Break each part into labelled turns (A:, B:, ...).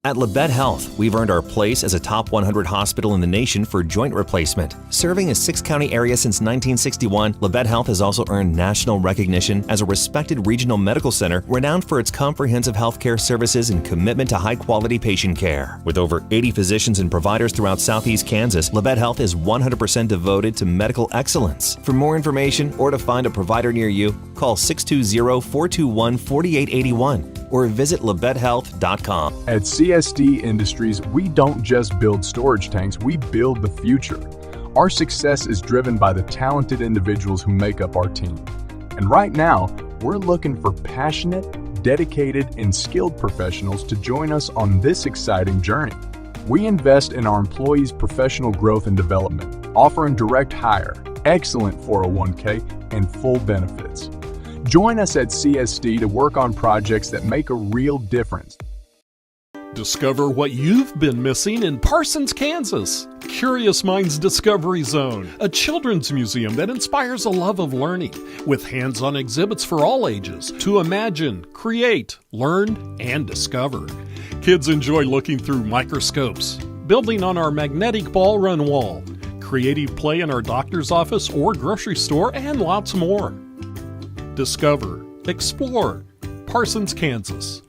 A: At Labette Health, we've earned our place as a top 100 hospital in the nation for joint replacement. Serving a 6-county area since 1961, Labette Health has also earned national recognition as a respected regional medical center renowned for its comprehensive healthcare services and commitment to high-quality patient care. With over 80 physicians and providers throughout southeast Kansas, Labette Health is 100% devoted to medical excellence. For more information or to find a provider near you, call 620-421-4881 or visit labettehealth.com.
B: At CSD Industries, we don't just build storage tanks, we build the future. Our success is driven by the talented individuals who make up our team. And right now, we're looking for passionate, dedicated, and skilled professionals to join us on this exciting journey. We invest in our employees' professional growth and development, offering direct hire, excellent 401k, and full benefits. Join us at CSD to work on projects that make a real difference.
C: Discover what you've been missing in Parsons, Kansas. Curious Minds Discovery Zone, a children's museum that inspires a love of learning, with hands-on exhibits for all ages to imagine, create, learn, and discover. Kids enjoy looking through microscopes, building on our magnetic ball run wall, creative play in our doctor's office or grocery store, and lots more. Discover, explore, Parsons, Kansas.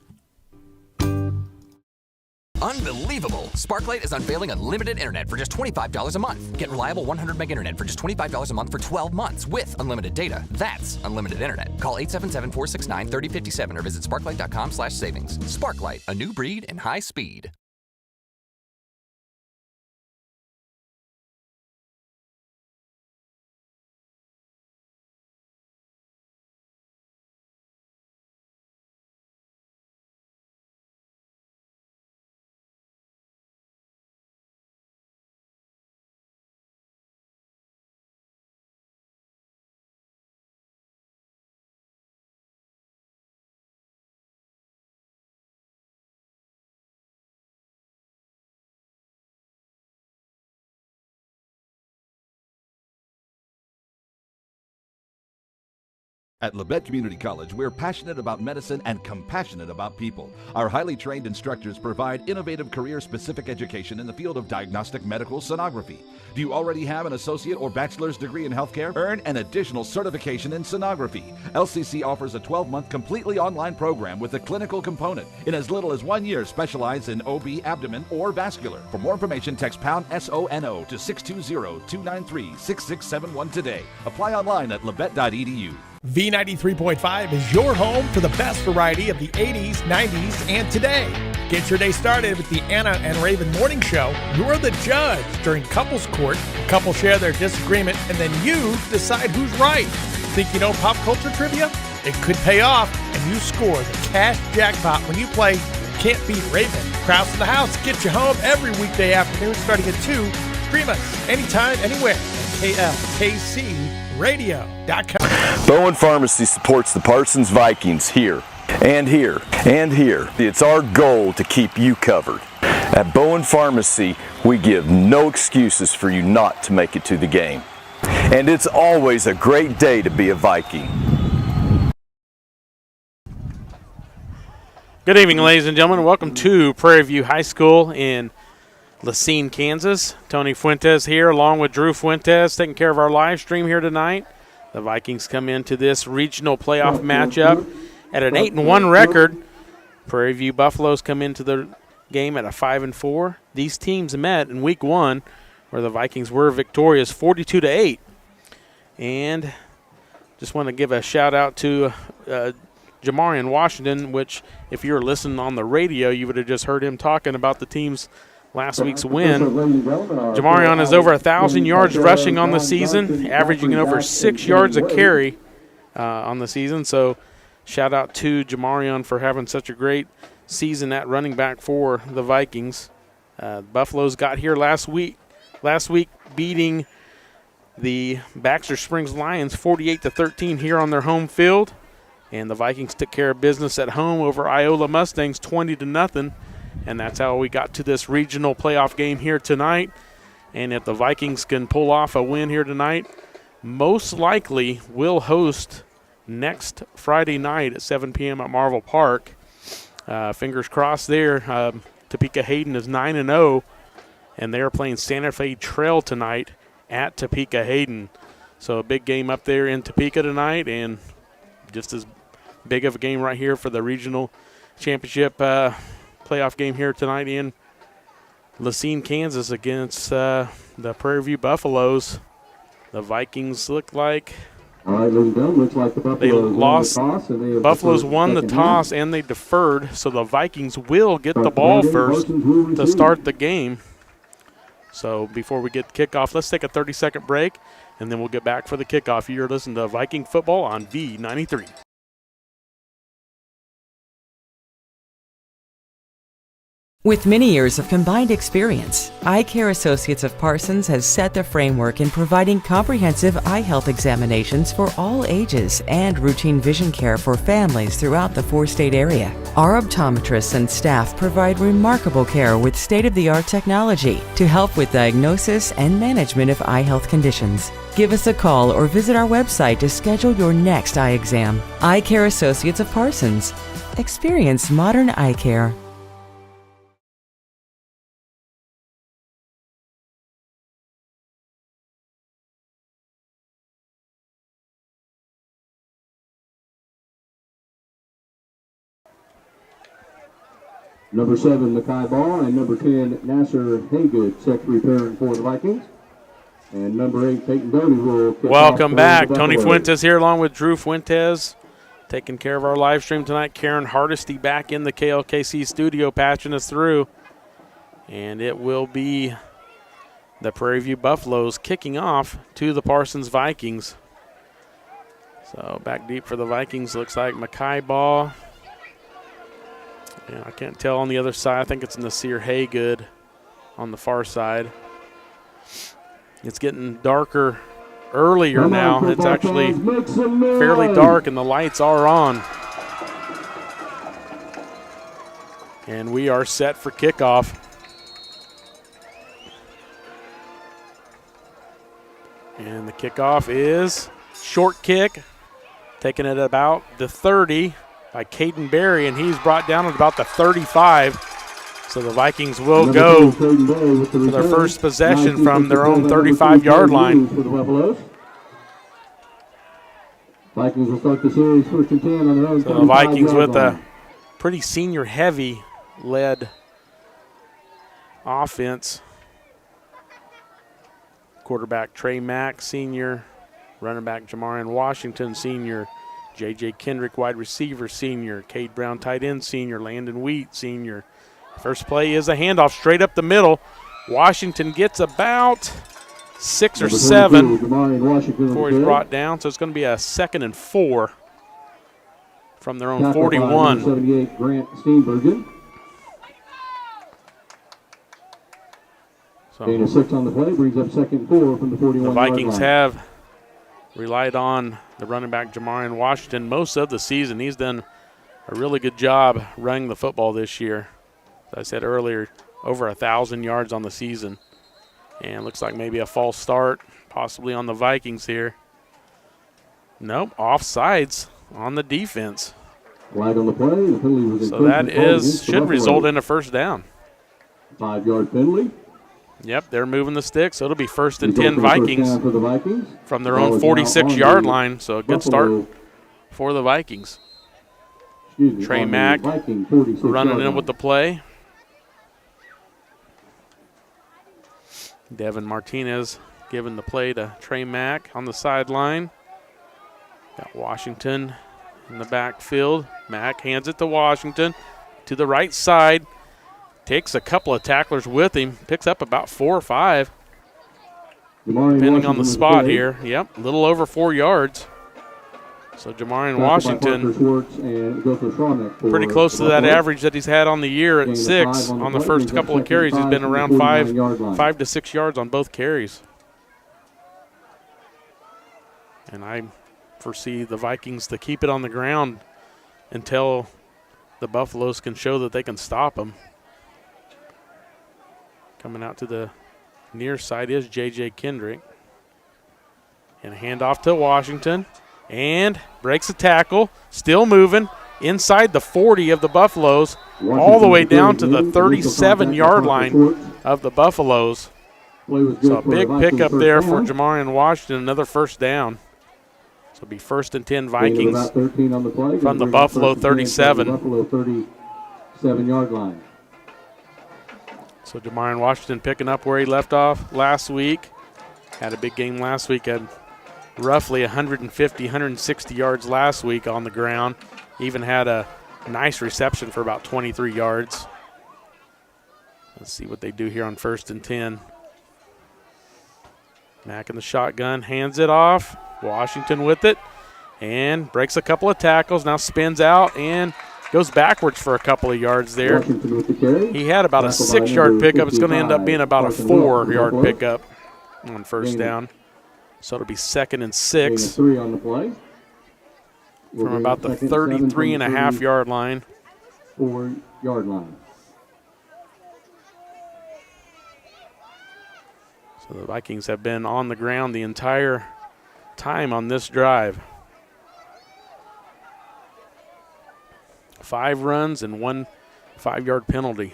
D: Unbelievable! Sparklight is unveiling unlimited internet for just $25 a month. Get reliable 100 meg internet for just $25 a month for 12 months with unlimited data. That's unlimited internet. Call 877-469-3057 or visit sparklight.com/savings. Sparklight, a new breed and high speed.
E: At Labette Community College, we're passionate about medicine and compassionate about people. Our highly trained instructors provide innovative career-specific education in the field of diagnostic medical sonography. Do you already have an associate or bachelor's degree in healthcare? Earn an additional certification in sonography. LCC offers a 12-month completely online program with a clinical component. In as little as 1 year, specialize in OB, abdomen, or vascular. For more information, text pound SONO to 620-293-6671 today. Apply online at labette.edu.
F: V93.5 is your home for the best variety of the 80s, 90s, and today. Get your day started with the Anna and Raven Morning Show. You're the judge during couples court. Couples share their disagreement, and then you decide who's right. Think you know pop culture trivia? It could pay off, and you score the cash jackpot when you play Can't Beat Raven. Krause in the House gets you home every weekday afternoon starting at 2. Stream us anytime, anywhere at KLKCRadio.com.
G: Bowen Pharmacy supports the Parsons Vikings here, and here, and here. It's our goal to keep you covered. At Bowen Pharmacy, we give no excuses for you not to make it to the game. And it's always a great day to be a Viking.
H: Good evening, ladies and gentlemen. Welcome to Prairie View High School in Lacine, Kansas. Tony Fuentes here along with Drew Fuentes taking care of our live stream here tonight. The Vikings come into this regional playoff matchup at an 8-1 record. Prairie View Buffaloes come into the game at a 5-4. These teams met in week 1 where the Vikings were victorious 42-8. And just want to give a shout out to Jamarian Washington, which if you were listening on the radio, you would have just heard him talking about the team's last week's win. Jamarion is over 1,000 yards rushing on the season, averaging over 6 yards a carry on the season. So shout out to Jamarion for having such a great season at running back for the Vikings. Buffaloes got here last week beating the Baxter Springs Lions 48-13 here on their home field. And the Vikings took care of business at home over Iola Mustangs 20-0. And that's how we got to this regional playoff game here tonight. And if the Vikings can pull off a win here tonight, most likely will host next Friday night at 7 p.m. at Marvel Park. Fingers crossed there. Topeka Hayden is 9-0, and they are playing Santa Fe Trail tonight at Topeka Hayden. So a big game up there in Topeka tonight, and just as big of a game right here for the regional championship playoff game here tonight in Lacine, Kansas against the Prairie View Buffaloes. The Vikings look like
I: all right, ladies and gentlemen, looks like the
H: they lost.
I: Buffaloes
H: won the toss and they deferred, so the Vikings will get the ball first to start the game. So before we get the kickoff, let's take a 30-second break, and then we'll get back for the kickoff. You're listening to Viking football on V93.
J: With many years of combined experience, Eye Care Associates of Parsons has set the framework in providing comprehensive eye health examinations for all ages and routine vision care for families throughout the four-state area. Our optometrists and staff provide remarkable care with state-of-the-art technology to help with diagnosis and management of eye health conditions. Give us a call or visit our website to schedule your next eye exam. Eye Care Associates of Parsons. Experience modern eye care.
I: Number 7, Mackay Ball, and number 10, Nasser Haygood, set to return for the Vikings. And number 8, Peyton Doty will kick
H: Welcome
I: off
H: back.
I: for the
H: Tony
I: Buffaloes.
H: Fuentes here along with Drew Fuentes, taking care of our live stream tonight. Karen Hardesty back in the KLKC studio patching us through. And it will be the Prairie View Buffaloes kicking off to the Parsons Vikings. So back deep for the Vikings, looks like Mackay Ball. Yeah, I can't tell on the other side. I think it's Nasir Haygood on the far side. It's getting darker earlier now. It's actually fairly dark and the lights are on. And we are set for kickoff. And the kickoff is short kick, taking it about the 30 by Caden Berry, and he's brought down at about the 35. So the Vikings will go for their first possession from their own 35-yard line.
I: Vikings will start the series first and 10 on their own.
H: So the Vikings with a pretty senior-heavy led offense. Quarterback Trey Mack, senior. Running back Jamarian Washington, senior. J.J. Kendrick, wide receiver, senior. Cade Brown, tight end, senior. Landon Wheat, senior. First play is a handoff straight up the middle. Washington gets about 6 or 7 before he's brought down. So it's going to be a 2nd and 4 from their own 41.
I: 78 Grant Steenbergen.
H: So
I: Gain of 6 on the play, brings up 2nd and 4 from the 41.
H: The Vikings have relied on the running back Jamarian Washington most of the season. He's done a really good job running the football this year. As I said earlier, over 1,000 yards on the season. And looks like maybe a false start possibly on the Vikings here. Nope, offsides on the defense.
I: Flag on the play. The penalty was
H: so that should result in a first down.
I: 5-yard penalty.
H: Yep, they're moving the sticks, so it'll be 1st and 10 Vikings from their own 46-yard line. So a good start for the Vikings. Trey Mack running in with the play. Devin Martinez giving the play to Trey Mack on the sideline. Got Washington in the backfield. Mack hands it to Washington to the right side. Takes a couple of tacklers with him. Picks up about 4 or 5. Depending on the spot here. Yep, a little over 4 yards. So Jamarian Washington pretty close to that average that he's had on the year at 6. On the first couple of carries, he's been around 5 to 6 yards on both carries. And I foresee the Vikings to keep it on the ground until the Buffaloes can show that they can stop them. Coming out to the near side is J.J. Kendrick. And a handoff to Washington. And breaks a tackle. Still moving. inside the 40 of the Buffaloes, all the way down to the 37-yard line of the Buffaloes. So a big pickup there for Jamarian Washington, another first down. So it'll be 1st and 10 Vikings from the Buffalo 37.
I: Buffalo 37-yard line.
H: So Jamarian Washington picking up where he left off last week. Had a big game last week, had roughly 150, 160 yards last week on the ground. Even had a nice reception for about 23 yards. Let's see what they do here on 1st and 10. Mack in the shotgun, hands it off. Washington with it and breaks a couple of tackles. Now spins out and goes backwards for a couple of yards there. He had about a 6-yard pickup. It's going to end up being about a 4-yard pickup on first down. So it'll be 2nd and 6 from about the 33.5-yard line.
I: 4-yard line.
H: So the Vikings have been on the ground the entire time on this drive. 5 runs and 1 5-yard penalty.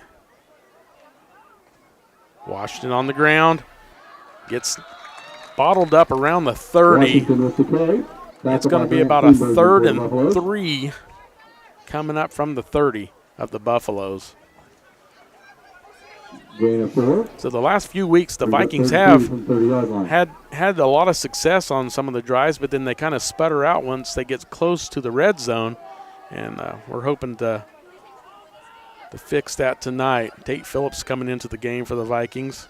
H: Washington on the ground. Gets bottled up around the 30. It's going to be about a 3rd and 3 coming up from the 30 of the Buffaloes. So the last few weeks the Vikings have had a lot of success on some of the drives, but then they kind of sputter out once they get close to the red zone, and we're hoping to fix that tonight. Tate Phillips coming into the game for the Vikings.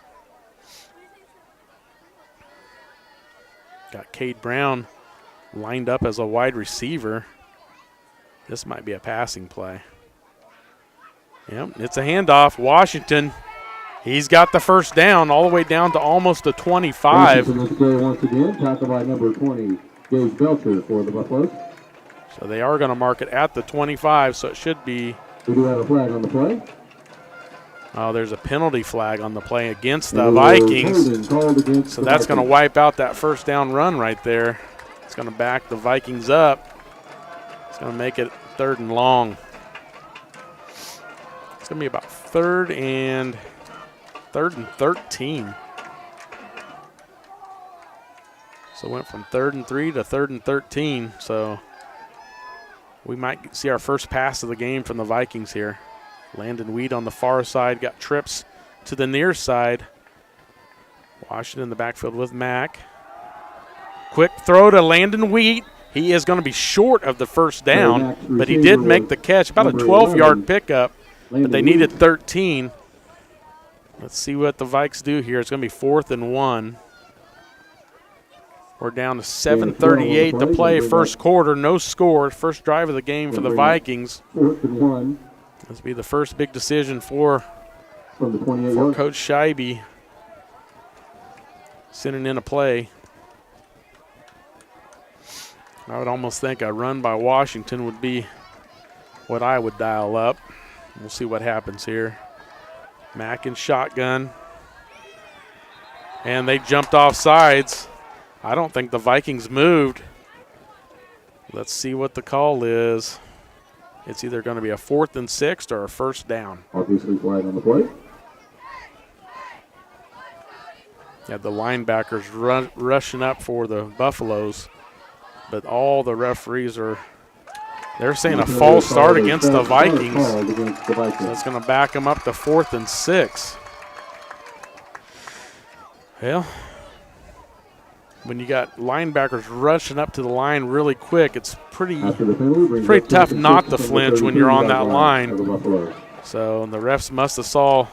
H: Got Cade Brown lined up as a wide receiver. This might be a passing play. Yep, it's a handoff. Washington, he's got the first down all the way down to almost the 25.
I: Once again, tackled by number 20, Gage Belcher for the Buffaloes.
H: So they are going to mark it at the 25, so it should be.
I: We do have a flag on the play.
H: Oh, there's a penalty flag on the play against the Vikings. So that's going to wipe out that first down run right there. It's going to back the Vikings up. It's going to make it 3rd and long. It's going to be about 3rd and 13. So it went from 3rd and 3 to 3rd and 13. So we might see our first pass of the game from the Vikings here. Landon Weed on the far side, got trips to the near side. Washington in the backfield with Mack. Quick throw to Landon Weed. He is going to be short of the first down, but he did make the catch. About a 12-yard pickup, but they needed 13. Let's see what the Vikes do here. It's going to be 4th and 1. We're down to 7:38 to play, first quarter, no score. First drive of the game for the Vikings.
I: 4th and 1.
H: This will be the first big decision for Coach Scheibe. Sending in a play. I would almost think a run by Washington would be what I would dial up. We'll see what happens here. Mack in shotgun. And they jumped off sides. I don't think the Vikings moved. Let's see what the call is. It's either going to be a 4th and 6 or a first down.
I: Obviously flag on the play.
H: Yeah, the linebackers rushing up for the Buffaloes, but all the referees they're saying a false start against the Vikings. So it's going to back them up to 4th and 6. Well, when you got linebackers rushing up to the line really quick, it's pretty tough not to flinch when you're on that line. So the refs must have saw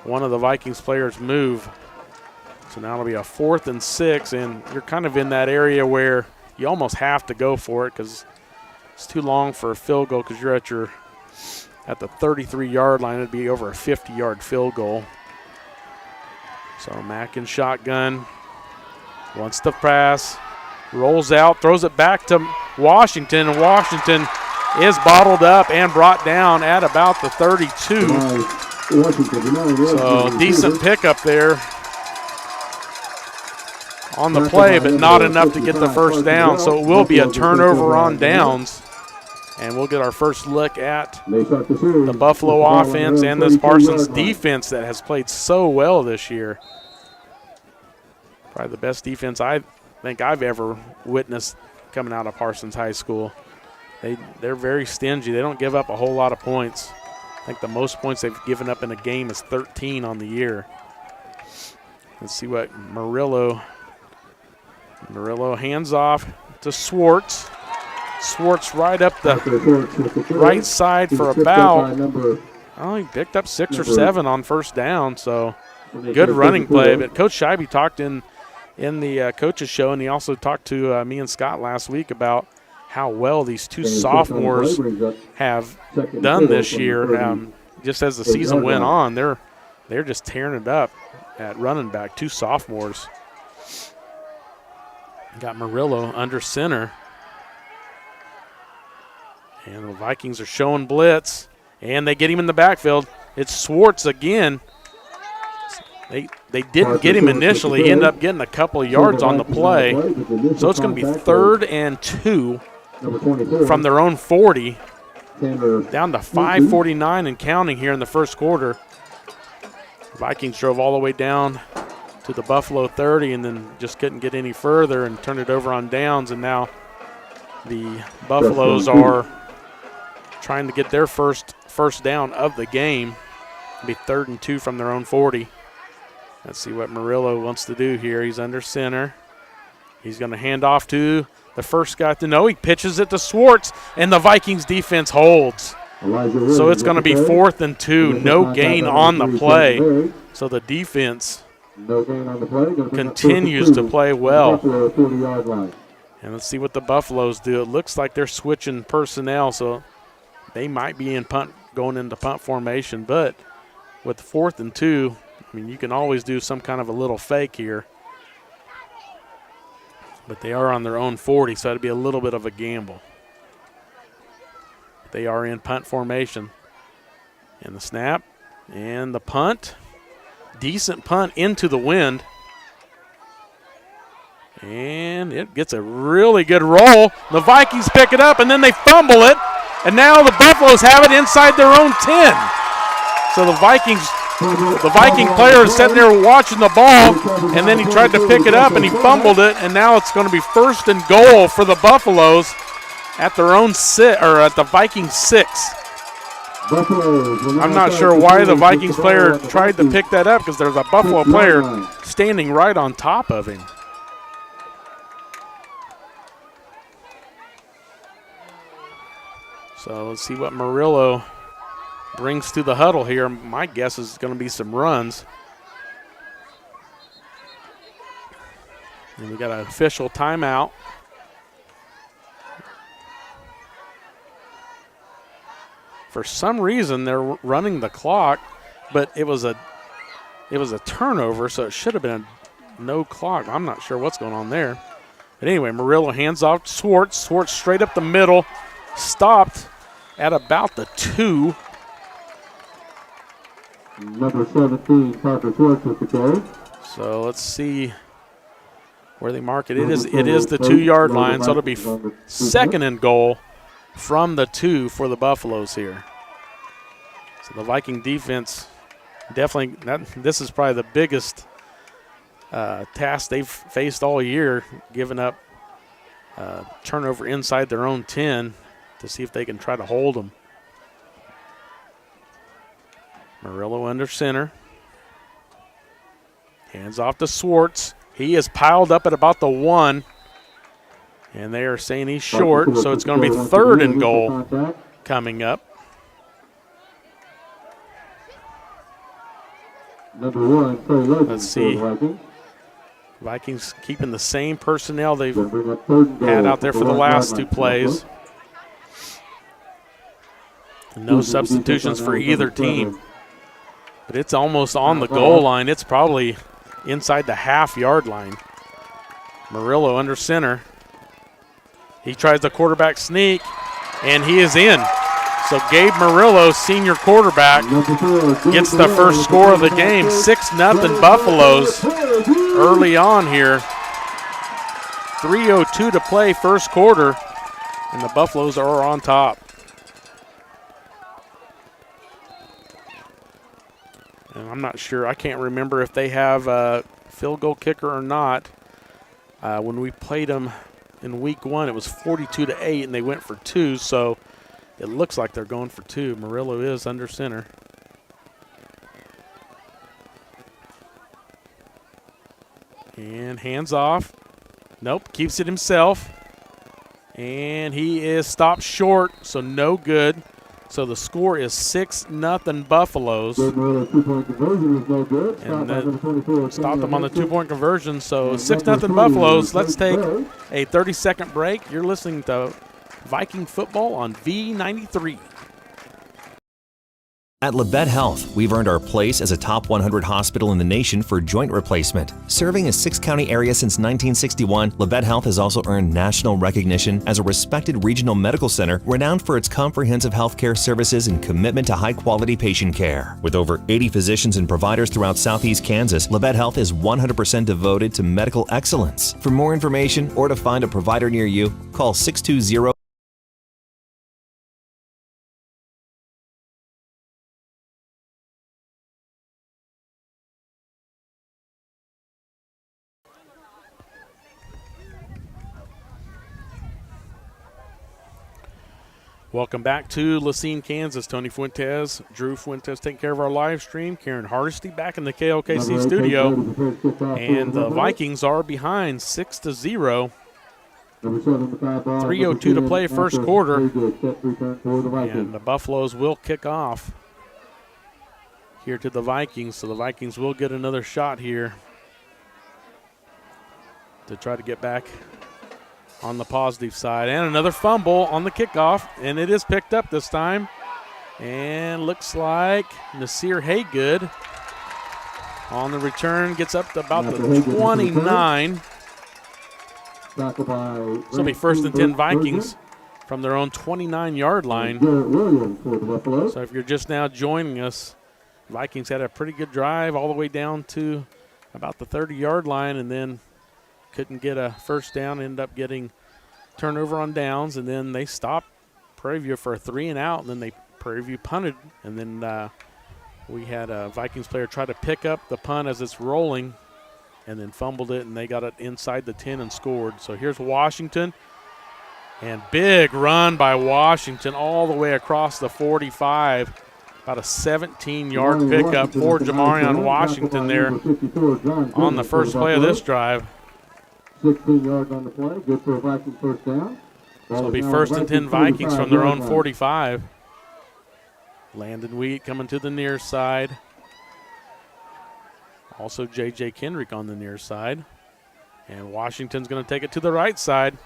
H: one of the Vikings players move. So now it'll be a 4th and 6, and you're kind of in that area where you almost have to go for it because it's too long for a field goal because you're at the 33-yard line. It'd be over a 50-yard field goal. So Mack in shotgun. Wants to pass, rolls out, throws it back to Washington, and Washington is bottled up and brought down at about the 32. So decent pickup there on the play, but not enough to get the first down. So it will be a turnover on downs And we'll get our first look at
I: They start the series.
H: the Buffalo offense and this Parsons defense that has played so well this year. Probably the best defense I think I've ever witnessed coming out of Parsons High School. They're very stingy. They don't give up a whole lot of points. I think the most points they've given up in a game is 13 on the year. Let's see what Murillo hands off to Swartz. Swartz right up the right side for about, he picked up 6 or 7 on first down, so good running play. But Coach Scheibe talked in the coaches show, and he also talked to me and Scott last week about how well these two sophomores have done this year. Just as the season went on, they're just tearing it up at running back, 2 sophomores. Got Murillo under center. And the Vikings are showing blitz, and they get him in the backfield. It's Swartz again. They didn't get him initially. He ended up getting a couple of yards on the play. So it's going to be 3rd and 2 from their own 40, down to 5:49 and counting here in the first quarter. Vikings drove all the way down to the Buffalo 30 and then just couldn't get any further and turned it over on downs. And now the Buffaloes are trying to get their first down of the game. It'll be 3rd and 2 from their own 40. Let's see what Murillo wants to do here. He's under center. He's going to hand off to the first guy to know. He pitches it to Swartz, and the Vikings defense holds. So it's going to be 4th and 2. No gain on the play. So the defense continues to play well. And let's see what the Buffaloes do. It looks like they're switching personnel, so they might be in punt, going into punt formation. But with 4th and 2, I mean, you can always do some kind of a little fake here. But they are on their own 40, so it'd be a little bit of a gamble. They are in punt formation. And the snap and the punt. Decent punt into the wind. And it gets a really good roll. The Vikings pick it up, and then they fumble it. And now the Buffaloes have it inside their own 10. So the Viking player is sitting there watching the ball, and then he tried to pick it up, and he fumbled it, and now it's going to be 1st and goal for the Buffaloes at their own at the Vikings 6. I'm not sure why the Vikings player tried to pick that up because there's a Buffalo player standing right on top of him. So let's see what Murillo brings to the huddle here. My guess is going to be some runs. And we got an official timeout. For some reason, they're running the clock, but it was a turnover, so it should have been a no clock. I'm not sure what's going on there. But anyway, Murillo hands off to Swartz. Swartz straight up the middle, stopped at about the 2.
I: Number 17, Parker Swartz with the carry.
H: So let's see where they mark it. It is the 2-yard line, so it'll be 2nd and goal from the 2 for the Buffaloes here. So the Viking defense definitely, this is probably the biggest task they've faced all year, giving up turnover inside their own 10 to see if they can try to hold them. Murillo under center. Hands off to Swartz. He is piled up at about the 1. And they are saying he's short, so it's going to be 3rd and goal coming up. Let's see. Vikings keeping the same personnel they've had out there for the last 2 plays. No substitutions for either team. But it's almost on the goal line. It's probably inside the half-yard line. Murillo under center. He tries the quarterback sneak, and he is in. So Gabe Murillo, senior quarterback, gets the first score of the game. 6-0 Buffaloes early on here. 3:02 to play first quarter, and the Buffaloes are on top. And I'm not sure. I can't remember if they have a field goal kicker or not. When we played them in week 1, it was 42-8, and they went for 2. So it looks like they're going for 2. Murillo is under center. And hands off. Nope, keeps it himself. And he is stopped short, so no good. So the score is 6-0 Buffaloes. And that stopped them on the 2-point conversion. So 6-0 Buffaloes. Let's take a 30-second break. You're listening to Viking football on V93.
A: At Labette Health, we've earned our place as a top 100 hospital in the nation for joint replacement. Serving a 6-county area since 1961, Labette Health has also earned national recognition as a respected regional medical center renowned for its comprehensive healthcare services and commitment to high-quality patient care. With over 80 physicians and providers throughout southeast Kansas, Labette Health is 100% devoted to medical excellence. For more information or to find a provider near you, call 620-
H: Welcome back to Lacine, Kansas. Tony Fuentes, Drew Fuentes taking care of our live stream. Karen Hardesty back in the KOKC studio. And the Vikings are behind 6-0. 3:02 to play first quarter. And the Buffaloes will kick off here to the Vikings. So the Vikings will get another shot here to try to get back on the positive side. And another fumble on the kickoff, and it is picked up this time. And looks like Nasir Haygood on the return gets up to about the 29. So it'll be 1st and 10 Vikings from their own 29-yard line. So if you're just now joining us, Vikings had a pretty good drive all the way down to about the 30-yard line, and then couldn't get a first down, ended up getting turnover on downs, and then they stopped Prairie View for a 3-and-out, and then Prairie View punted, and then we had a Vikings player try to pick up the punt as it's rolling and then fumbled it, and they got it inside the 10 and scored. So here's Washington, and big run by Washington all the way across the 45. About a 17-yard pickup for Jamarion Washington there on the first play of this drive.
I: 16 yards on the play, good for a Viking first down.
H: So it'll be 1st and 10 Vikings from their own 45. Landon Wheat coming to the near side. Also J.J. Kendrick on the near side. And Washington's going to take it to the right side.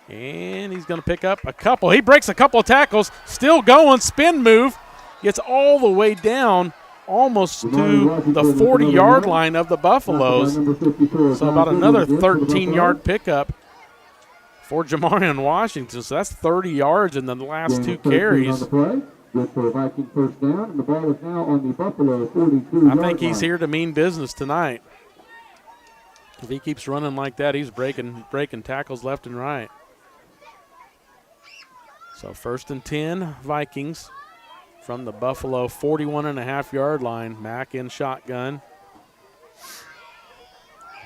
H: And he's going to pick up a couple. He breaks a couple of tackles. Still going, spin move. Gets all the way down almost to the 40-yard line of the Buffaloes. So about another 13-yard pickup for Jamarion Washington. So that's 30 yards in the last 2 carries.
I: Good for a Viking first down, and the ball is now on the Buffalo 42.
H: I think he's here to mean business tonight. If he keeps running like that, he's breaking tackles left and right. So 1st and 10 Vikings from the Buffalo 41.5-yard line. Mack in shotgun.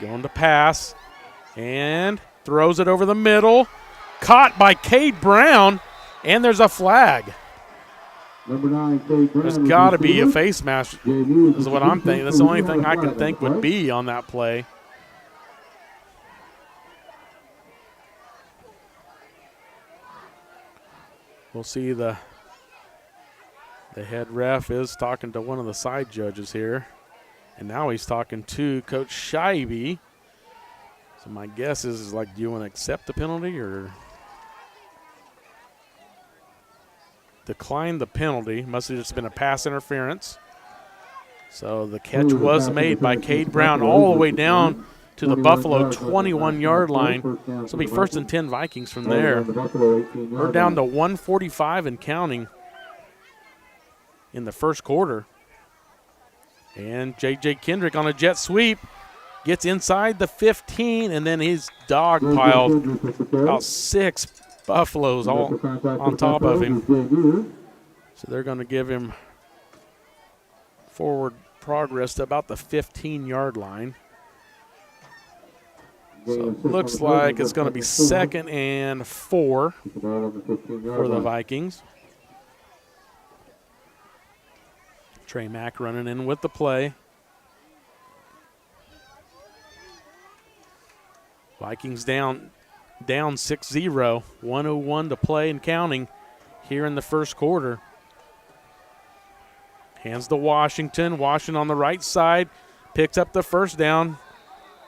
H: Going to pass. And throws it over the middle. Caught by Cade Brown. And there's a flag.
I: Number 9, Cade Brown.
H: There's got to be a face mask, is what I'm thinking. That's the only thing I can think would be on that play. We'll see the head ref is talking to one of the side judges here. And now he's talking to Coach Scheibe. So my guess is like, do you want to accept the penalty or decline the penalty? Must have just been a pass interference. So the catch was made by Cade Brown all the way down to the Buffalo 21-yard line. So it'll be 1st and 10 Vikings from there. We're down to 1:45 and counting in the first quarter. And J.J. Kendrick on a jet sweep gets inside the 15, and then he's dogpiled about 6 Buffaloes all on top of him. So they're going to give him forward progress to about the 15-yard line. So it looks like it's going to be 2nd and 4 for the Vikings. Trey Mack running in with the play. Vikings down 6-0, 1:01 to play and counting here in the first quarter. Hands to Washington. Washington on the right side picks up the first down,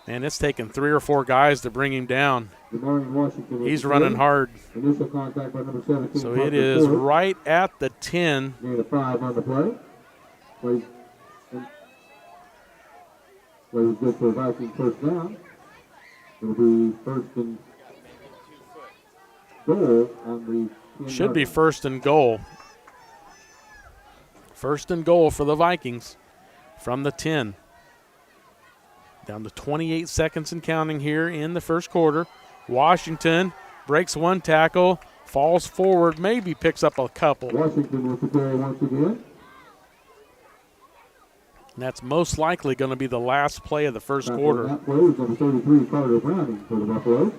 H: and it's taken 3 or 4 guys to bring him down. He's running hard. So it is right at the 10.
I: Gain of 5 on the play. Plays good for Vikings first down. It'll be first and goal on the 10.
H: Should be first and goal. First and goal for the Vikings from the 10. Down to 28 seconds and counting here in the first quarter. Washington breaks one tackle, falls forward, maybe picks up a couple.
I: Washington with the carry once again.
H: And that's most likely going to be the last play of the first quarter.
I: That play is number 33, Carter Browning for the Buffalo.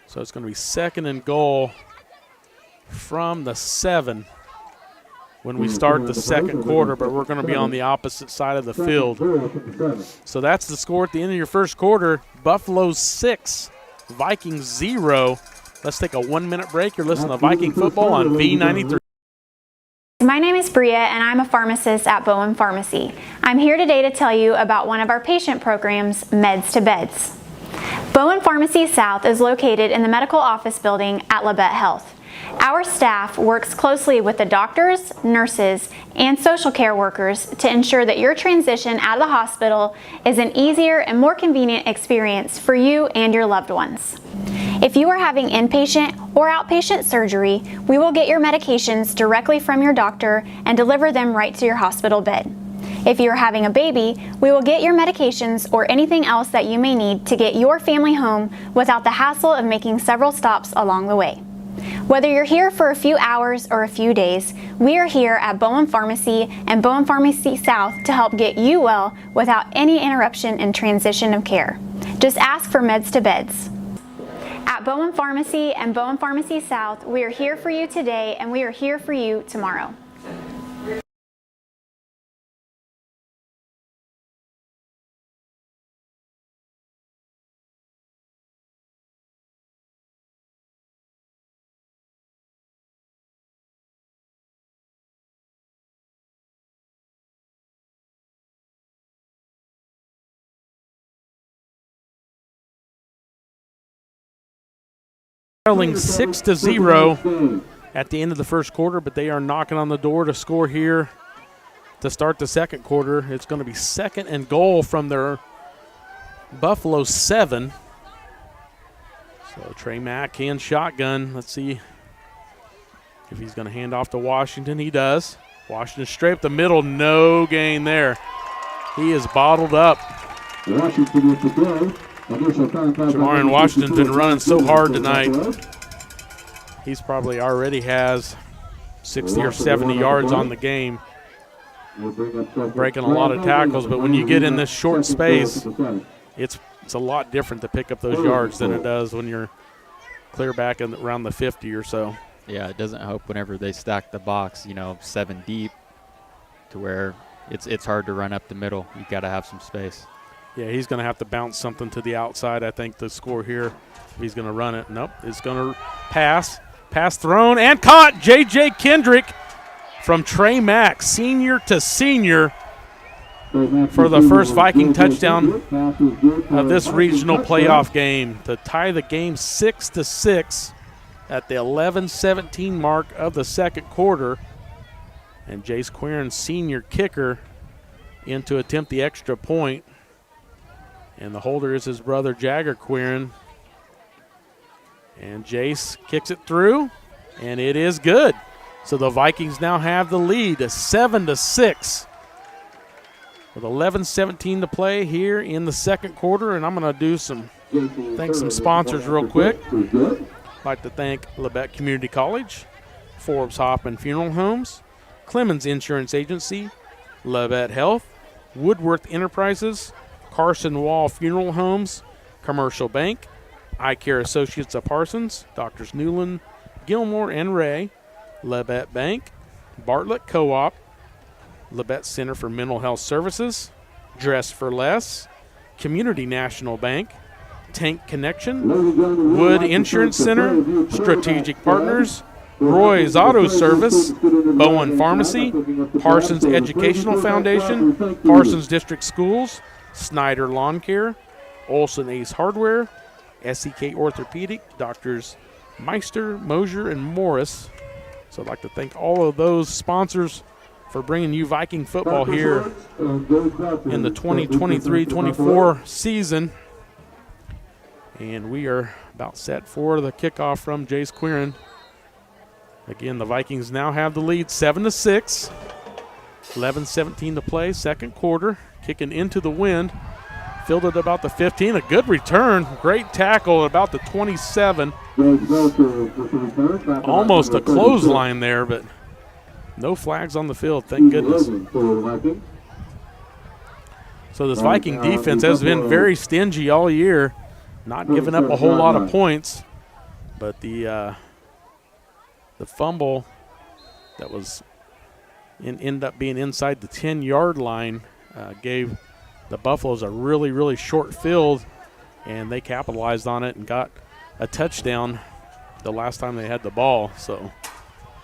H: So it's going to be 2nd and goal from the 7 when we start the second quarter, but we're going to be on the opposite side of the field. So that's the score at the end of your first quarter. Buffalo 6, Vikings 0. Let's take a 1-minute break. You're listening to Viking Football on V93.
K: My name is Bria, and I'm a pharmacist at Bowen Pharmacy. I'm here today to tell you about one of our patient programs, Meds to Beds. Bowen Pharmacy South is located in the medical office building at Labette Health. Our staff works closely with the doctors, nurses, and social care workers to ensure that your transition out of the hospital is an easier and more convenient experience for you and your loved ones. If you are having inpatient or outpatient surgery, we will get your medications directly from your doctor and deliver them right to your hospital bed. If you are having a baby, we will get your medications or anything else that you may need to get your family home without the hassle of making several stops along the way. Whether you're here for a few hours or a few days, we are here at Bowen Pharmacy and Bowen Pharmacy South to help get you well without any interruption in transition of care. Just ask for Meds to Beds. At Bowen Pharmacy and Bowen Pharmacy South, we are here for you today and we are here for you tomorrow.
H: Trailing 6-0 at the end of the first quarter, but they are knocking on the door to score here to start the second quarter. It's going to be 2nd and goal from their Buffalo 7. So Trey Mack can shotgun. Let's see if he's going to hand off to Washington. He does. Washington straight up the middle. No gain there. He is bottled up.
I: Washington with the play.
H: Jamarian Washington's been running so hard tonight. He's probably already has 60 or 70 yards on the game, breaking a lot of tackles. But when you get in this short space, it's a lot different to pick up those yards than it does when you're clear back in around the 50 or so.
L: Yeah, it doesn't help whenever they stack the box, 7 deep, to where it's hard to run up the middle. You got to have some space.
H: Yeah, he's going to have to bounce something to the outside, I think, to score here if he's going to run it. Nope, it's going to pass. Pass thrown and caught. J.J. Kendrick from Trey Mack, senior to senior, for the first Viking touchdown of this regional playoff game to tie the game 6-6 at the 11:17 mark of the second quarter. And Jace Quirin, senior kicker, in to attempt the extra point. And the holder is his brother, Jagger Quirin. And Jace kicks it through, and it is good. So the Vikings now have the lead, 7-6. With 11:17 to play here in the second quarter, and I'm going to do thank some sponsors real quick. I'd like to thank Labette Community College, Forbes Hoffman Funeral Homes, Clemens Insurance Agency, Labette Health, Woodworth Enterprises, Carson Wall Funeral Homes, Commercial Bank, Eye Care Associates of Parsons, Doctors Newland, Gilmore, and Ray, Labette Bank, Bartlett Co-op, Labette Center for Mental Health Services, Dress for Less, Community National Bank, Tank Connection, Wood Insurance Center, Strategic Partners, Roy's Auto Service, Bowen Pharmacy, Parsons Educational Foundation, Parsons District Schools, Snyder Lawn Care, Olson Ace Hardware, SEK Orthopedic, Doctors Meister, Mosier, and Morris. So I'd like to thank all of those sponsors for bringing you Viking football here in the 2023-24 season. And we are about set for the kickoff from Jace Quirin. Again, the Vikings now have the lead 7-6. 11-17 to play, second quarter. Kicking into the wind. Fielded about the 15. A good return. Great tackle at about the 27. Almost a clothesline there, but no flags on the field, thank goodness. So this Viking defense has been very stingy all year, not giving up a whole lot of points. But the fumble that was ended up being inside the 10-yard line gave the Buffaloes a really, really short field, and they capitalized on it and got a touchdown the last time they had the ball. So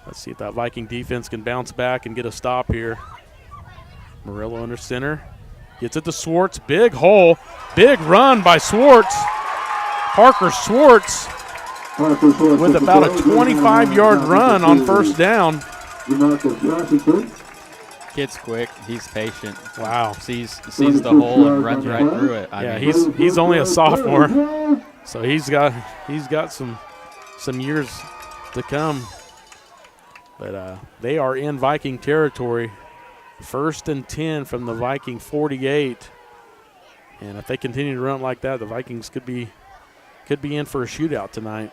H: let's see if that Viking defense can bounce back and get a stop here. Murillo under center. Gets it to Swartz. Big hole. Big run by Swartz. Parker Swartz with about a 25-yard run on first down.
L: Kid's quick. He's patient.
H: Wow.
L: Sees the hole and runs right through it. I mean,
H: he's only a sophomore, so he's got some years to come. But they are in Viking territory. 1st and 10 from the Viking 48. And if they continue to run like that, the Vikings could be in for a shootout tonight.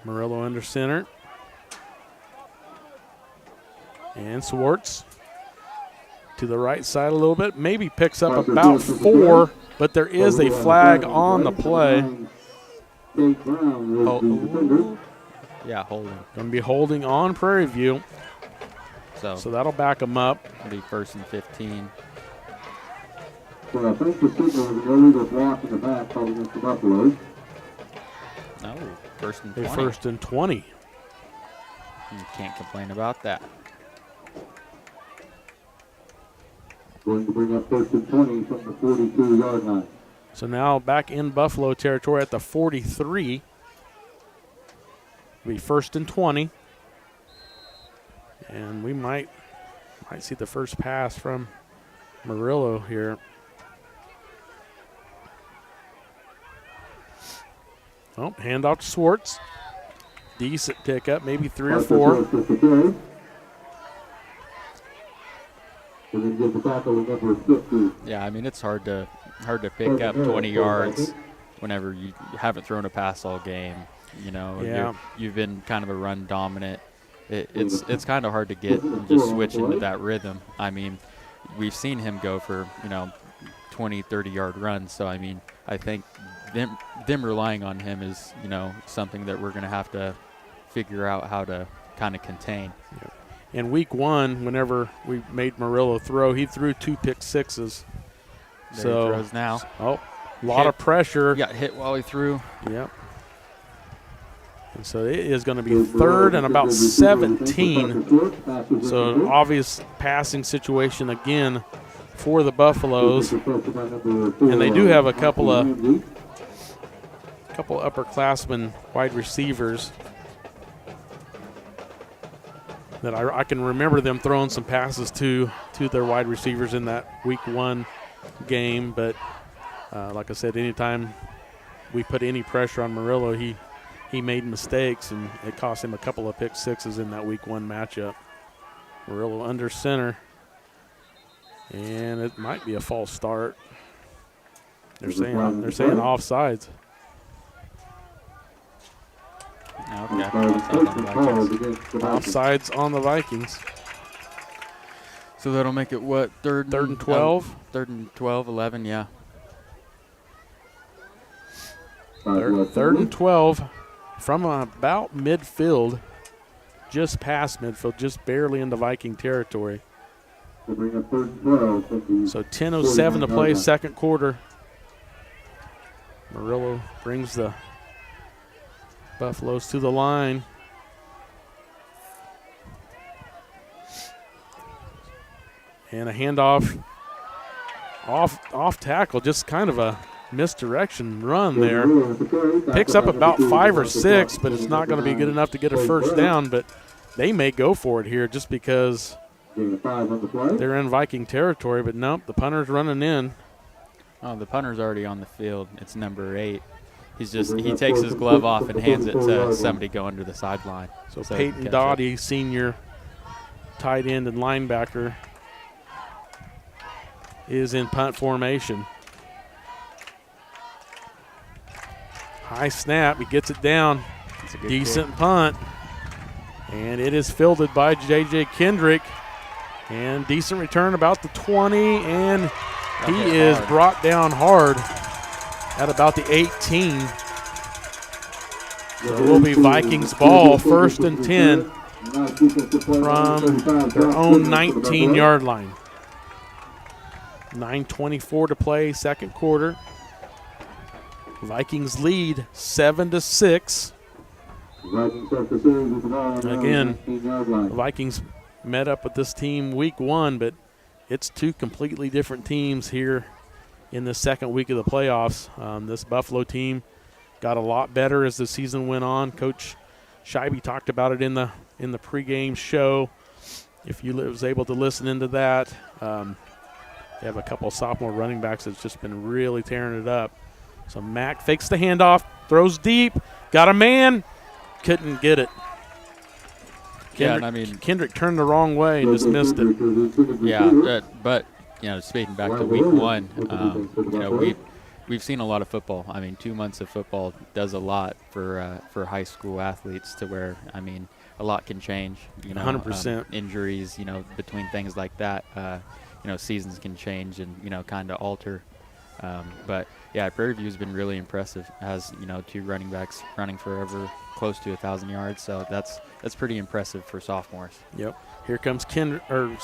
H: Murillo under center. And Swartz to the right side a little bit. Maybe picks up about 4, but there is a flag on the play.
L: Yeah, holding.
H: Going to be holding on Prairie View. So that'll back them up.
L: It'll be 1st and 15.
I: Well, I think the signal is an illegal block in the back called against the Buffaloes.
L: No, 1st and 20.
H: 1st and 20.
L: You can't complain about that.
I: Going to bring up 1st and 20 from the 42-yard line.
H: So now back in Buffalo territory at the 43. It'll be 1st and 20. And we might see the first pass from Murillo here. Oh, handoff to Swartz. Decent pickup, maybe 3 or 4.
L: Yeah, I mean, it's hard to pick up 20 yards whenever you haven't thrown a pass all game. You know,
H: yeah.
L: You've been kind of a run dominant. It's kind of hard to get and just switch into that rhythm. I mean, we've seen him go for 20, 30-yard runs. So I mean, I think them relying on him is something that we're going to have to figure out how to kind of contain.
H: Yeah. In week 1, whenever we made Murillo throw, he threw 2 pick sixes.
L: There he throws now.
H: Oh, a lot of pressure.
L: He got hit while he threw.
H: Yep. And so it is going to be 3rd and about 17. So obvious passing situation again for the Buffaloes. And they do have a couple upperclassmen wide receivers that I can remember them throwing some passes to their wide receivers in that week 1 game. But like I said, anytime we put any pressure on Murillo, he made mistakes, and it cost him a couple of pick sixes in that week 1 matchup. Murillo under center, and it might be a false start. They're saying offsides.
L: Okay.
H: Offsides on the Vikings.
L: So that'll make it what, third
H: and 12?
L: Third and 12, 11, yeah.
H: Third and 12 from about midfield, just past midfield, just barely into Viking territory. So 10:07 to play, second quarter. Murillo brings the Buffaloes to the line. And a handoff off tackle, just kind of a misdirection run there. Picks up about 5 or 6, but it's not going to be good enough to get a first down, but they may go for it here just because they're in Viking territory, but nope, the punter's running in.
L: Oh, the punter's already on the field. It's number 8. He takes his glove off and hands it to somebody going to the sideline.
H: So Peyton Dottie, senior tight end and linebacker, is in punt formation. High snap, he gets it down. Decent kick. Punt. And it is fielded by J.J. Kendrick. And decent return about the 20, and he is brought down hard at about the 18. So it will be Vikings ball, 1st and 10 from their own 19-yard line. 9:24 to play, second quarter. Vikings lead 7-6. Again, the Vikings met up with this team week 1, but it's 2 completely different teams here in the second week of the playoffs. This Buffalo team got a lot better as the season went on. Coach Scheibe talked about it in the pregame show. If you was able to listen into that, they have a couple of sophomore running backs that's just been really tearing it up. So Mack fakes the handoff, throws deep, got a man, couldn't get it. Kendrick turned the wrong way and just missed it.
L: Yeah, but speaking back to week 1, we've seen a lot of football. 2 months of football does a lot for high school athletes, to where a lot can change.
H: 100%.
L: Injuries, between things like that. Seasons can change and kind of alter. But yeah, Prairie View has been really impressive. Has 2 running backs running for over close to 1,000 yards. So that's pretty impressive for sophomores.
H: Yep. Here comes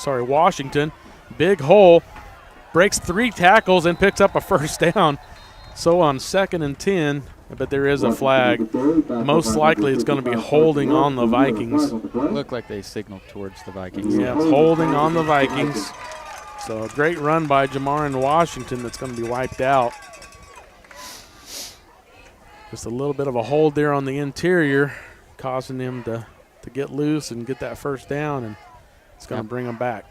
H: Washington. Big hole, breaks 3 tackles and picks up a first down. So on 2nd and 10, but there is a flag. Most likely it's going to be holding on the Vikings.
L: Look like they signaled towards the Vikings.
H: Yeah, holding on the Vikings. So a great run by Jamarin Washington that's going to be wiped out. Just a little bit of a hold there on the interior, causing him to get loose and get that first down, and it's going to bring him back.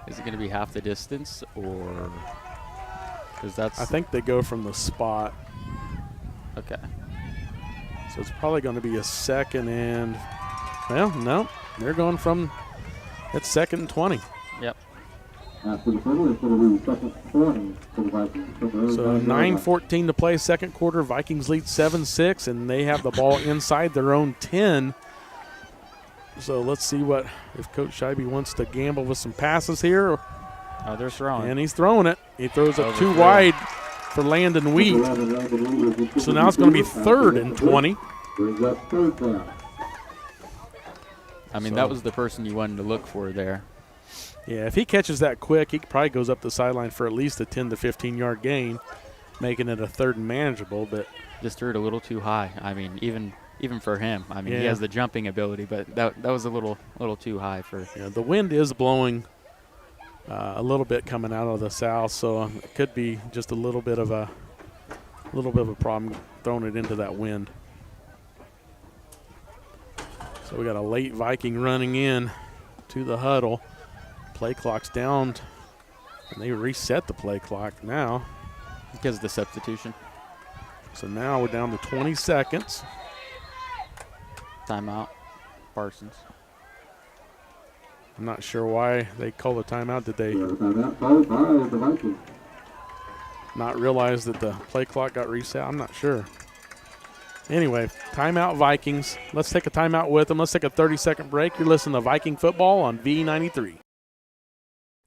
L: Is it going to be half the distance, or because that's?
H: I think they go from the spot.
L: Okay.
H: So it's probably going to be a 2nd and, well, no, they're going from, it's 2nd and 20.
L: Yep.
I: So
H: 9:14 to play, second quarter. Vikings lead 7-6, and they have the ball inside their own 10. So let's see if Coach Scheibe wants to gamble with some passes here.
L: Oh, they're throwing.
H: And he's throwing it. He throws it too wide for Landon Wheat. So now it's going to be 3rd and 20.
L: That was the person you wanted to look for there.
H: Yeah, if he catches that quick, he probably goes up the sideline for at least a 10 to 15-yard gain, making it a 3rd and manageable. But
L: just threw it a little too high. Even for him. He has the jumping ability, but that was a little too high for.
H: Yeah, the wind is blowing a little bit coming out of the south, so it could be just a little bit of a problem throwing it into that wind. So we got a late Viking running in to the huddle. Play clock's down, and they reset the play clock now
L: because of the substitution.
H: So now we're down to 20 seconds.
L: Timeout, Parsons.
H: I'm not sure why they called a timeout. Did they not realize that the play clock got reset? I'm not sure. Anyway, timeout Vikings. Let's take a timeout with them. Let's take a 30-second break. You're listening to Viking football on V93.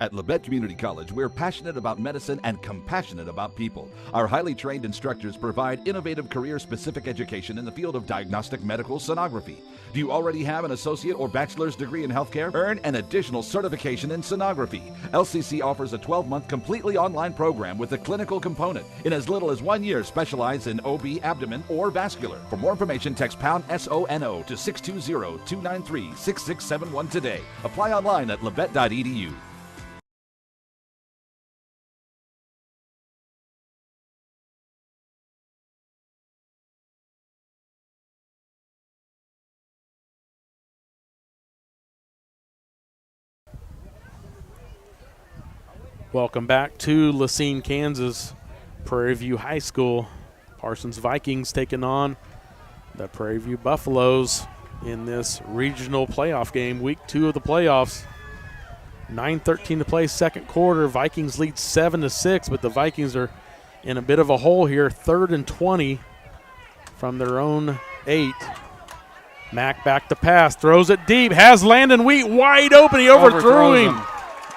E: At Labette Community College, we're passionate about medicine and compassionate about people. Our highly trained instructors provide innovative career-specific education in the field of diagnostic medical sonography. Do you already have an associate or bachelor's degree in healthcare? Earn an additional certification in sonography. LCC offers a 12-month completely online program with a clinical component. In as little as 1 year, specialize in OB, abdomen, or vascular. For more information, text pound SONO to 620-293-6671 today. Apply online at labette.edu.
H: Welcome back to Lacine, Kansas, Prairie View High School. Parsons Vikings taking on the Prairie View Buffaloes in this regional playoff game, week 2 of the playoffs. 9:13 to play, second quarter. Vikings lead 7-6, but the Vikings are in a bit of a hole here. 3rd and 20 from their own 8. Mack back to pass, throws it deep, has Landon Wheat wide open. He overthrew him.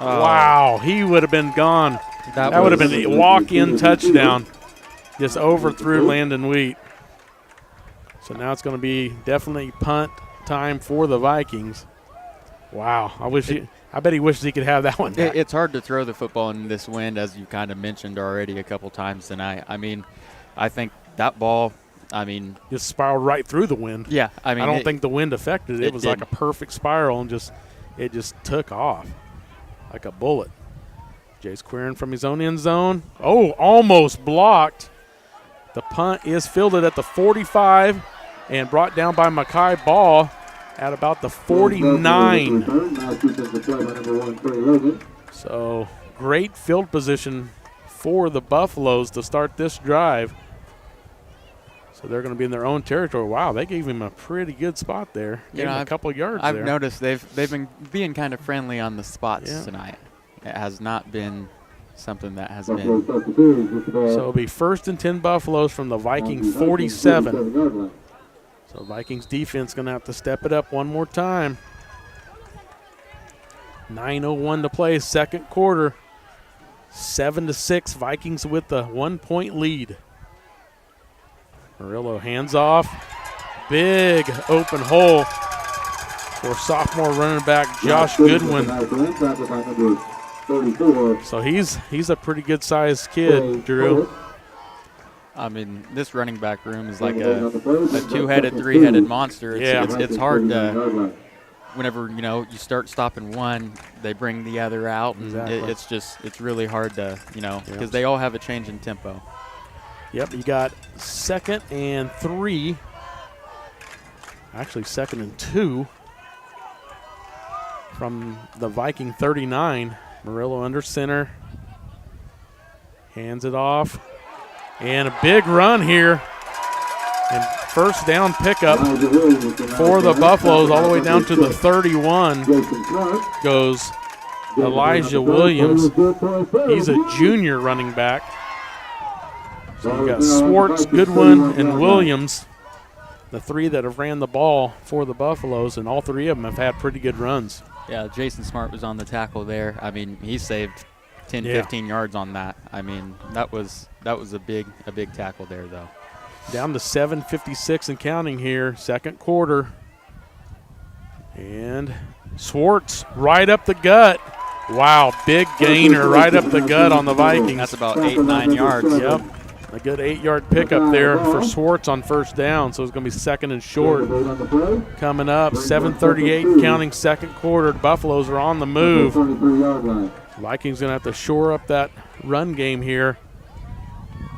L: Oh.
H: Wow, he would have been gone. That would have been a walk-in touchdown. Just overthrew Landon Wheat. So now it's going to be definitely punt time for the Vikings. Wow, I bet he wishes he could have that one back.
L: It's hard to throw the football in this wind, as you kind of mentioned already a couple times tonight. I mean, I think that ball,
H: just spiraled right through the wind.
L: Yeah,
H: I don't think the wind affected it. It was like a perfect spiral, and it just took off like a bullet. Jace Quirin from his own end zone. Oh, almost blocked. The punt is fielded at the 45 and brought down by Makai Ball at about the 49. So great field position for the Buffaloes to start this drive. So they're going to be in their own territory. Wow, they gave him a pretty good spot there. Gave him a couple of yards there.
L: I've noticed they've been being kind of friendly on the spots tonight. It has not been something that has been.
H: So it'll be 1st and 10 Buffaloes from the Viking 47. So Vikings defense going to have to step it up one more time. 9:01 to play, second quarter. 7-6, Vikings with the 1-point lead. Murillo hands off. Big open hole for sophomore running back Josh Goodwin. So he's a pretty good-sized kid, Drew.
L: This running back room is like a two-headed, three-headed monster. It's hard to, whenever you start stopping one, they bring the other out, and it's really hard to because they all have a change in tempo.
H: Yep, you got 2nd and 3. Actually, 2nd and 2 from the Viking 39. Murillo under center. Hands it off. And a big run here. And first down pickup for the Buffaloes all the way down to the 31 goes Elijah Williams. He's a junior running back. So you got Swartz, Goodwin, and Williams, the 3 that have ran the ball for the Buffaloes, and all 3 of them have had pretty good runs.
L: Yeah, Jason Smart was on the tackle there. He saved 10, 15 yards on that. That was a big tackle there, though.
H: Down to 7:56 and counting here, second quarter. And Swartz right up the gut. Wow, big gainer right up the gut on the Vikings.
L: That's about 8-9 yards.
H: Yep. A good 8-yard pickup there for Swartz on first down, so it's going to be 2nd and short. Coming up, 7:38 counting second quarter. The Buffaloes are on the move. Vikings going to have to shore up that run game here.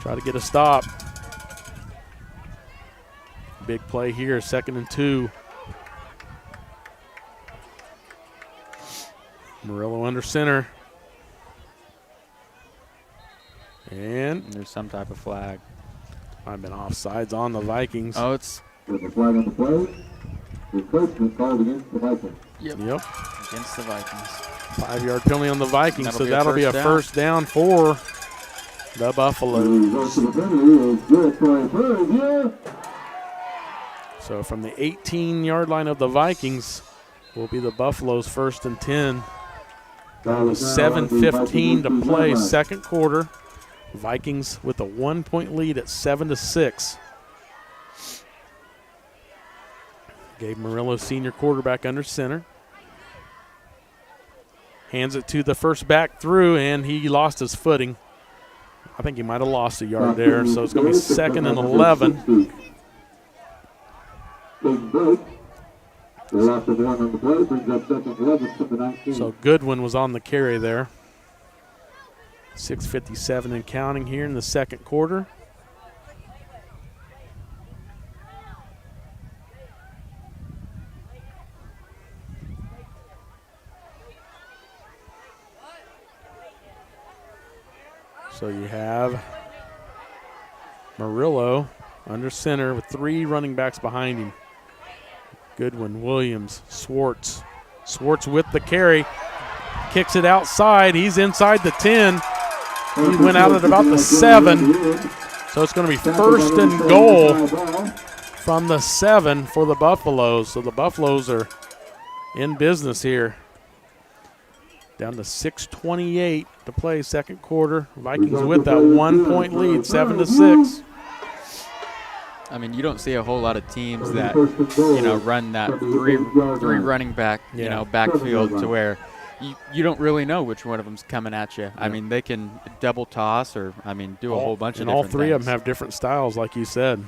H: Try to get a stop. Big play here, 2nd and 2. Murillo under center. And
L: there's some type of flag.
H: I've been offsides on the Vikings.
L: Oh, it's.
I: There's a flag on the play. Encroachment called against the Vikings.
H: Yep.
L: Against the Vikings.
H: 5-yard penalty on the Vikings, so that'll be a first down for the Buffaloes. So from the 18-yard line of the Vikings will be the Buffaloes 1st and 10. 7:15 to play, second quarter. Vikings with a 1-point lead at 7-6. Gabe Murillo, senior quarterback, under center. Hands it to the first back through, and he lost his footing. I think he might have lost a yard there, so it's going to be 2nd and 11. So Goodwin was on the carry there. 6:57 and counting here in the second quarter. So you have Murillo under center with 3 running backs behind him. Goodwin, Williams, Swartz. Swartz with the carry. Kicks it outside. He's inside the 10. He went out at about the 7. So it's going to be 1st and goal from the 7 for the Buffaloes. So the Buffaloes are in business here. Down to 6:28 to play, second quarter. Vikings with that 1-point lead, 7-6.
L: I mean, you don't see a whole lot of teams that, run that three running back, backfield to where you don't really know which one of them's coming at you. I mean, they can double toss or, do a whole bunch of different things. And all 3 of them have different styles, like you said.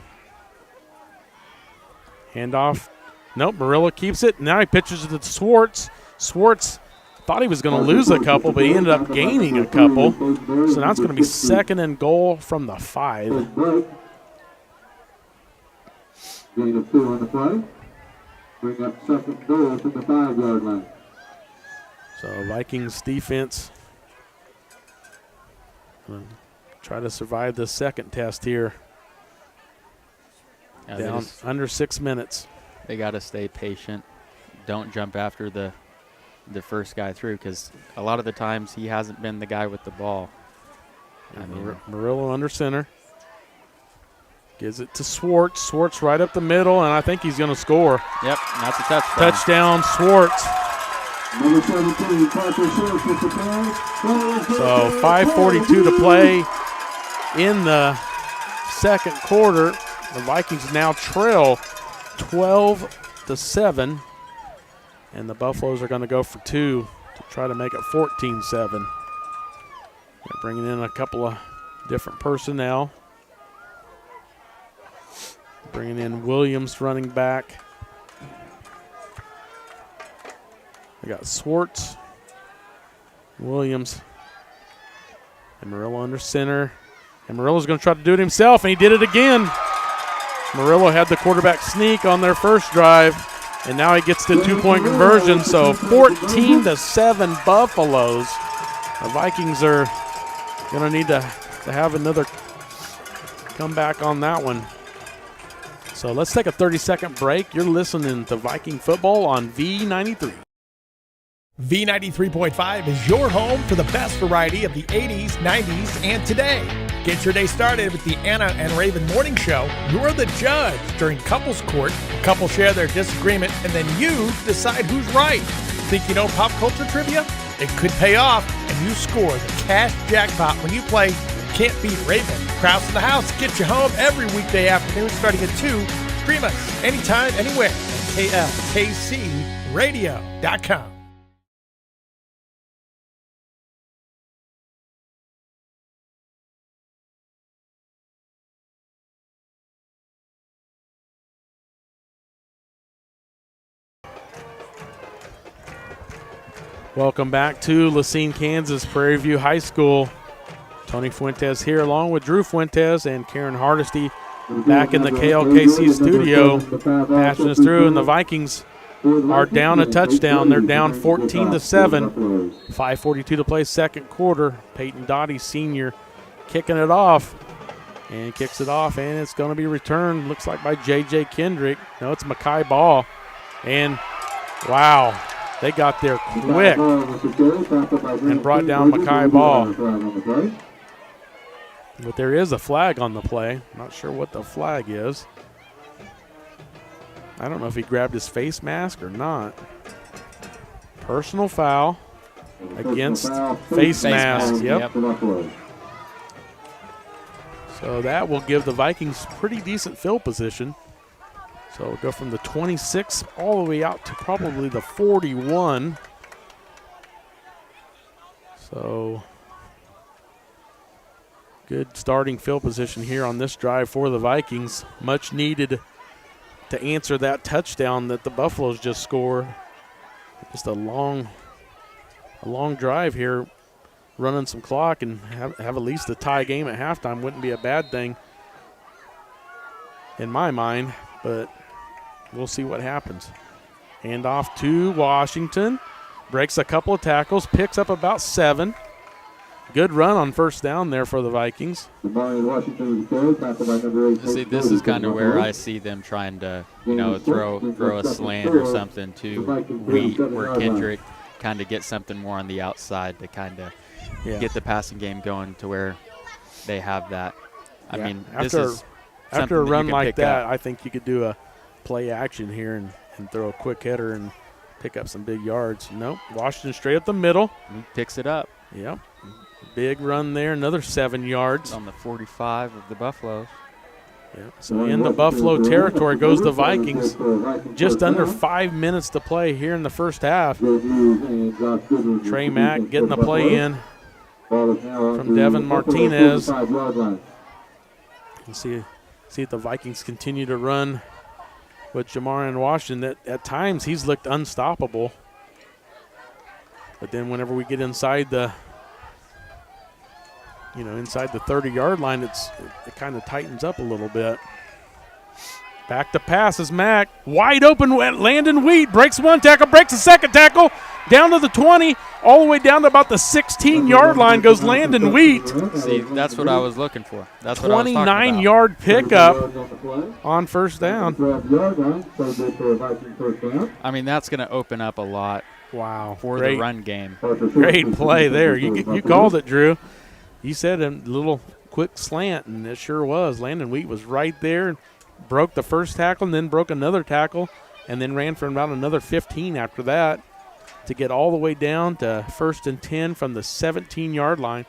L: Handoff. Nope, Murillo keeps it. Now he pitches it to Swartz. Swartz thought he was going to lose a couple, but he ended up gaining a couple. So now it's going to be 2nd and goal from the 5.
I: Gain of 2 on the play. Bring up 2nd goal from the 5-yard line.
H: So Vikings defense try to survive the second test here. Down under 6 minutes. They got to stay patient. Don't jump after the first guy through, because a lot of the times he hasn't been the guy with the ball. Murillo under center. Gives it to Swartz. Swartz right up the middle, and I think he's going to score. Yep, and that's a touchdown. Touchdown, Swartz. So 5:42 to play in the second quarter. The Vikings now trail 12-7. And the Buffaloes are going to go for 2 to try to make it 14-7. They're bringing in a couple of different personnel. Bringing in Williams, running back. They got Swartz, Williams, and Murillo under center. And Murillo's going to try to do it himself, and he did it again. Murillo had the quarterback sneak on their first drive. And now he gets the 2-point conversion, so 14-7 Buffaloes. The Vikings are going to need to have another comeback on that one. So let's take a 30-second break. You're listening to Viking football on V93.
F: V93.5 is your home for the best variety of the 80s, 90s, and today. Get your day started with the Anna and Raven Morning Show. You're the judge during couples court. Couples share their disagreement, and then you decide who's right. Think you know pop culture trivia? It could pay off, and you score the cash jackpot when you play Can't Beat Raven. Krause in the House gets you home every weekday afternoon starting at 2. Stream us anytime, anywhere at klkcradio.com.
H: Welcome back to Lacine, Kansas, Prairie View High School. Tony Fuentes here along with Drew Fuentes and Karen Hardesty back in the KLKC studio, passing us through, and the Vikings are down a touchdown. They're down 14-7. 5:42 to play, second quarter. Peyton Dottie, senior, kicking it off. And kicks it off, and it's going to be returned, looks like by J.J. Kendrick. No, it's Makai Ball. And, wow, they got there quick and brought down Makai Ball. But there is a flag on the play. Not sure what the flag is. I don't know if he grabbed his face mask or not. Personal foul. against face mask. Yep.
I: Buffalo.
H: So that will give the Vikings pretty decent field position. So we'll go from the 26 all the way out to probably the 41. So good starting field position here on this drive for the Vikings. Much needed to answer that touchdown that the Buffaloes just scored. Just a long drive here, running some clock and have at least a tie game at halftime wouldn't be a bad thing in my mind, but we'll see what happens. Hand off to Washington. Breaks a couple of tackles, picks up about 7. Good run on first down there for the Vikings.
L: See, this is kind of where I see them trying to, throw a slant or something to Wheat or Kendrick, kind of get something more on the outside to kind of get the passing game going to where they have that. I mean,
H: after a run like that, I think you could do a play action here and throw a quick header and pick up some big yards. Nope, Washington straight up the middle.
L: He picks it up.
H: Yep. Big run there, another 7 yards.
L: On the 45 of the Buffaloes.
H: Yeah. So in the Buffalo territory goes the Vikings. Just under 5 minutes to play here in the first half. Trey Mack getting the play in from Devin Martinez. And see if the Vikings continue to run with Jamarian Washington. At times he's looked unstoppable. But then whenever we get inside the 30-yard line, it kind of tightens up a little bit. Back to pass is Mack. Wide open, Landon Wheat breaks one tackle, breaks a second tackle, down to the 20, all the way down to about the 16-yard line goes Landon Wheat.
L: See, that's what I was looking for. That's what I was talking about.
H: 29-yard pickup on first down.
L: I mean, that's going to open up a lot.
H: Wow.
L: For the run game.
H: Great play there. You called it, Drew. You said a little quick slant, and it sure was. Landon Wheat was right there, broke the first tackle, and then broke another tackle, and then ran for about another 15 after that to get all the way down to 1st and 10 from the 17-yard line.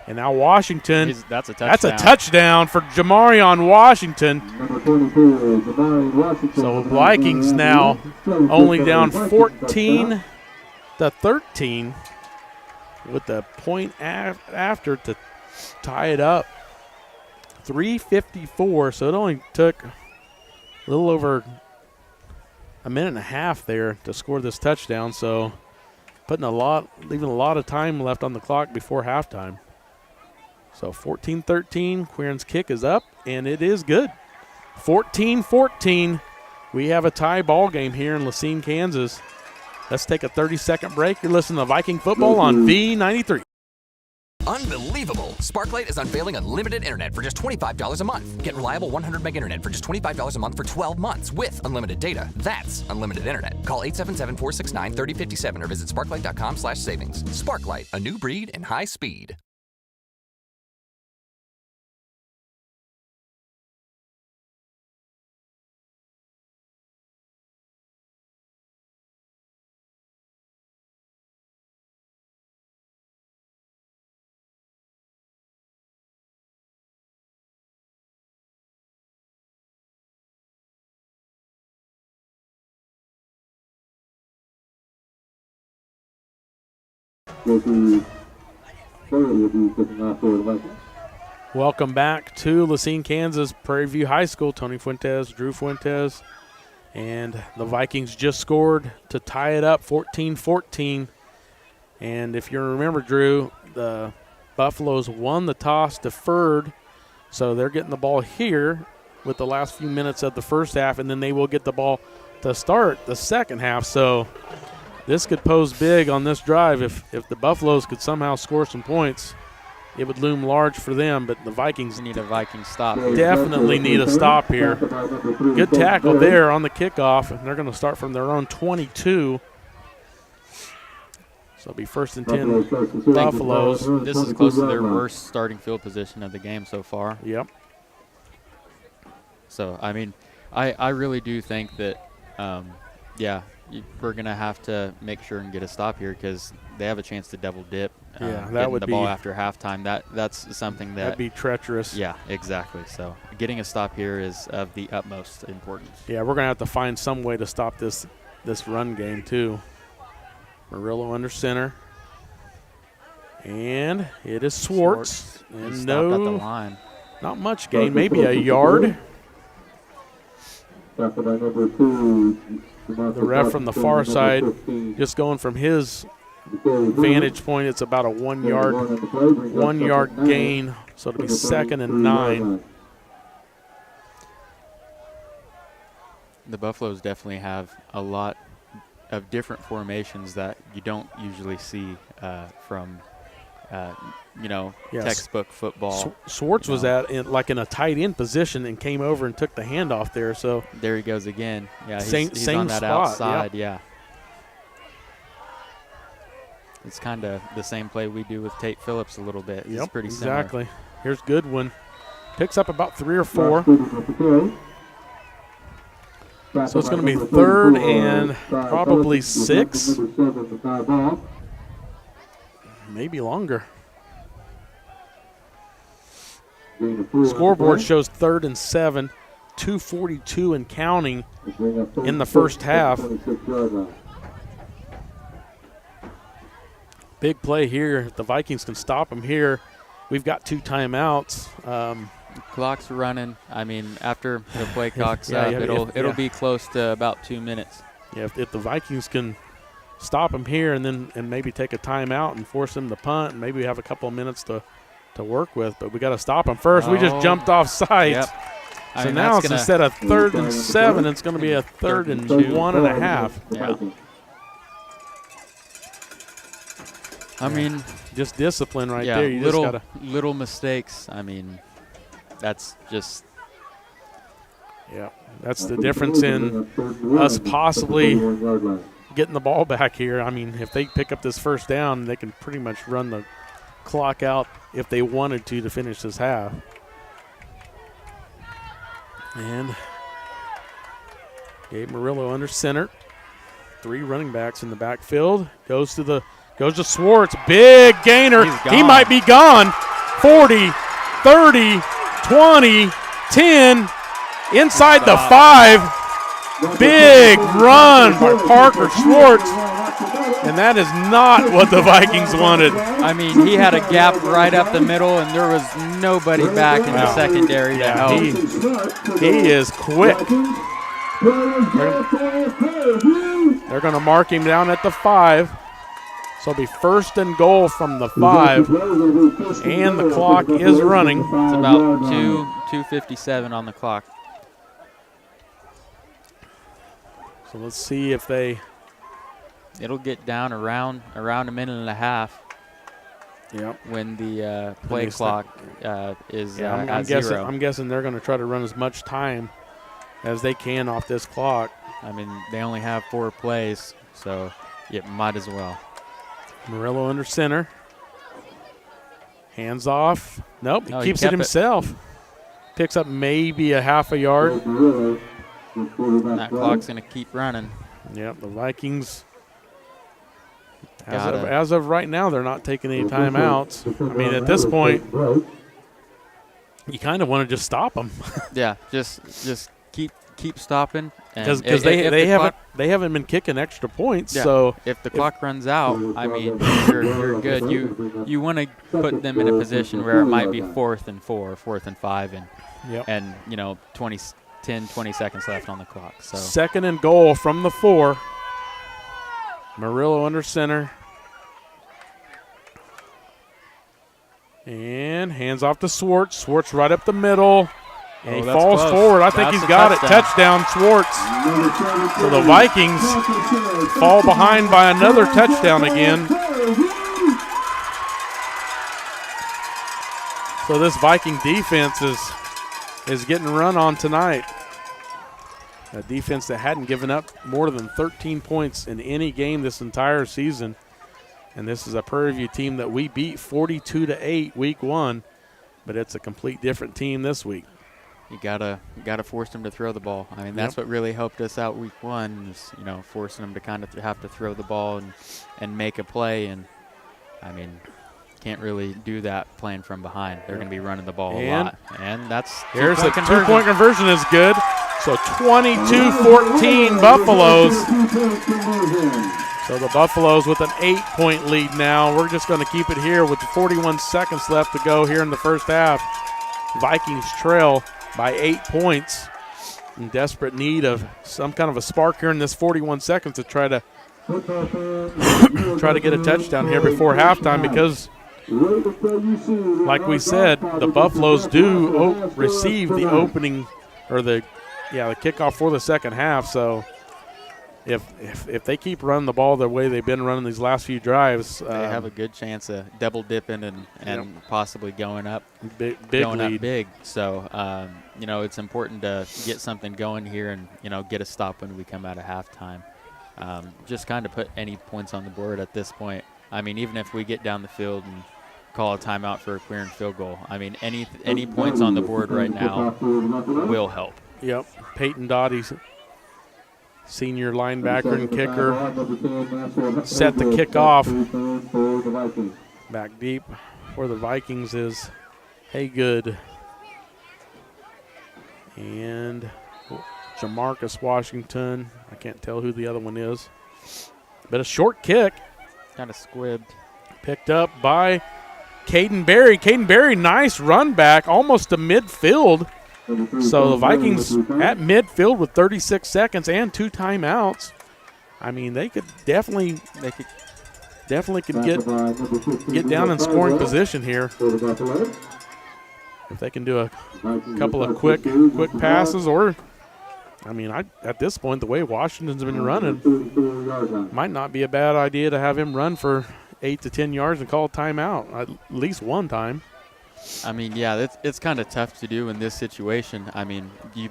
H: And now Washington.
L: That's a touchdown.
H: That's a touchdown for Jamarian Washington. So Vikings now only down 14 to 13 with the point after to tie it up. 3:54, so it only took a little over a minute and a half there to score this touchdown. So leaving a lot of time left on the clock before halftime. So 14-13, Quirin's kick is up, and it is good. 14-14, we have a tie ball game here in Lacine, Kansas. Let's take a 30-second break. You're listening to Viking Football on V93.
D: Unbelievable! Sparklight is unveiling unlimited internet for just $25 a month. Get reliable 100 meg internet for just $25 a month for 12 months with unlimited data. That's unlimited internet. Call 877-469-3057 or visit sparklight.com/savings. Sparklight, a new breed in high speed.
H: Welcome back to Lacine, Kansas, Prairie View High School. Tony Fuentes, Drew Fuentes, and the Vikings just scored to tie it up 14-14. And if you remember, Drew, the Buffaloes won the toss, deferred, so they're getting the ball here with the last few minutes of the first half, and then they will get the ball to start the second half. So this could pose big on this drive. If the Buffaloes could somehow score some points, it would loom large for them, but the Vikings
L: need a Viking stop.
H: Definitely need a stop here. Good tackle there on the kickoff, and they're going to start from their own 22. So it'll be 1st and 10 Buffaloes.
L: This is close to their worst starting field position of the game so far.
H: Yep.
L: So, I mean, I really do think that, we're going to have to make sure and get a stop here because they have a chance to double dip.
H: That would
L: the
H: be
L: ball after halftime. That's something
H: that'd be treacherous.
L: Yeah, exactly. So getting a stop here is of the utmost importance.
H: Yeah, we're going to have to find some way to stop this run game too. Murillo under center. And it is Swartz. And
L: stopped at the line.
H: Not much gain, maybe a yard. The ref from the far side just going from his vantage point, it's about a 1 yard gain, so it'll be 2nd and 9.
L: The Buffaloes definitely have a lot of different formations that you don't usually see from textbook football.
H: Swartz was in a tight end position and came over and took the handoff there. So
L: there he goes again. Yeah, he's
H: same
L: on that
H: spot,
L: outside. Yeah. It's kind of the same play we do with Tate Phillips a little bit.
H: Yep,
L: it's pretty similar.
H: Exactly. Here's Goodwin. Picks up about 3 or 4. So it's going to be 3rd and probably 6. Maybe longer. Scoreboard shows 3rd and 7, 2:42 and counting in the first half. Big play here. If the Vikings can stop them here, we've got 2 timeouts.
L: Clock's running. I mean, after the play clock's up, it'll be close to about 2 minutes.
H: Yeah, if the Vikings can stop them here and maybe take a timeout and force them to punt, and maybe have a couple of minutes to work with, but we got to stop them first. We just jumped off sides.
L: Yep.
H: So now it's instead of 3rd and 7, it's going to be a 3rd and 1.5.
L: Yeah. I mean,
H: just discipline right there. You
L: little mistakes. I mean, that's just.
H: Yeah, that's the difference in us possibly getting the ball back here. I mean, if they pick up this first down, they can pretty much run the clock out if they wanted to finish this half. And Gabe Murillo under center. 3 running backs in the backfield. Goes to Swartz. Big gainer. He might be gone. 40, 30, 20, 10. Inside the 5. Big run by Parker Swartz. And that is not what the Vikings wanted.
L: I mean, he had a gap right up the middle, and there was nobody back in the secondary to help.
H: He is quick. They're going to mark him down at the 5. So it'll be 1st and goal from the 5. And the clock is running.
L: It's about 2:57 on the clock.
H: So let's see if
L: it'll get down around a minute and a half.
H: Yep.
L: When the play clock is
H: at
L: 0.
H: I'm guessing they're going to try to run as much time as they can off this clock.
L: I mean, they only have 4 plays, so you might as well.
H: Murillo under center. Hands off. Nope, he keeps it himself. Picks up maybe a half a yard.
L: That clock's going to keep running.
H: Yep, the Vikings, as of right now, they're not taking any timeouts. I mean, at this point, you kind of want to just stop them.
L: Yeah, just keep stopping.
H: Because they haven't been kicking extra points. Yeah, so
L: if the clock runs out, I mean, you're good. You want to put them in a position where it might be 4th and 4, 4th and 5, and 20 seconds left on the clock. So
H: 2nd and goal from the 4. Murillo under center. And hands off to Swartz. Swartz right up the middle. And he falls forward. I think he's got it. Touchdown, Swartz. So the Vikings fall behind by another touchdown again. So this Viking defense is getting run on tonight. A defense that hadn't given up more than 13 points in any game this entire season. And this is a Prairie View team that we beat 42-8 week 1, but it's a complete different team this week.
L: you gotta force them to throw the ball. I mean, that's what really helped us out week 1 is, forcing them to kind of have to throw the ball and make a play. And, I mean, can't really do that playing from behind. They're going to be running the ball a lot. And that's
H: here's the two-point conversion is good. So 22-14 Buffaloes. So the Buffaloes with an 8-point lead now. We're just going to keep it here with 41 seconds left to go here in the first half. Vikings trail by 8 points. In desperate need of some kind of a spark here in this 41 seconds to try to get a touchdown here before halftime, because like we said, the Buffaloes do receive the opening or the kickoff for the second half. So if they keep running the ball the way they've been running these last few drives,
L: they have a good chance of double dipping and possibly going up
H: big
L: going
H: lead.
L: up big. So it's important to get something going here and get a stop when we come out of halftime. Just kind of put any points on the board at this point. I mean, even if we get down the field and call a timeout for a clearing field goal, I mean, any points on the board right now will help.
H: Yep. Peyton Doughty, senior linebacker and kicker, set the kickoff. Back deep for the Vikings is Haygood and Jamarcus Washington. I can't tell who the other one is. But a short kick.
L: Kind of squibbed.
H: Picked up by Caden Berry. Caden Berry, nice run back, almost to midfield. So the Vikings at midfield with 36 seconds and 2 timeouts. I mean, they could definitely get down in scoring position here. If they can do a couple of quick passes, or I mean, at this point, the way Washington's been running, might not be a bad idea to have him run for 8 to 10 yards and call a timeout at least one time.
L: I mean, yeah, it's kind of tough to do in this situation. I mean, you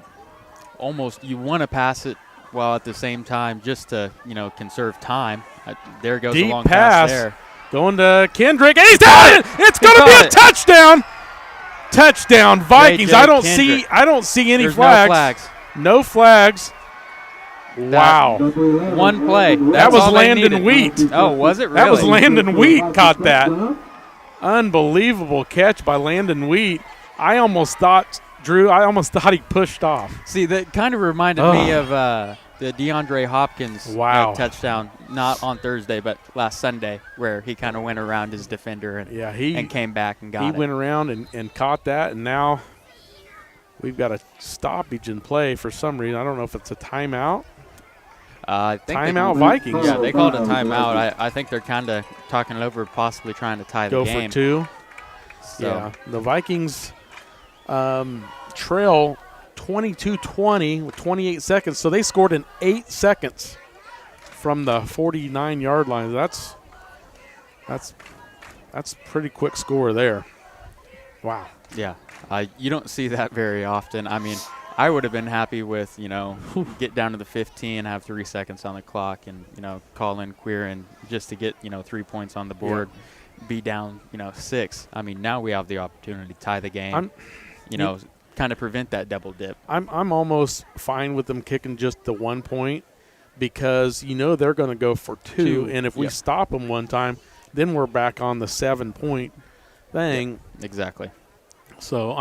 L: want to pass it while at the same time just to, conserve time. There goes
H: Deep
L: a long
H: pass
L: there.
H: Going to Kendrick, and he's down it! It's going to be a touchdown! Touchdown, Vikings. I don't see any flags. No flags. Wow.
L: One play.
H: That was Landon Wheat.
L: Oh, was it really?
H: That was Landon Wheat caught that. Unbelievable catch by Landon Wheat. I almost thought he pushed off.
L: See, that kind of reminded me of the DeAndre Hopkins touchdown, not on Thursday, but last Sunday, where he kind of went around his defender and came back and got it.
H: He went around and caught that, and now we've got a stoppage in play for some reason. I don't know if it's a timeout.
L: I think
H: timeout Vikings.
L: Yeah, they called a timeout. I think they're kind of talking it over, possibly trying to tie the game.
H: Go for 2.
L: So.
H: Yeah, the Vikings trail 22-20 with 28 seconds. So they scored in 8 seconds from the 49-yard line. That's pretty quick score there. Wow.
L: Yeah, you don't see that very often. I mean, I would have been happy with, get down to the 15, have 3 seconds on the clock, and, call in queer and just to get, 3 points on the board, be down, 6. I mean, now we have the opportunity to tie the game, kind of prevent that double dip.
H: I'm almost fine with them kicking just the 1 point because, they're going to go for 2. And if we stop them one time, then we're back on the 7-point thing.
L: Yep, exactly.
H: So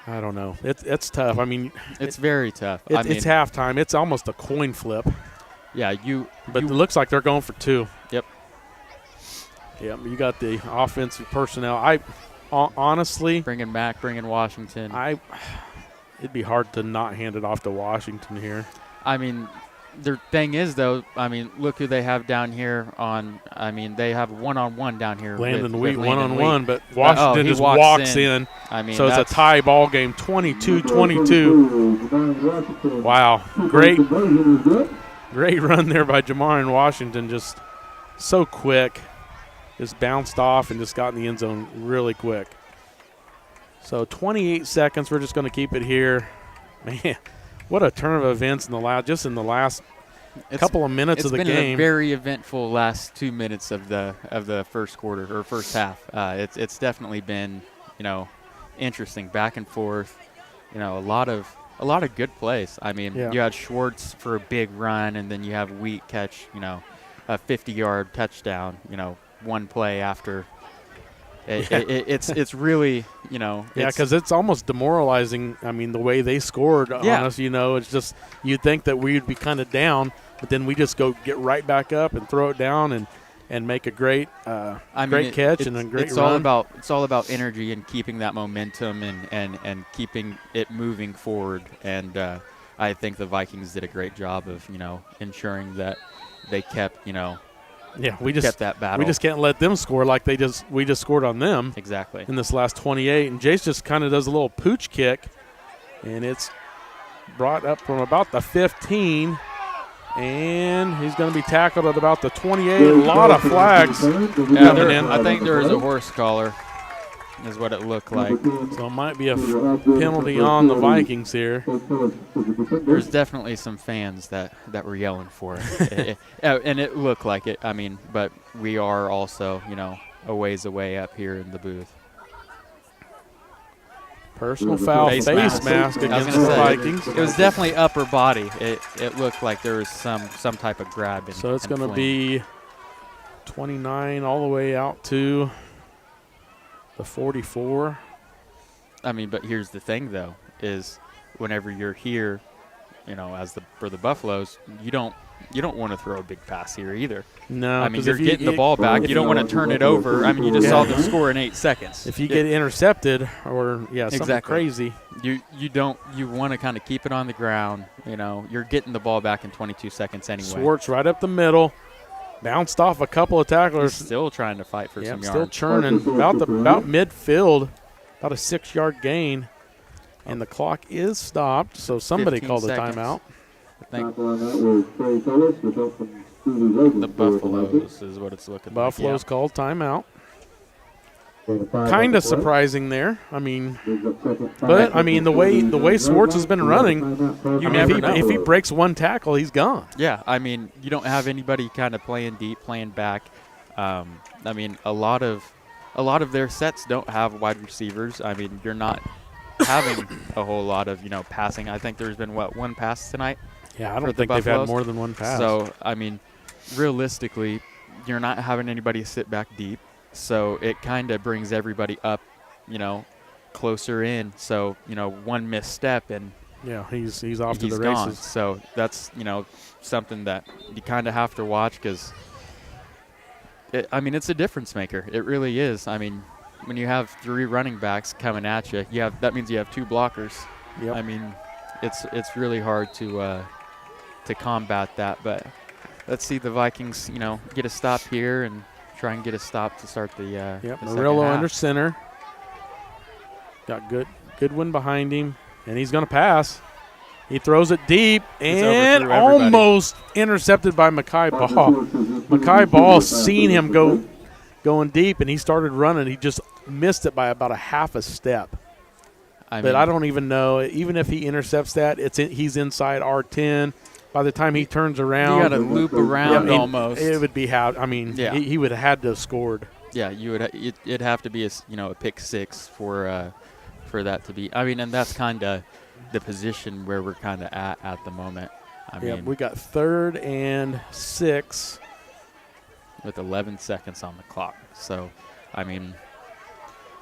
H: I don't know. It's tough. I mean,
L: it's very tough.
H: It's halftime. It's almost a coin flip.
L: Yeah,
H: But it looks like they're going for 2.
L: Yep.
H: Yep. You got the offensive personnel. I honestly
L: bringing Washington.
H: It'd be hard to not hand it off to Washington here.
L: I mean, the thing is, though, look who they have down here they have one-on-one down here.
H: Landon Wheat,
L: with
H: one-on-one, but Washington just walks in. So it's a tie ball game, 22-22. Wow. Great run there by Jamar in Washington, just so quick. Just bounced off and just got in the end zone really quick. So 28 seconds. We're just going to keep it here. Man. What a turn of events in the last couple of minutes of the game.
L: It's been a very eventful last 2 minutes of the first quarter or first half. It's definitely been interesting, back and forth. A lot of good plays. I mean, you had Schwartz for a big run, and then you have Wheat catch, a 50-yard touchdown. One play after. It's really,
H: because it's almost demoralizing. I mean, the way they scored on us, it's just you'd think that we'd be kind of down, but then we just get right back up and throw it down and make a great catch and a great run.
L: It's all about energy and keeping that momentum and keeping it moving forward. And I think the Vikings did a great job of ensuring that they kept
H: we just
L: kept that battle.
H: We just can't let them score like we just scored on them.
L: Exactly.
H: In this last 28. And Jace just kind of does a little pooch kick, and it's brought up from about the 15, and he's going to be tackled at about the 28. A lot of flags coming in.
L: I think there was a horse collar is what it looked like.
H: So it might be a penalty on the Vikings here.
L: There's definitely some fans that were yelling for it. And it looked like it. I mean, but we are also, a ways away up here in the booth.
H: Personal foul face mask against the Vikings.
L: It was definitely upper body. It looked like there was some type of grab.
H: So it's going to be 29 all the way out to the 44.
L: I mean, but here's the thing, though, is whenever you're here, for the Buffaloes, you don't want to throw a big pass here either.
H: No,
L: I mean, you're getting the ball back. You don't want to turn it over. I mean, you just saw them score in 8 seconds.
H: If you get intercepted or something crazy,
L: you want to kind of keep it on the ground. You're getting the ball back in 22 seconds anyway.
H: Schwartz right up the middle. Bounced off a couple of tacklers.
L: He's still trying to fight for some yards.
H: Still churning. About midfield. About a 6-yard gain. And the clock is stopped, so somebody called a timeout.
L: I think the Buffaloes is what it's looking like.
H: Buffaloes called timeout. Kind of surprising there. I mean, but I mean the way Schwartz has been running, you never know. If he breaks one tackle, he's gone.
L: Yeah, I mean you don't have anybody kind of playing deep, playing back. I mean a lot of their sets don't have wide receivers. I mean you're not having a whole lot of passing. I think there's been one pass tonight.
H: Yeah, I don't think they've had more than one pass.
L: So I mean, realistically, you're not having anybody sit back deep. So it kind of brings everybody up, closer in. So, one misstep and
H: he's off to the
L: gone.
H: races.
L: So that's, something that you kind of have to watch because, it's a difference maker. It really is. I mean, when you have 3 running backs coming at you, that means you have 2 blockers.
H: Yep.
L: I mean, it's really hard to combat that. But let's see the Vikings, get a stop here and try and get a stop to start the
H: Murillo under center. Got Goodwin behind him, and he's going to pass. He throws it deep and almost intercepted by Mekhi Ball. Mekhi Ball seen him going deep, and he started running. He just missed it by about a half a step. But I don't even know. Even if he intercepts that, he's inside R10. By the time he turns around,
L: you got to loop around almost.
H: It would be he would have had to have scored.
L: Yeah, you would. It'd have to be a pick 6 for that to be. I mean, and that's kind of the position where we're kind of at the moment. I mean,
H: we got 3rd and 6
L: with 11 seconds on the clock. So, I mean,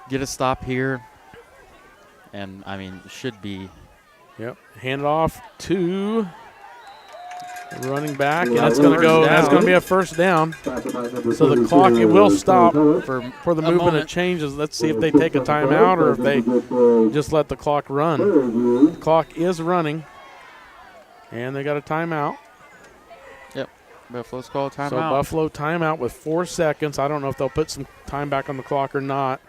L: get a stop here, and I mean, should be.
H: Yep, hand it off to. Running back, and it's going to go. That's going to be a first down. So the clock will stop for the movement of changes. Let's see if they take a timeout or if they just let the clock run. The clock is running, and they got a timeout.
L: Yep, Buffalo's called timeout.
H: So Buffalo timeout with 4 seconds. I don't know if they'll put some time back on the clock or not,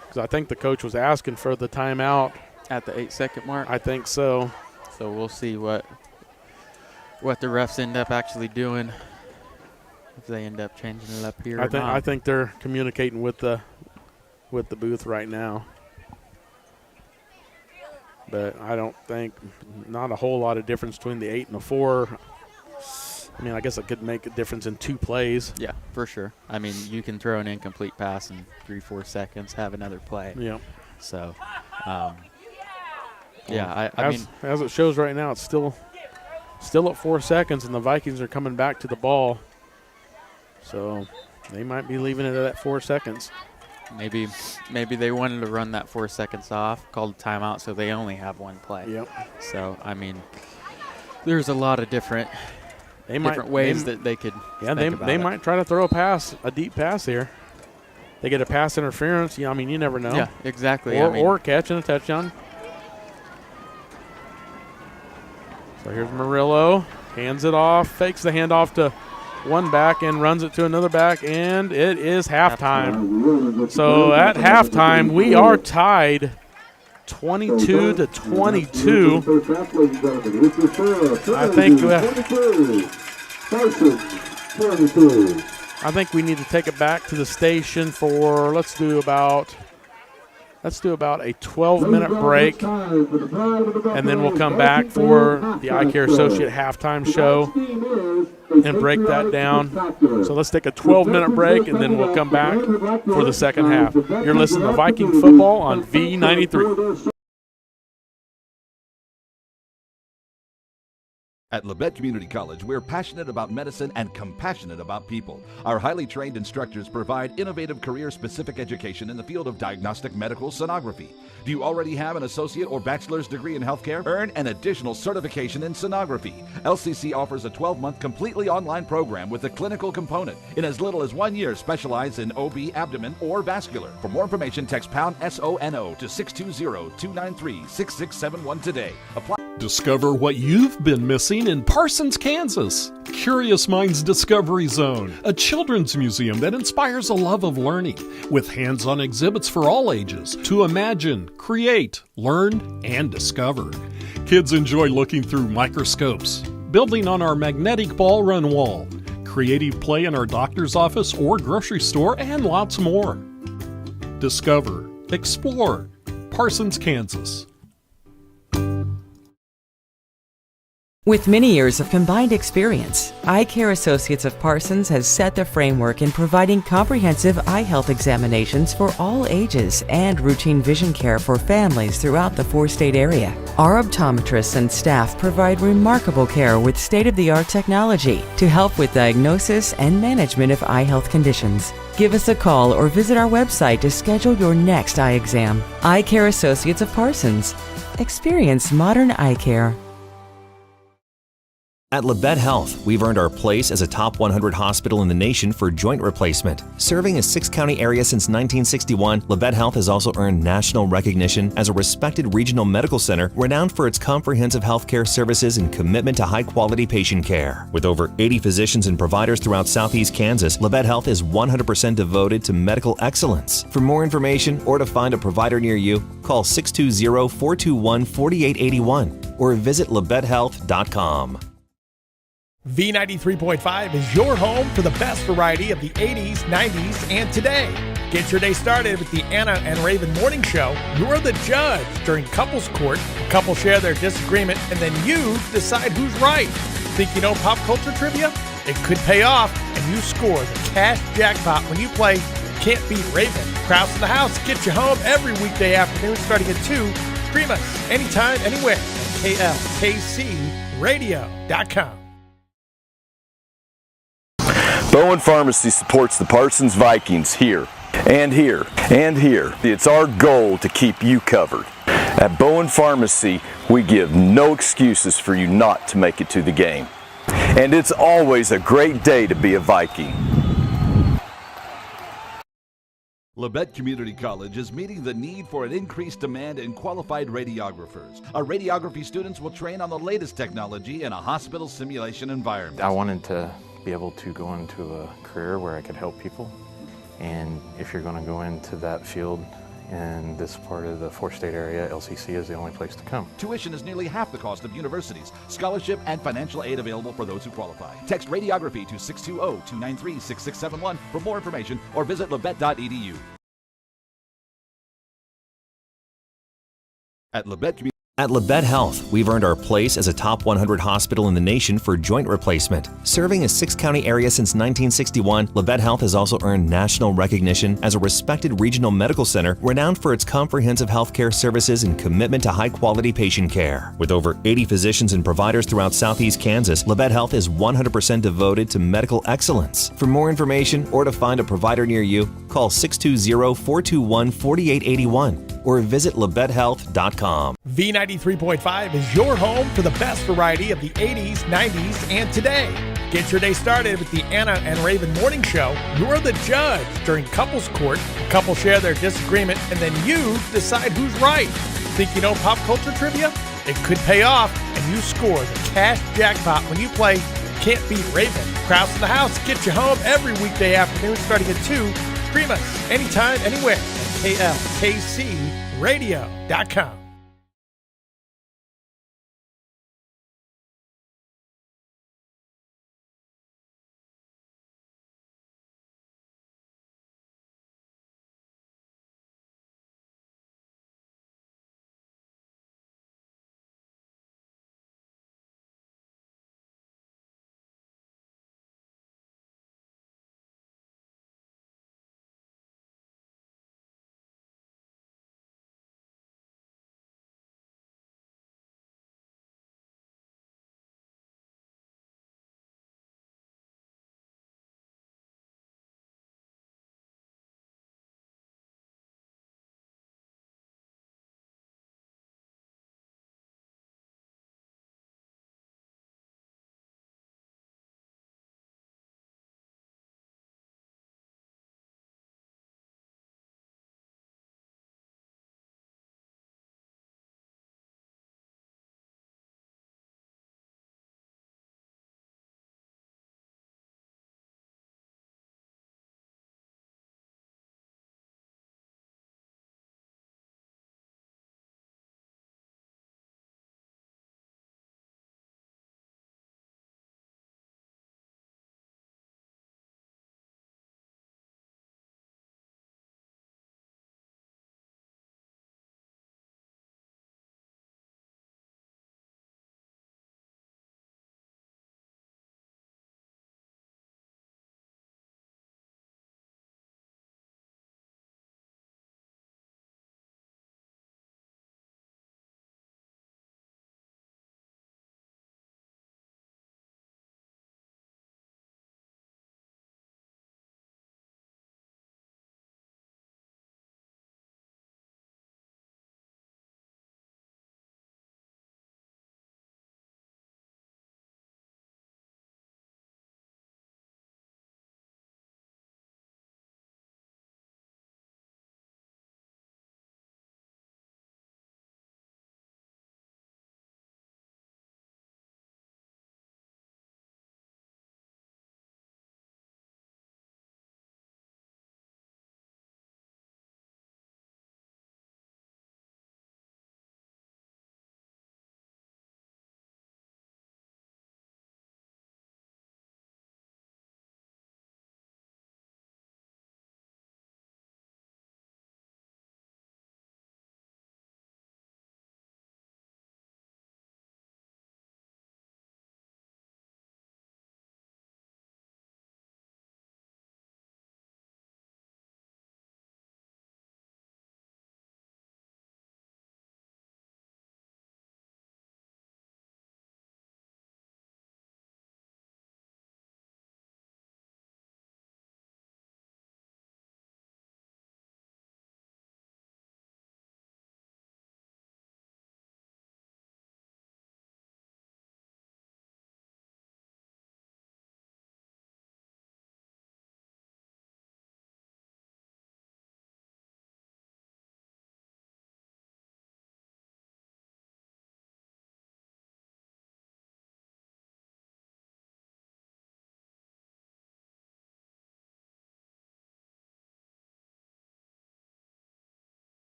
H: because I think the coach was asking for the timeout
L: at the 8-second mark.
H: I think so.
L: So we'll see what the refs end up actually doing, if they end up changing it up here.
H: I think they're communicating with the booth right now, but I don't think not a whole lot of difference between the 8 and the 4. I mean, I guess it could make a difference in 2 plays.
L: Yeah, for sure. I mean, you can throw an incomplete pass in 3-4 seconds, have another play.
H: Yeah.
L: So, yeah, I mean,
H: as it shows right now, it's still at 4 seconds, and the Vikings are coming back to the ball. So they might be leaving it at 4 seconds.
L: maybe they wanted to run that 4 seconds off, called a timeout, so they only have one play.
H: Yep.
L: So, I mean, there's a lot of different ways that they could.
H: Yeah, they might try to throw a deep pass here. They get a pass interference. Yeah, I mean, you never know.
L: Yeah, exactly.
H: Or catch and a touchdown. So here's Murillo, hands it off, fakes the handoff to one back and runs it to another back, and it is halftime. So at halftime, we are tied 22-22. I think we need to take it back to the station for let's do about a 12-minute break, and then we'll come back for the Eye Care Associate halftime show and break that down. So let's take a 12-minute break, and then we'll come back for the second half. You're listening to Viking Football on V93.
E: At Labette Community College, we're passionate about medicine and compassionate about people. Our highly trained instructors provide innovative career-specific education in the field of diagnostic medical sonography. Do you already have an associate or bachelor's degree in healthcare? Earn an additional certification in sonography. LCC offers a 12-month completely online program with a clinical component. In as little as 1 year, specialize in OB, abdomen, or vascular. For more information, text pound SONO to 620-293-6671 today. Apply.
C: Discover what you've been missing in Parsons, Kansas. Curious Minds Discovery Zone, a children's museum that inspires a love of learning, with hands-on exhibits for all ages to imagine, create, learn, and discover. Kids enjoy looking through microscopes, building on our magnetic ball run wall, creative play in our doctor's office or grocery store, and lots more. Discover, explore, Parsons, Kansas.
J: With many years of combined experience, Eye Care Associates of Parsons has set the framework in providing comprehensive eye health examinations for all ages and routine vision care for families throughout the four-state area. Our optometrists and staff provide remarkable care with state-of-the-art technology to help with diagnosis and management of eye health conditions. Give us a call or visit our website to schedule your next eye exam. Eye Care Associates of Parsons. Experience modern eye care.
A: At Labette Health, we've earned our place as a top 100 hospital in the nation for joint replacement. Serving a 6-county area since 1961, Labette Health has also earned national recognition as a respected regional medical center renowned for its comprehensive healthcare services and commitment to high-quality patient care. With over 80 physicians and providers throughout southeast Kansas, Labette Health is 100% devoted to medical excellence. For more information or to find a provider near you, call 620-421-4881 or visit labettehealth.com.
F: V93.5 is your home for the best variety of the 80s, 90s, and today. Get your day started with the Anna and Raven Morning Show. You're the judge during couples court. Couples share their disagreement, and then you decide who's right. Think you know pop culture trivia? It could pay off, and you score the cash jackpot when you play Can't Beat Raven. Krause in the House gets you home every weekday afternoon starting at 2. Stream us anytime, anywhere at klkcradio.com.
G: Bowen Pharmacy supports the Parsons Vikings here, and here, and here. It's our goal to keep you covered. At Bowen Pharmacy, we give no excuses for you not to make it to the game. And it's always a great day to be a Viking.
E: Labette Community College is meeting the need for an increased demand in qualified radiographers. Our radiography students will train on the latest technology in a hospital simulation environment.
M: I wanted to be able to go into a career where I could help people, and if you're going to go into that field in this part of the four-state area, LCC is the only place to come.
E: Tuition is nearly half the cost of universities. Scholarship and financial aid available for those who qualify. Text radiography to 620-293-6671 for more information or visit labette.edu. At Labette Community
A: At Labette Health, we've earned our place as a top 100 hospital in the nation for joint replacement. Serving a 6-county area since 1961, Labette Health has also earned national recognition as a respected regional medical center renowned for its comprehensive healthcare services and commitment to high-quality patient care. With over 80 physicians and providers throughout Southeast Kansas, Labette Health is 100% devoted to medical excellence. For more information or to find a provider near you, call 620-421-4881 or visit LavetteHealth.com.
F: V93.5 is your home for the best variety of the 80s, 90s, and today. Get your day started with the Anna and Raven Morning Show. You're the judge during couples court. Couples share their disagreement, and then you decide who's right. Think you know pop culture trivia? It could pay off, and you score the cash jackpot when you play Can't Beat Raven. Kraus in the House gets you home every weekday afternoon starting at 2. Stream us anytime, anywhere at klkcradio.com.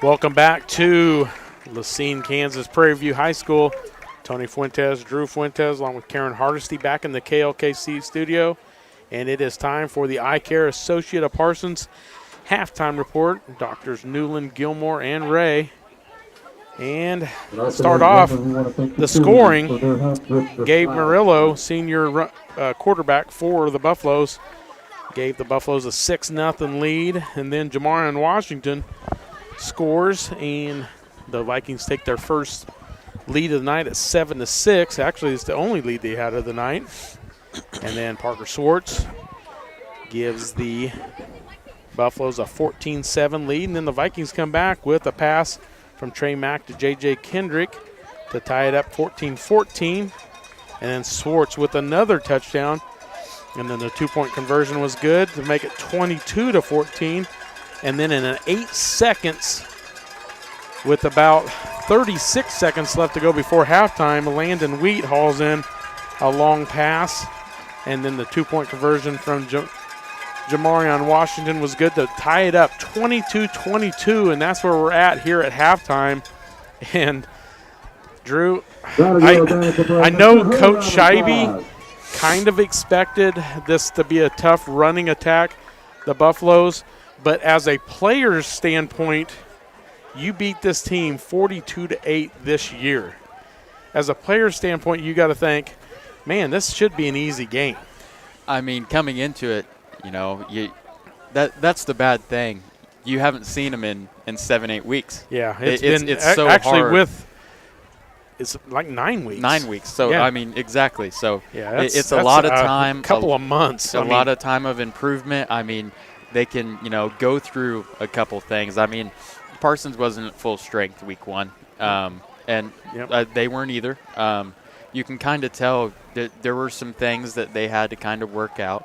H: Welcome back to Lacine, Kansas, Prairie View High School. Tony Fuentes, Drew Fuentes, along with Karen Hardesty back in the KLKC studio. And it is time for the Eye Care Associate of Parsons halftime report. Doctors Newland, Gilmore, and Ray. And start off the scoring. Gabe Murillo, senior quarterback for the Buffaloes, gave the Buffaloes a 6-0 lead. And then Jamarian Washington scores, and the Vikings take their first lead of the night at 7-6. Actually, it's the only lead they had of the night. And then Parker Swartz gives the Buffaloes a 14-7 lead. And then the Vikings come back with a pass from Trey Mack to J.J. Kendrick to tie it up 14-14. And then Swartz with another touchdown. And then the two-point conversion was good to make it 22-14. And then in an 8 seconds, with about 36 seconds left to go before halftime, Landon Wheat hauls in a long pass. And then the two-point conversion from Jamarian Washington was good to tie it up 22-22, and that's where we're at here at halftime. And Drew, I know Coach Scheibe kind of expected this to be a tough running attack, the Buffaloes, but as a player's standpoint, you beat this team 42-8 this year. As a player's standpoint, you got to think, man, this should be an easy game.
L: I mean, coming into it, you know, that's the bad thing. You haven't seen them in 7-8 weeks.
H: Yeah,
L: it's so
H: actually
L: hard.
H: It's like 9 weeks.
L: 9 weeks. So,
H: yeah.
L: I mean, exactly. So
H: yeah,
L: it's a lot of time.
H: A couple of months.
L: A lot of time of improvement. I mean, they can, you know, go through a couple things. I mean, Parsons wasn't at full strength week 1, and they weren't either. You can kind of tell that there were some things that they had to kind of work out.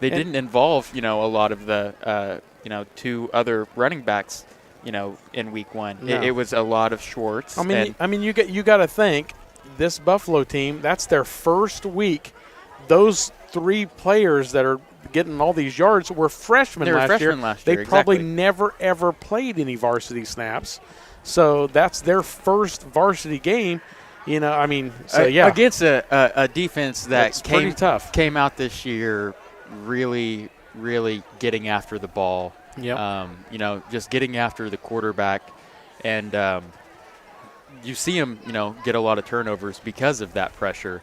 L: They didn't involve, you know, a lot of the, you know, 2 other running backs, you know, in week 1.
H: No.
L: It was a lot of Schwartz.
H: I mean, you got to think this Buffalo team. That's their first week. Those 3 players that are getting all these yards were freshmen last year. They probably never ever played any varsity snaps, so that's their first varsity game. You know, I mean, so yeah,
L: against a defense that
H: came
L: out this year, really, really getting after the ball.
H: Yeah,
L: you know, just getting after the quarterback, and you see him, you know, get a lot of turnovers because of that pressure.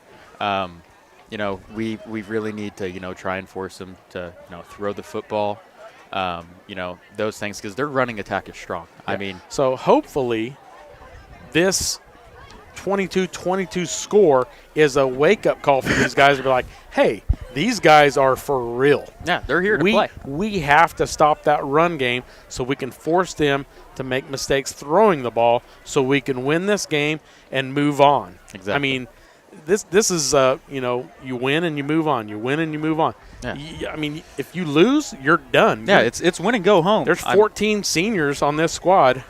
L: You know, we really need to, you know, try and force them to, you know, throw the football, you know, those things, because their running attack is strong. Yeah. I mean,
H: so hopefully this 22-22 score is a wake-up call for these guys to be like, hey, these guys are for real.
L: Yeah, they're here to play.
H: We have to stop that run game so we can force them to make mistakes throwing the ball so we can win this game and move on.
L: Exactly.
H: I mean, this is, you know, you win and you move on. You win and you move on.
L: Yeah.
H: I mean, if you lose, you're done.
L: Yeah, it's win and go home.
H: There's 14 seniors on this squad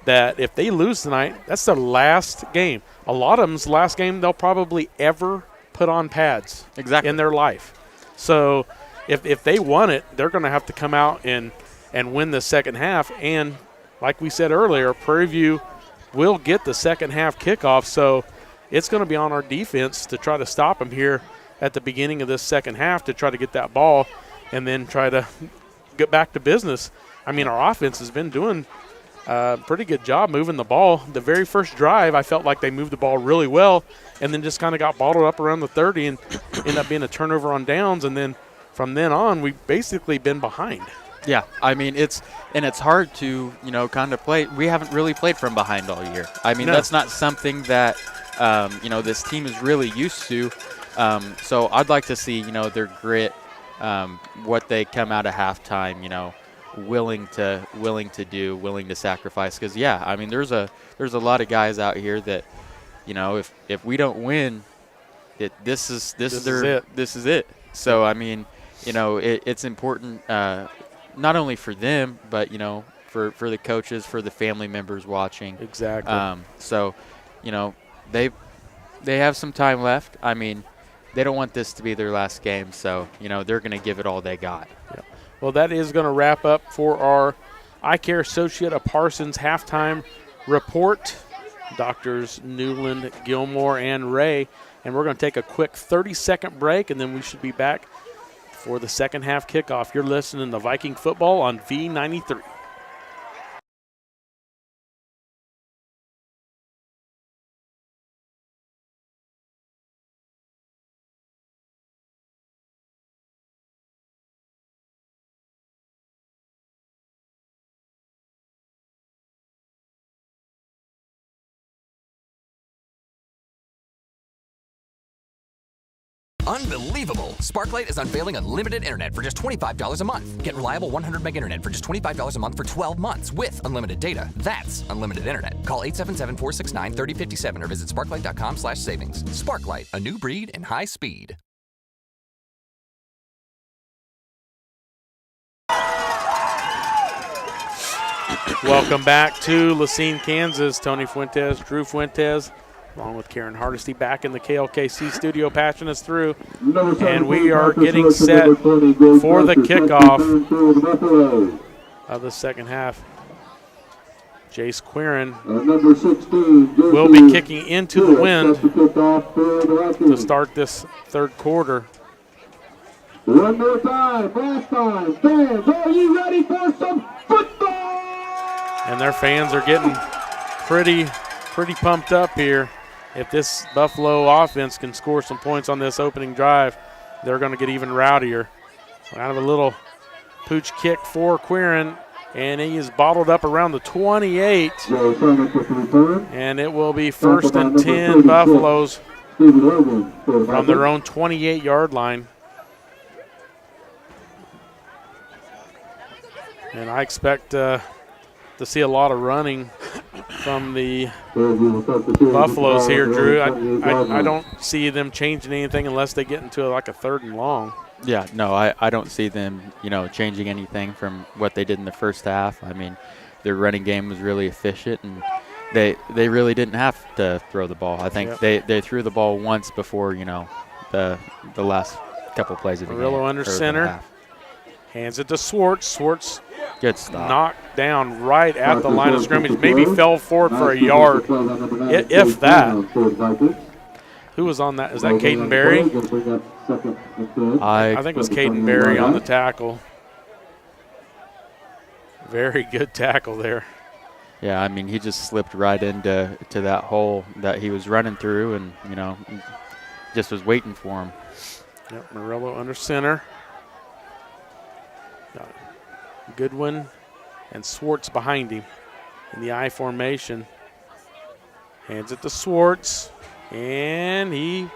H: that if they lose tonight, that's their last game. A lot of them's the last game they'll probably ever put on pads in their life. So if they won it, they're going to have to come out and win the second half. And like we said earlier, Prairie View will get the second half kickoff. So it's going to be on our defense to try to stop them here at the beginning of this second half to try to get that ball and then try to get back to business. I mean, our offense has been doing a pretty good job moving the ball. The very first drive, I felt like they moved the ball really well and then just kind of got bottled up around the 30 and ended up being a turnover on downs. And then from then on, we've basically been behind.
L: Yeah, I mean, it's hard to, you know, kind of play. We haven't really played from behind all year. I mean, that's not something that you know, this team is really used to. So I'd like to see, you know, their grit, what they come out of halftime, you know, willing to do, willing to sacrifice. Because yeah, I mean, there's a lot of guys out here that, you know, if we don't win, this is it. So I mean, you know, it's important not only for them, but you know, for the coaches, for the family members watching.
H: Exactly.
L: So, you know, they have some time left. I mean, they don't want this to be their last game, so, you know, they're going to give it all they got.
H: Yeah. Well, that is going to wrap up for our Eye Care Associate of Parsons halftime report. Doctors Newland, Gilmore, and Ray. And we're going to take a quick 30-second break, and then we should be back for the second half kickoff. You're listening to Viking football on V93.
D: Unbelievable! Sparklight is unveiling unlimited internet for just $25 a month. Get reliable 100 meg internet for just $25 a month for 12 months with unlimited data. That's unlimited internet. Call 877-469-3057 or visit sparklight.com/savings. Sparklight, a new breed in high speed.
H: Welcome back to Lacine, Kansas. Tony Fuentes, Drew Fuentes, along with Karen Hardesty back in the KLKC studio, patching us through. And we are getting set for the kickoff of the second half. Jace Quirin will be kicking into the wind to start this third quarter.
I: One more time, last time. Fans, are you ready for some football?
H: And their fans are getting pretty pumped up here. If this Buffalo offense can score some points on this opening drive, they're going to get even rowdier. Kind of a little pooch kick for Quirin, and he is bottled up around the 28. And it will be 1st and 10 Buffaloes from their own 28-yard line. And I expect to see a lot of running from the Buffaloes here, Drew. I don't see them changing anything unless they get into like a 3rd and long.
L: Yeah, no, I don't see them, changing anything from what they did in the first half. I mean, their running game was really efficient, and they really didn't have to throw the ball. I think they threw the ball once before, the last couple plays of the game.
H: Murillo under center. Hands it to Swartz. Swartz
L: good stop.
H: Knocked down right at the line of scrimmage. Maybe fell forward for a yard, if that. Who was on that? Is that Caden Berry? I think it was Caden Berry on the tackle. Very good tackle there.
L: Yeah, I mean, he just slipped right into that hole that he was running through, and, just was waiting for him.
H: Yep, Murillo under center. Got Goodwin and Swartz behind him in the I formation. Hands it to Swartz, and he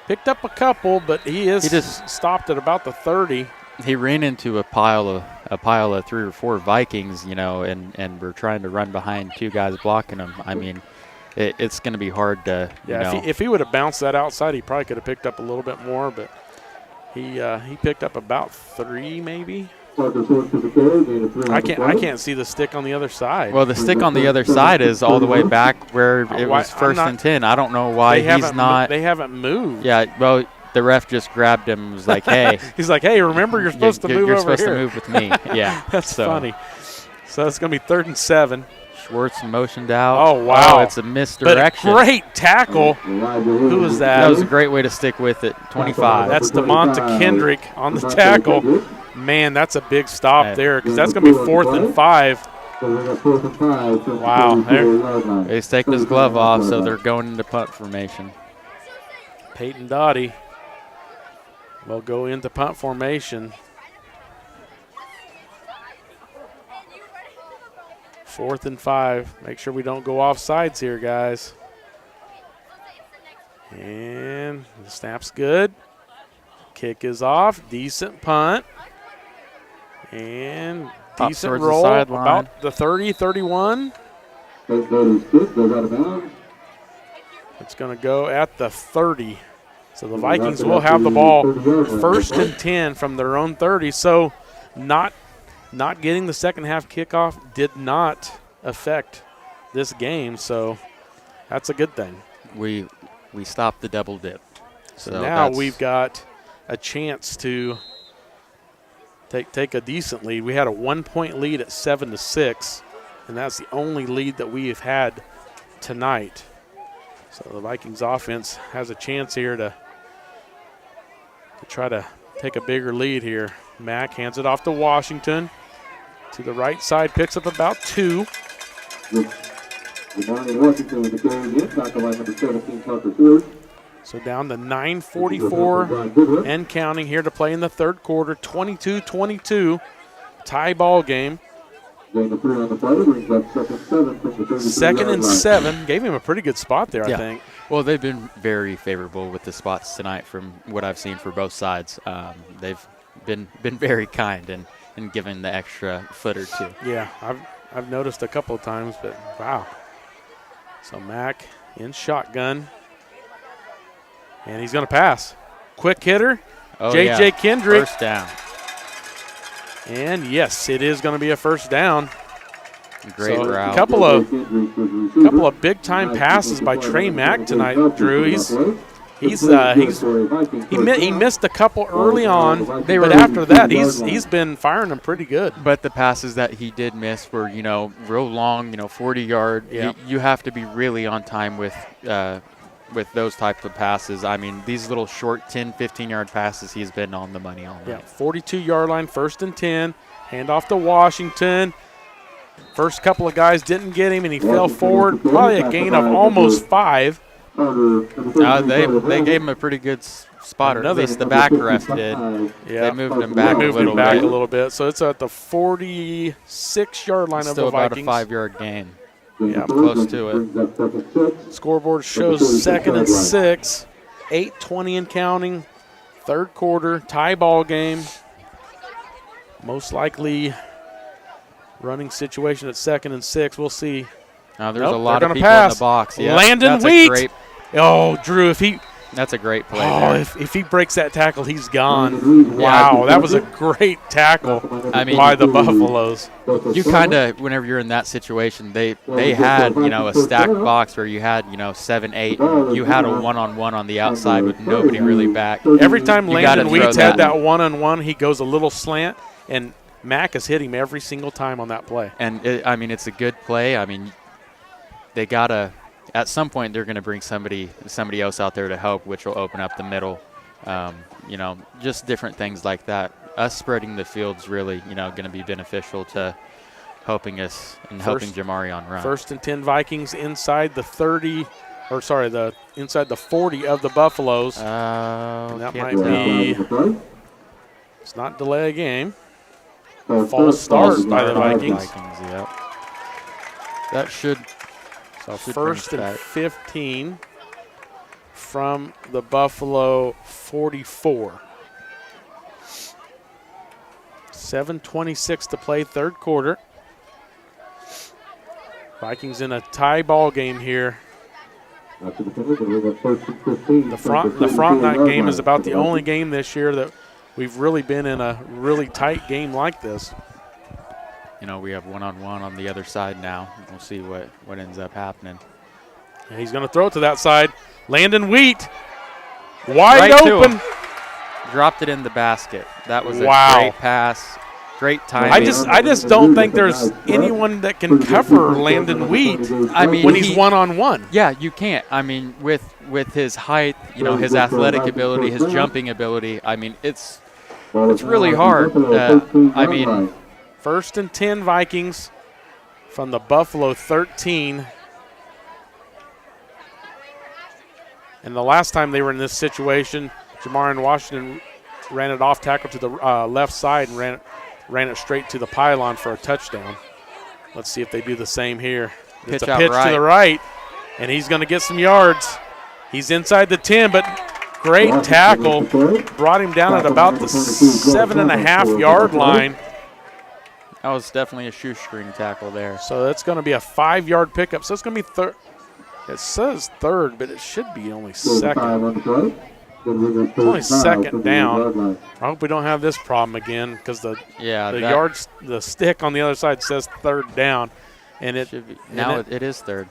H: picked up a couple, but he just stopped at about the 30.
L: He ran into a pile of 3 or 4 Vikings, and we're trying to run behind 2 guys blocking him. I mean, it's going to be hard to.
H: If he would have bounced that outside, he probably could have picked up a little bit more, but he picked up about 3 maybe. I can't see the stick on the other side.
L: Well, the stick on the other side is all the way back where it was 1st and 10. I don't know why he's not.
H: They haven't moved.
L: Yeah, well, the ref just grabbed him and was like, hey.
H: He's like, hey, remember you're supposed to move over here.
L: You're supposed to move with me. Yeah.
H: That's funny. So it's going to be 3rd and 7.
L: Schwartz motioned out.
H: Oh, wow.
L: Oh, it's a misdirection.
H: But a great tackle. Who was that?
L: That was a great way to stick with it. 25.
H: That's DeMonta Kendrick on the tackle. Man, that's a big stop there, because that's going to be 4th and 5. Wow.
L: He's taking his glove off, so they're going into punt formation.
H: Peyton Doughty will go into punt formation. 4th and 5. Make sure we don't go off sides here, guys. And the snap's good. Kick is off. Decent punt. And decent roll about the 30, 31. It's going to go at the 30. So the Vikings will have the ball 1st and 10 from their own 30. So not getting the second half kickoff did not affect this game. So that's a good thing.
L: We stopped the double dip.
H: So now we've got a chance to take a decent lead. We had a 1-point lead at 7-6, and that's the only lead that we have had tonight. So the Vikings offense has a chance here to try to take a bigger lead here. Mack hands it off to Washington. To the right side, picks up about 2. So down to 9:44 and counting here to play in the third quarter. 22-22, tie ball game. Second and 7. Gave him a pretty good spot there, I think.
L: Well, they've been very favorable with the spots tonight from what I've seen for both sides. They've been very kind and given the extra foot or two.
H: Yeah, I've noticed a couple of times, but wow. So Mack in shotgun. And he's going to pass. Quick hitter, J.J. Kendrick.
L: First down.
H: And, yes, it is going to be a first down.
L: Great route.
H: A couple of big-time passes by Trey Mack tonight, Drew. He missed a couple early on, but after that, he's been firing them pretty good.
L: But the passes that he did miss were, real long, 40-yard.
H: Yep.
L: You have to be really on time with those types of passes. I mean, these little short 10, 15-yard passes, he's been on the money all night.
H: Yeah, 42-yard line, 1st and 10. Hand off to Washington. First couple of guys didn't get him, and he fell forward. Probably a gain of almost 5.
L: They gave him a pretty good spot, or at least the back ref did.
H: Yeah,
L: they moved him back a little bit.
H: So it's at the 46-yard line of the Vikings.
L: Still about a 5-yard gain.
H: Yeah,
L: close to it.
H: Scoreboard shows 2nd and 6. 8:20 and counting. Third quarter, tie ball game. Most likely running situation at 2nd and 6. We'll see.
L: Now there's a lot of people in the box. Yeah,
H: Landon Wheat. Drew,
L: that's a great play.
H: If he breaks that tackle, he's gone. Wow, that was a great tackle by the Buffaloes.
L: You kind of, whenever you're in that situation, they had, a stacked box where you had, 7, 8. You had a one-on-one on the outside with nobody really back.
H: Every time Landon Wheat's had that one-on-one, he goes a little slant, and Mack has hit him every single time on that play.
L: And, it's a good play. I mean, they got to – at some point they're going to bring somebody else out there to help, which will open up the middle. Just different things like that. Us spreading the field's really, going to be beneficial to helping us and helping Jamarion run.
H: 1st and 10 Vikings inside the 30 – inside the 40 of the Buffaloes. And that might be – it's not delay a game. False start by the Vikings.
L: Yep. That should –
H: So 1st and 15 from the Buffalo 44. 7:26 to play, third quarter. Vikings in a tie ball game here. The Frontenac game is about the only game this year that we've really been in a really tight game like this.
L: We have one-on-one on the other side now. We'll see what ends up happening.
H: And he's going to throw it to that side. Landon Wheat, wide open.
L: Dropped it in the basket. That was a great pass. Great timing.
H: I just don't think there's anyone that can cover Landon Wheat when he's one-on-one.
L: Yeah, you can't. I mean, with his height, his athletic ability, his jumping ability, it's really hard.
H: 1st and 10 Vikings from the Buffalo 13. And the last time they were in this situation, Jamarion Washington ran it off tackle to the left side and ran it straight to the pylon for a touchdown. Let's see if they do the same here. It's a pitch to the right, and he's going to get some yards. He's inside the 10, but great tackle. Brought him down at about the 7.5-yard line.
L: That was definitely a shoestring tackle there.
H: So that's going to be a 5-yard pickup. So it's going to be third. It says third, but it should be only second. It's only second down. I hope we don't have this problem again because the stick on the other side says third down, and it should be.
L: Now it is third.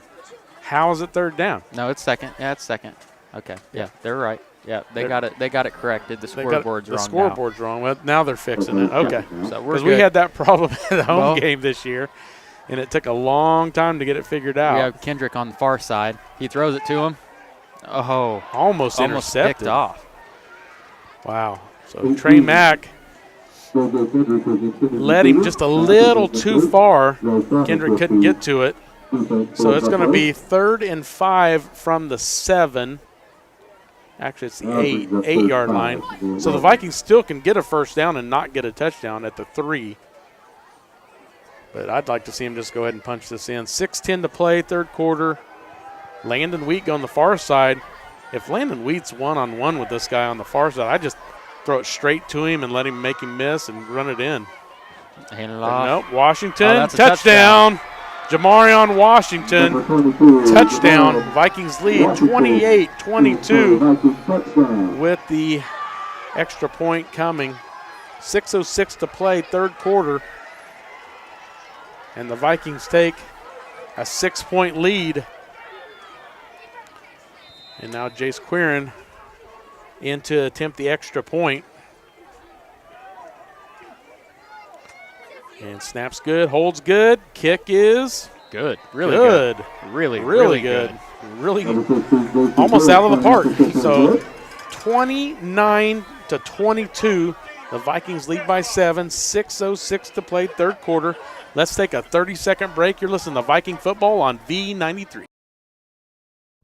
H: How is it third down?
L: No, it's second. Yeah, it's second. Okay. Yeah, they're right. Yeah, they got it corrected. The scoreboard's wrong.
H: The scoreboard's wrong. Well, now they're fixing it. Okay.
L: So
H: because we had that problem at the home game this year, and it took a long time to get it figured out.
L: We have Kendrick on the far side. He throws it to him. Oh,
H: almost intercepted.
L: Picked off.
H: Wow. So Trey Mack led him just a little too far. Kendrick couldn't get to it. So it's going to be 3rd and 5 from the 7. Actually, it's the 8-yard line. So the Vikings still can get a first down and not get a touchdown at the 3. But I'd like to see him just go ahead and punch this in. 6:10 to play, 3rd quarter. Landon Wheat on the far side. If Landon Wheat's one-on-one with this guy on the far side, I just throw it straight to him and let him make him miss and run it in.
L: Hand it off.
H: Nope, Washington,
L: that's a
H: touchdown. Jamarion Washington, touchdown. Vikings lead 28-22 with the extra point coming. 6:06 to play, 3rd quarter. And the Vikings take a 6-point lead. And now Jace Quirin in to attempt the extra point. And snaps good, holds good. Kick is
L: good. Really
H: good.
L: Really
H: good. Really almost out of the park. So 29-22. The Vikings lead by 7. 6:06 to play, 3rd quarter. Let's take a 30-second break. You're listening to Viking football on V93.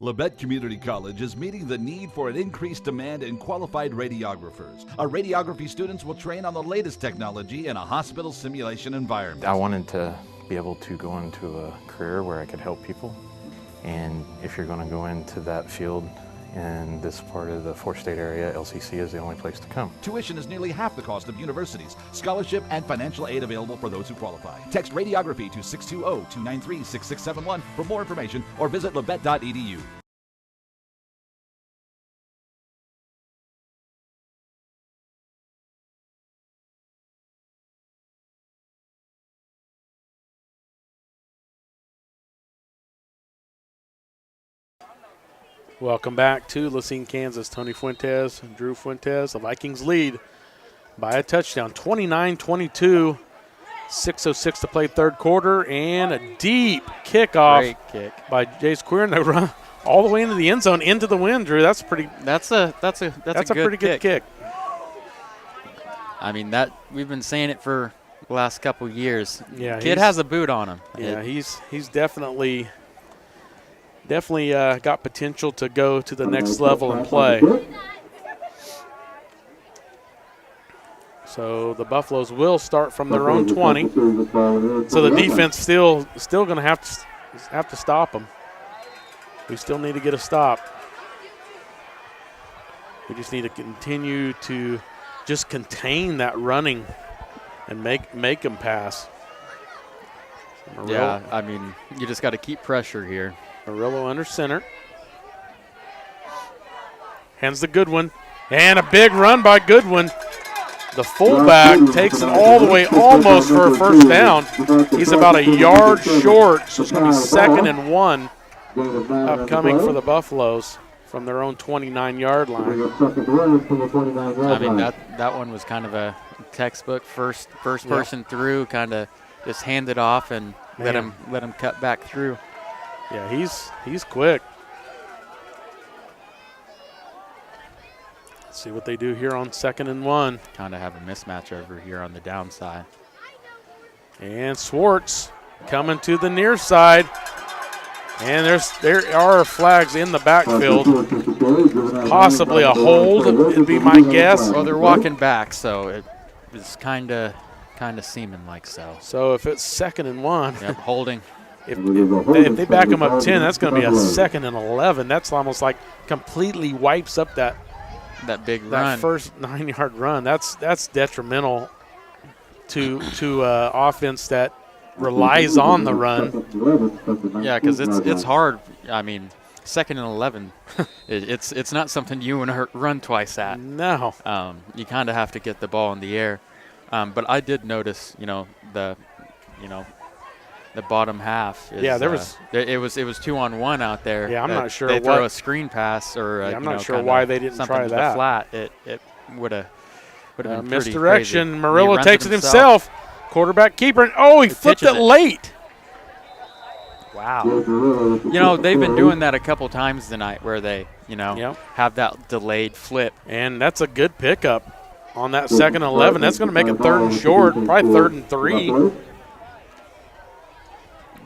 E: Labette Community College is meeting the need for an increased demand in qualified radiographers. Our radiography students will train on the latest technology in a hospital simulation environment.
M: I wanted to be able to go into a career where I could help people. And if you're going to go into that field in this part of the four-state area, LCC is the only place to come.
E: Tuition is nearly half the cost of universities. Scholarship and financial aid available for those who qualify. Text radiography to 620-293-6671 for more information or visit labette.edu.
H: Welcome back to Lacine, Kansas. Tony Fuentes and Drew Fuentes. The Vikings lead by a touchdown, 29-22. 6:06 to play, 3rd quarter, and a deep kickoff.
L: Great kick
H: by Jace Quirin. They run all the way into the end zone, into the wind. Drew, that's a pretty good kick.
L: I mean, that we've been saying it for the last couple years.
H: Yeah,
L: kid has a boot on him.
H: Yeah, he's definitely got potential to go to the next level and play. So the Buffaloes will start from their own 20. So the defense still going to have to stop them. We still need to get a stop. We just need to continue to just contain that running and make them pass.
L: Yeah, I mean, you just got to keep pressure here.
H: Murillo under center. Hands the Goodwin. And a big run by Goodwin. The fullback takes it all the way almost for a first down. He's about a yard short, so it's going to be 2nd and 1 upcoming for the Buffaloes from their own 29-yard line.
L: I mean, that one was kind of a textbook first person through, kind of just hand it off and let him cut back through.
H: Yeah, he's quick. Let's see what they do here on 2nd and 1.
L: Kind of have a mismatch over here on the downside.
H: And Swartz coming to the near side. And there are flags in the backfield. Possibly a hold would be my guess.
L: Well, they're walking back, so it's kind of seeming like so.
H: So if it's 2nd and 1.
L: Yep, holding.
H: If they back them up 10, that's going to be a 2nd and 11. That's almost like completely wipes up that
L: big run.
H: That first 9-yard run. That's detrimental to offense that relies on the run.
L: Yeah, because it's hard. I mean, 2nd and 11, it's not something you want to run twice at.
H: No.
L: You kind of have to get the ball in the air. But I did notice, the bottom half. Is,
H: there was
L: it was 2-on-1 out there.
H: Yeah, I'm not sure
L: they throw a screen pass or
H: I'm not sure why they didn't try
L: to
H: that.
L: The flat. It would have been
H: misdirection.
L: Crazy.
H: Murillo takes it himself. Quarterback keeper, and he flipped it late.
L: Wow. You know, they've been doing that a couple times tonight where they, have that delayed flip.
H: And that's a good pickup on that 2nd and 11. That's going to make it 3rd and short, probably 3rd and 3.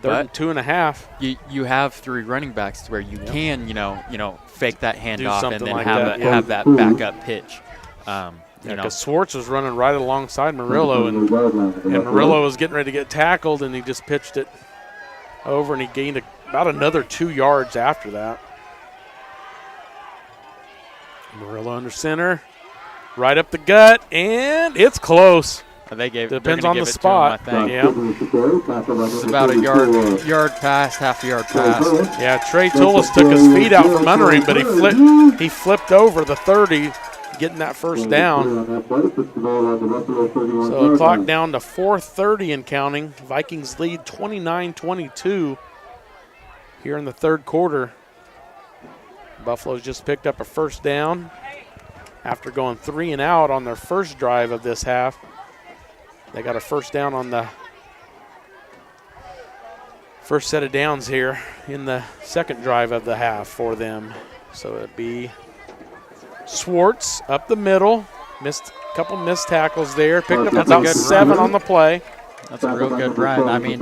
H: 3rd and 2.5.
L: You have 3 running backs where you can, fake that handoff and then
H: like
L: have that backup pitch.
H: Because Swartz was running right alongside Murillo, and Murillo was getting ready to get tackled, and he just pitched it over, and he gained about another 2 yards after that. Murillo under center, right up the gut, and it's close. Depends on the spot.
L: Him, I think. It's about a yard pass, half a yard pass.
H: Yeah, Trey Tullis took his feet out from under him, but he flipped over the 30, getting that first down. So the clock down to 4:30 and counting. Vikings lead 29-22 here in the 3rd quarter. Buffalo's just picked up a first down after going 3 and out on their first drive of this half. They got a first down on the first set of downs here in the 2nd drive of the half for them. So it'd be Swartz up the middle. Missed a couple missed tackles there. Picked up about 7 on the play.
L: That's a real good run. I mean,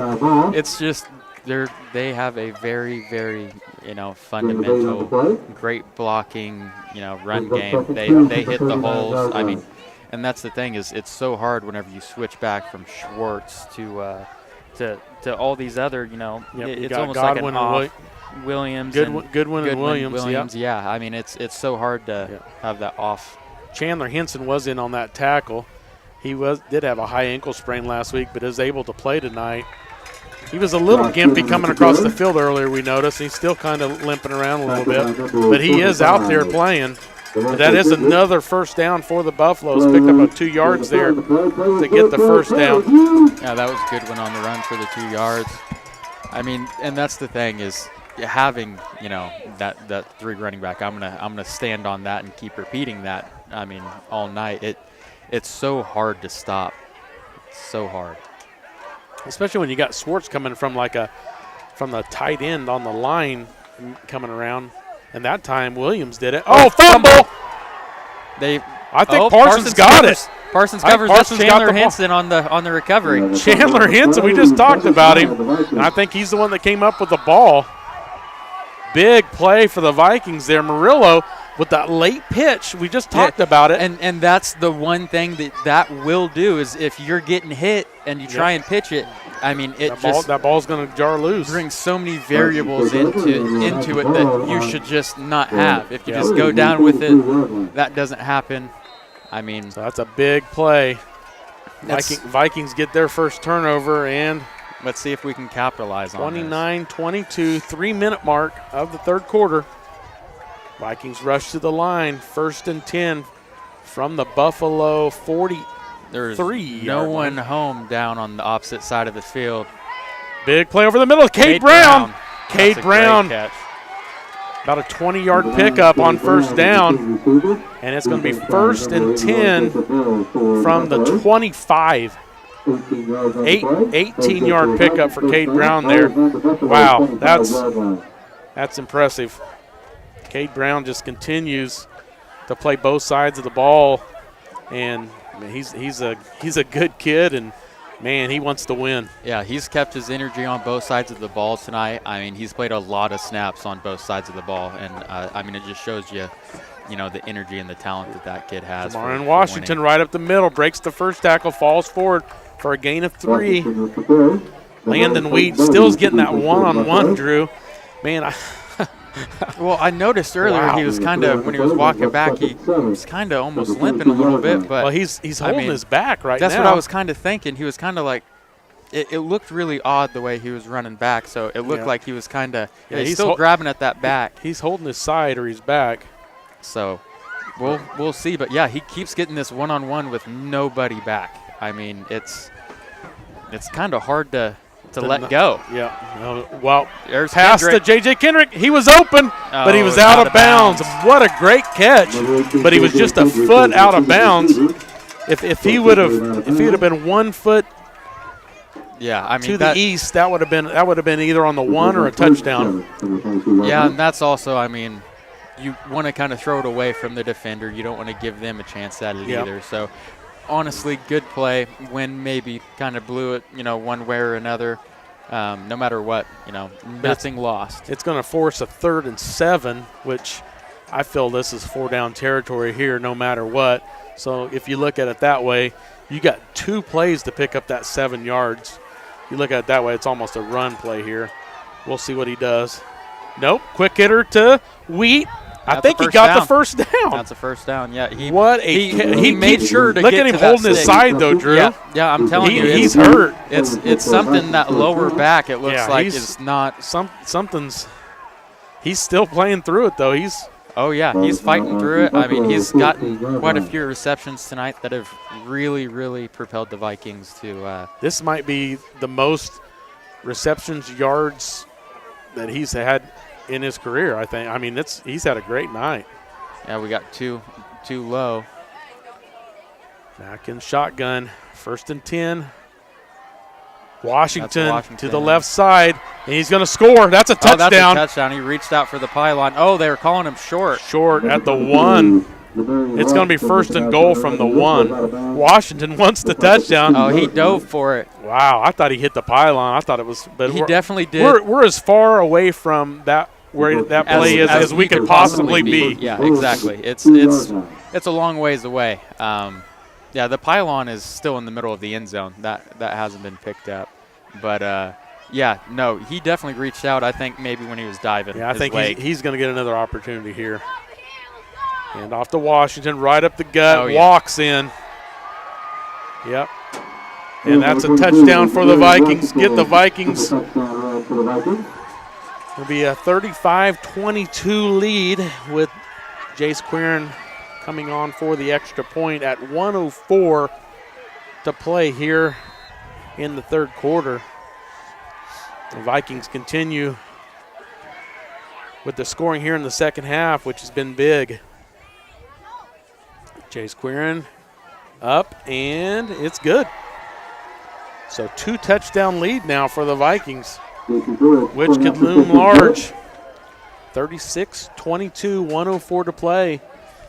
L: it's just they have a very, very, fundamental, great blocking, run game. They hit the holes. I mean, and that's the thing is it's so hard whenever you switch back from Schwartz to all these other, it's almost
H: Godwin
L: like an off. Williams,
H: Goodwin and Williams.
L: Yeah, I mean it's so hard to have that off.
H: Chandler Henson was in on that tackle. He did have a high ankle sprain last week, but is able to play tonight. He was a little gimpy coming across the field earlier, we noticed. He's still kind of limping around a little bit, but he is out there playing. But that is another first down for the Buffaloes. Picked up 2 yards there to get the first down.
L: Yeah, that was a good one on the run for the 2 yards. I mean, and that's the thing is having, that 3 running back. I'm gonna stand on that and keep repeating that. I mean, all night. It's so hard to stop. It's so hard.
H: Especially when you got Swartz coming from the tight end on the line coming around. And that time Williams did it. Oh, fumble! I think Parsons got it.
L: Parsons covers. That's Chandler Henson on the recovery.
H: Chandler Henson, we just talked about him. And I think he's the one that came up with the ball. Big play for the Vikings there. Murillo with that late pitch. We just talked about it.
L: And that's the one thing that will do is if you're getting hit and you try and pitch it, I mean,
H: that ball's going to jar loose.
L: Brings so many variables into it that you should just not have. If you just go down with it, that doesn't happen. I mean,
H: so that's a big play. Vikings get their first turnover, and
L: let's see if we can capitalize on this.
H: 29-22, 3-minute mark of the 3rd quarter. Vikings rush to the line, 1st and 10 from the Buffalo 43.
L: There's no one home down on the opposite side of the field.
H: Big play over the middle. Cade Brown. Cade Brown. About a 20-yard pickup on first down. And it's going to be 1st and 10 from the 25. 18-yard pickup for Cade Brown there. Wow, that's impressive. Cade Brown just continues to play both sides of the ball, and he's a good kid, and man, he wants to win.
L: Yeah, he's kept his energy on both sides of the ball tonight. I mean, he's played a lot of snaps on both sides of the ball, and I mean, it just shows you, the energy and the talent that kid has.
H: Martin Washington right up the middle, breaks the first tackle, falls forward for a gain of 3. Landon Weed still is getting that one-on-one, Drew. Man,
L: well, I noticed earlier he was kind of, when he was walking back, he was kind of almost limping a little bit. But
H: he's holding his back right now.
L: That's what I was kind of thinking. He was kind of like, it looked really odd the way he was running back. So it looked like he was kind of, he's still grabbing at that back.
H: He's holding his side or his back.
L: So we'll see. But yeah, he keeps getting this one-on-one with nobody back. I mean, it's kind of hard to to let go.
H: Yeah. Well,
L: There's
H: pass to
L: Kendrick.
H: J.J. Kendrick. He was open, but he was out of bounds. What a great catch! But he was just a foot out of bounds. If he would have been 1 foot
L: Yeah, I mean
H: to the east, that would have been either on the one or a touchdown.
L: Yeah, and that's also, I mean, you want to kind of throw it away from the defender. You don't want to give them a chance at it either. So, honestly, good play. Wynn maybe kind of blew it, one way or another. No matter what, nothing lost.
H: It's going to force a 3rd and 7, which I feel this is 4-down territory here no matter what. So if you look at it that way, you got 2 plays to pick up that 7 yards. You look at it that way, it's almost a run play here. We'll see what he does. Nope, quick hitter to Wheat. I think he got the first down.
L: That's a first down. Yeah,
H: he
L: made sure to
H: look
L: get
H: at him
L: to
H: holding
L: that
H: his
L: stick.
H: side though, Drew.
L: Yeah, I'm telling you,
H: he's hurt.
L: It's something that lower back. It looks like it's not
H: something's. He's still playing through it though. He's
L: fighting through it. I mean, he's gotten quite a few receptions tonight that have really, really propelled the Vikings to.
H: This might be the most receptions yards that he's had in his career, I think. I mean, he's had a great night.
L: Yeah, we got too low.
H: Back in shotgun, 1st and 10. Washington to the left side, and he's going to score. That's a touchdown.
L: That's a touchdown. He reached out for the pylon. Oh, they were calling him short.
H: Short at the 1. It's going to be 1st and goal from the 1. Washington wants the touchdown.
L: Oh, he dove for it.
H: Wow, I thought he hit the pylon. I thought it was. But
L: he definitely did.
H: We're as far away from that where that play is as we could possibly be.
L: Yeah, exactly. It's a long ways away. Yeah, the pylon is still in the middle of the end zone. That hasn't been picked up. But, he definitely reached out, I think, maybe when he was diving.
H: Yeah, I think he's going to get another opportunity here. And off to Washington, right up the gut, walks in. Yep. And that's a touchdown for the Vikings. Get the Vikings. It'll be a 35-22 lead with Jace Quirin coming on for the extra point at 1:04 to play here in the 3rd quarter. The Vikings continue with the scoring here in the 2nd half, which has been big. Jace Quirin up, and it's good. So 2 touchdown lead now for the Vikings, which could loom large. 36-22, 1:04 to play.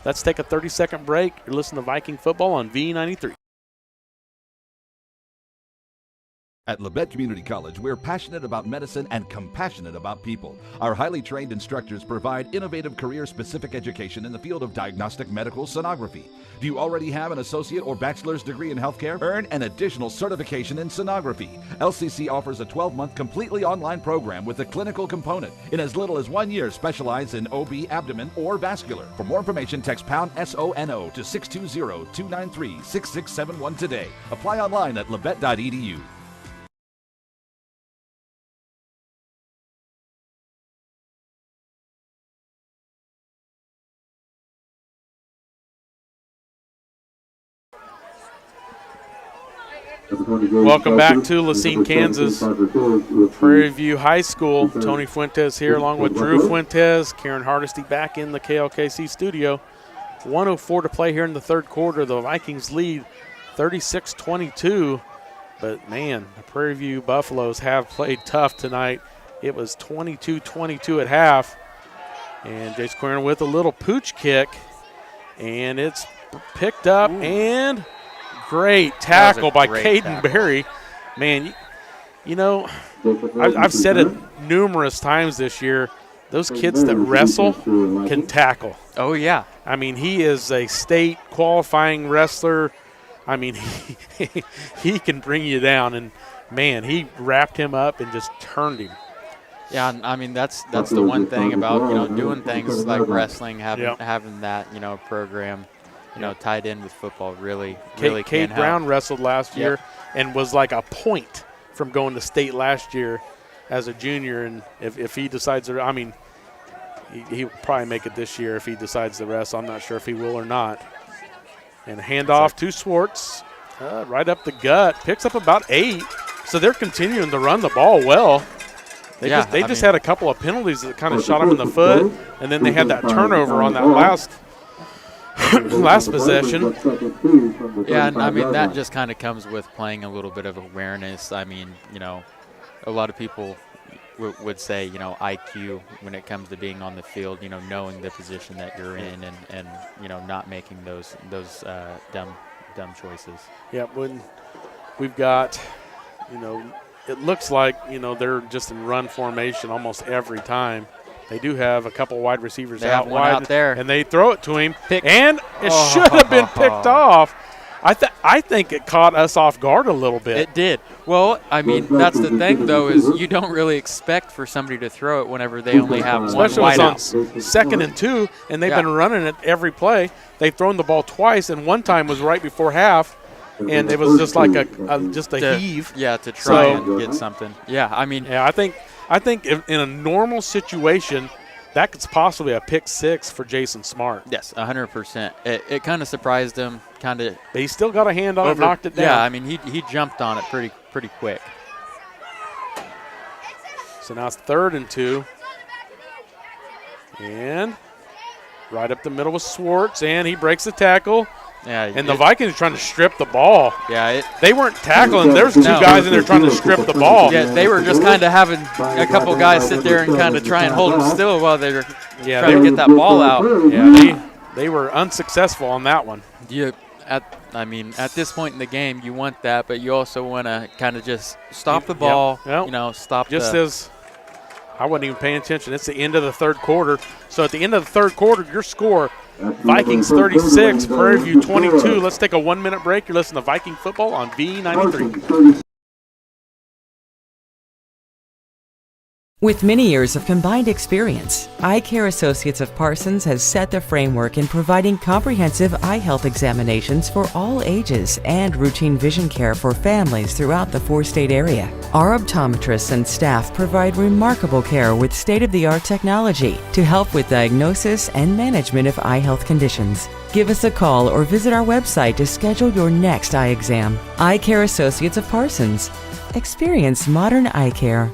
H: Let's take a 30-second break. You're listening to Viking football on V93.
E: At Labette Community College, we're passionate about medicine and compassionate about people. Our highly trained instructors provide innovative career-specific education in the field of diagnostic medical sonography. Do you already have an associate or bachelor's degree in healthcare? Earn an additional certification in sonography. LCC offers a 12-month completely online program with a clinical component. In as little as 1 year, specialize in OB, abdomen, or vascular. For more information, text pound SONO to 620-293-6671 today. Apply online at labette.edu.
H: Welcome back to Lacine, Kansas. Prairie View High School. Tony Fuentes here along with Drew Fuentes. Karen Hardesty back in the KLKC studio. 1:04 to play here in the 3rd quarter. The Vikings lead 36-22. But, man, the Prairie View Buffaloes have played tough tonight. It was 22-22 at half. And Jace Quirin with a little pooch kick. And it's picked up and great tackle by Caden Berry. Man, I've said it numerous times this year. Those kids that wrestle can tackle.
L: Oh, yeah.
H: I mean, he is a state qualifying wrestler. I mean, he can bring you down. And, man, he wrapped him up and just turned him.
L: Yeah, I mean, that's the one thing about, doing things like wrestling, having that, program, tied in with football really can
H: Cade
L: help.
H: Brown wrestled last year and was like a point from going to state last year as a junior. And if he decides to, I mean, he'll probably make it this year if he decides to wrestle. I'm not sure if he will or not. And handoff to Swartz, right up the gut, picks up about 8. So they're continuing to run the ball well. They
L: Yeah,
H: just had a couple of penalties that kind of shot them in the foot, and then they had that turnover on that last possession.
L: Yeah, and I mean, that just kind of comes with playing a little bit of awareness. I mean, you know, a lot of people would say, you know, IQ when it comes to being on the field, you know, knowing the position that you're in and you know, not making those dumb choices.
H: Yeah, when we've got, you know, it looks like, you know, they're just in run formation almost every time. They do have a couple wide receivers
L: They
H: out
L: have one
H: wide,
L: out there.
H: and they throw it to him, and it should have been picked off. I think it caught us off guard a little bit.
L: It did. Well, I mean, that's the thing, though, is you don't really expect for somebody to throw it whenever they only have one
H: Especially
L: wide
H: when
L: out.
H: it's on 2nd and 2, and they've
L: Yeah.
H: been running it every play. They've thrown the ball twice, and one time was right before half, and it was just like a heave.
L: Yeah, to try and get something. Yeah, I mean.
H: Yeah, I think in a normal situation, that could possibly be a pick 6 for Jason Smart.
L: Yes, 100%. It kind of surprised him, kind of.
H: But he still got a hand on it, knocked it down.
L: Yeah, I mean, he jumped on it pretty quick.
H: So now it's 3rd and 2. And right up the middle with Swartz, and he breaks the tackle.
L: Yeah,
H: and the Vikings are trying to strip the ball.
L: Yeah,
H: they weren't tackling. There's two guys in there trying to strip the ball.
L: Yeah, they were just kind of having a couple guys sit there and kind of try and hold them still while they were trying to get that ball out.
H: Yeah, they were unsuccessful on that one.
L: I mean, at this point in the game, you want that, but you also want to kind of just stop the ball.
H: Yep.
L: You know, stop.
H: As I wasn't even paying attention. It's the end of the 3rd quarter. So at the end of the 3rd quarter, your score. Vikings 36, Prairie View 22. Let's take a 1-minute break. You're listening to Viking football on V93.
J: With many years of combined experience, Eye Care Associates of Parsons has set the framework in providing comprehensive eye health examinations for all ages and routine vision care for families throughout the 4-state area. Our optometrists and staff provide remarkable care with state-of-the-art technology to help with diagnosis and management of eye health conditions. Give us a call or visit our website to schedule your next eye exam. Eye Care Associates of Parsons. Experience modern eye care.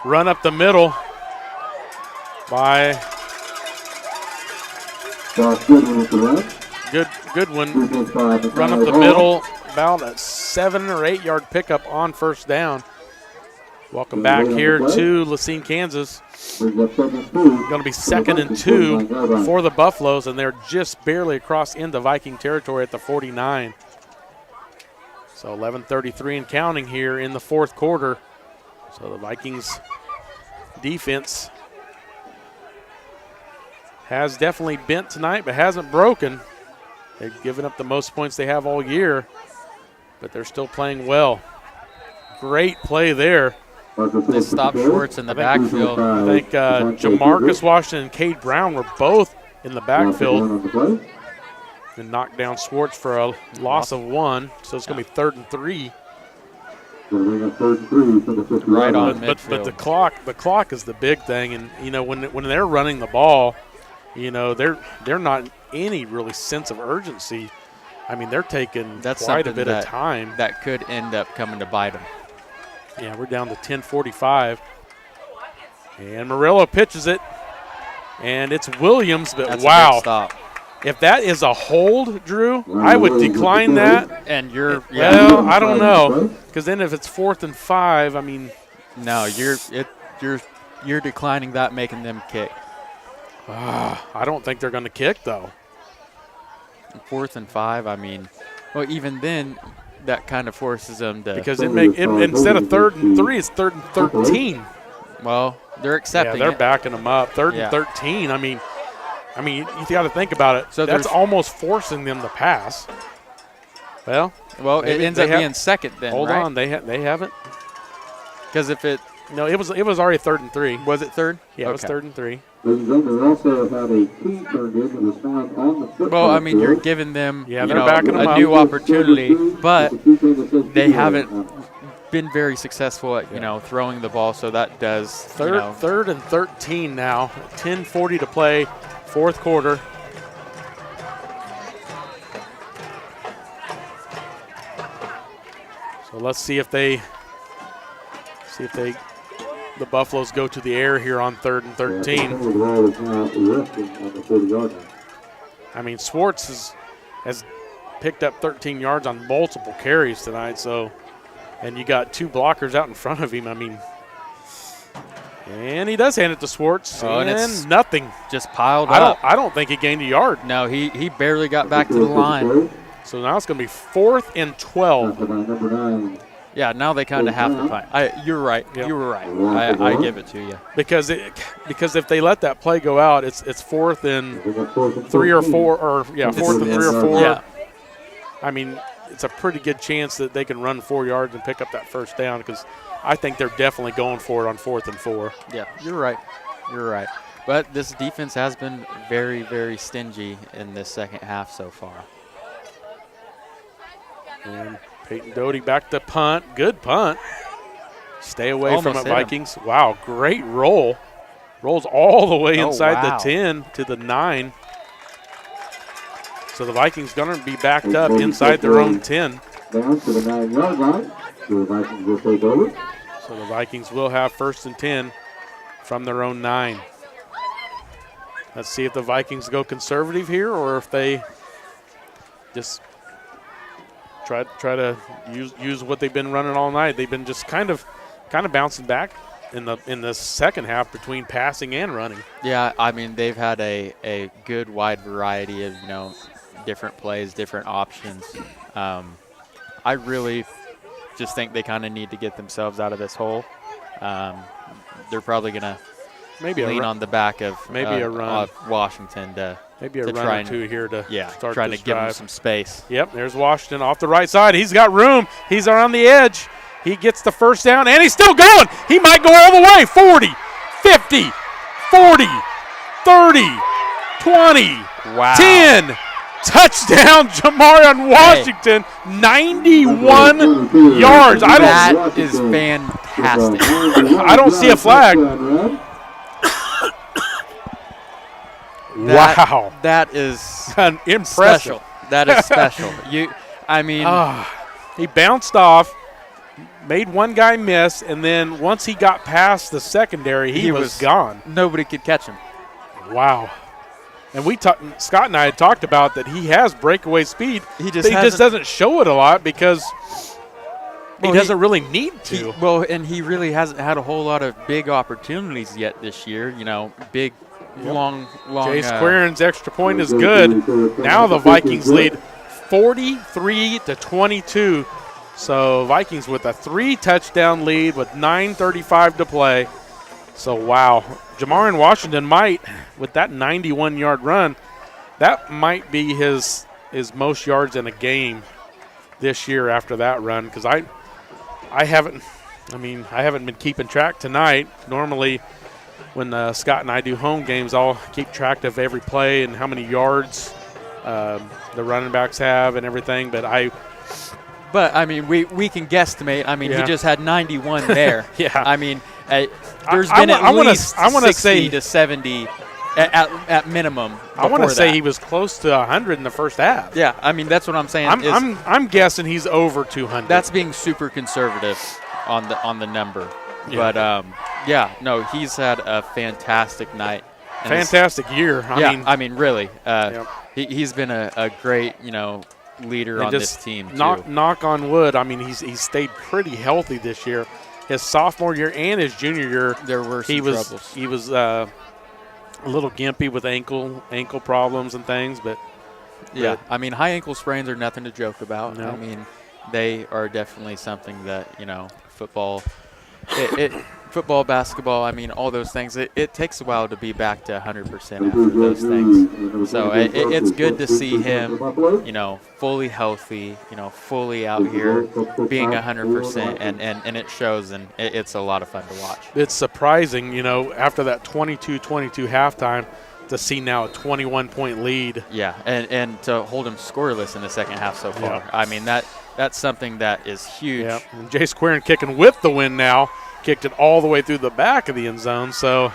H: Run up the middle by Goodwin. Run up the middle, about a 7 or 8 yard pickup on 1st down. Welcome back here to Lacine, Kansas. Going to be 2nd and 2 for the Buffaloes, and they're just barely across into Viking territory at the 49. So 11:33 and counting here in the 4th quarter. So the Vikings defense has definitely bent tonight, but hasn't broken. They've given up the most points they have all year, but they're still playing well. Great play there.
L: They stopped Schwartz in the backfield.
H: I think Jamarcus Washington and Cade Brown were both in the backfield and knocked down Schwartz for a loss of 1. So it's going to be 3rd and 3.
L: Right on midfield.
H: But the clock is the big thing, and you know when they're running the ball, you know they're not any really sense of urgency. I mean they're taking quite a bit of time.
L: That could end up coming to bite them.
H: Yeah, we're down to 10:45, and Murillo pitches it, and it's Williams. But
L: That's
H: wow,
L: a good stop.
H: If that is a hold, Drew, I would decline that.
L: And you're
H: well, I don't know, because then if it's 4th and 5, I mean,
L: no, you're declining that, making them kick.
H: I don't think they're going to kick though.
L: 4th and 5, I mean, well, even then, that kind of forces them to.
H: Because instead of 3rd and 3, it's 3rd and 13.
L: Well, They're accepting.
H: Yeah, they're
L: it.
H: backing them up. Third and 13. I mean, you got to think about it. So that's almost forcing them to pass. Well,
L: it ends up being second then.
H: Hold
L: right?
H: on, they haven't.
L: Because if it
H: it was already 3rd and 3.
L: Was it third?
H: Yeah, it was 3rd and 3.
I: Ladies and gentlemen, we also have a key turned in that was found on the football
L: Well, I mean, you're
I: field.
L: giving them
H: they're backing them
L: a
H: up.
L: new opportunity, but they haven't been very successful at throwing the ball. So that does
H: Third and 13 now. 10:40 to play, 4th quarter. So let's see if the Buffaloes go to the air here on 3rd and 13. I mean, Swartz has picked up 13 yards on multiple carries tonight. So, and you got 2 blockers out in front of him. I mean, and he does hand it to Swartz, and it's nothing.
L: Just piled up.
H: I don't think he gained a yard.
L: No, he barely got back to the line.
H: So now it's going to be 4th and 12.
L: Yeah, now they kind of have to find. You're right.
H: Yep.
L: You were right. I give it to you.
H: Because if they let that play go out, it's 4th and 3 or 4, or 4th and 3 or 4.
L: Yeah.
H: I mean, it's a pretty good chance that they can run 4 yards and pick up that first down, because I think they're definitely going for it on 4th and 4.
L: Yeah, you're right. You're right. But this defense has been very, very stingy in this second half so far.
H: And Peyton Doty back to punt. Good punt. Stay away
L: Almost
H: from it,
L: hit him.
H: Vikings. Wow, great roll. Rolls all the way inside
L: wow.
H: the 10 to the 9. So the Vikings going to be backed up inside their own 10.
I: Down to the 9-yard line. The Vikings will take over.
H: So the Vikings will have 1st and 10 from their own 9. Let's see if the Vikings go conservative here, or if they just try to use what they've been running all night. They've been just kind of bouncing back in the second half between passing and running.
L: Yeah, I mean, they've had a good wide variety of different plays, different options. I really just think they kind of need to get themselves out of this hole. They're probably going to lean on the back of
H: a run
L: of Washington to
H: maybe a
L: to
H: run
L: try
H: or
L: and,
H: two here to start
L: trying
H: this
L: to give
H: drive.
L: them some space.
H: Yep, there's Washington off the right side. He's got room. He's around the edge. He gets the first down, and he's still going. He might go all the way. 40, 50, 40, 30, 20, 10. Touchdown, Jamarian Washington, 91 yards.
L: That is fantastic.
H: I don't see a flag. Wow.
L: That is
H: impressive.
L: Special. That is special.
H: He bounced off, made one guy miss, and then once he got past the secondary, he was gone.
L: Nobody could catch him.
H: Wow. And Scott and I had talked about that he has breakaway speed.
L: He just
H: doesn't show it a lot because he doesn't really need to.
L: And he really hasn't had a whole lot of big opportunities yet this year. Big, long.
H: Jace Quirin's extra point is good. Now the Vikings lead 43-22. So Vikings with a 3-touchdown lead with 9:35 to play. So, wow. Jamarian Washington might, with that 91-yard run, that might be his most yards in a game this year after that run, because I haven't been keeping track tonight. Normally when Scott and I do home games, I'll keep track of every play and how many yards the running backs have and everything, but we
L: can guesstimate. He just had 91 there.
H: Yeah.
L: There's been at least 60 to 70 at minimum.
H: I want to say he was close to 100 in the first half.
L: Yeah, that's what I'm saying.
H: I'm guessing he's over 200.
L: That's being super conservative on the number.
H: Yeah.
L: But he's had a fantastic night.
H: Fantastic year.
L: Really. He's been a great leader on this team.
H: Knock on wood. He's stayed pretty healthy this year. His sophomore year and his junior year,
L: there were some troubles.
H: He was a little gimpy with ankle problems and things, but
L: high ankle sprains are nothing to joke about.
H: No.
L: They are definitely something that football football, basketball, I mean, all those things, it takes a while to be back to 100% after those things. So it's good to see him, fully healthy, fully out here being 100%, and it shows, and it's a lot of fun to watch.
H: It's surprising, after that 22-22 halftime, to see now a 21-point lead.
L: Yeah, and to hold him scoreless in the second half so far.
H: Yeah.
L: I mean, that's something that is huge.
H: Yeah, and Jace Quirin kicking with the win now. Kicked it all the way through the back of the end zone. So,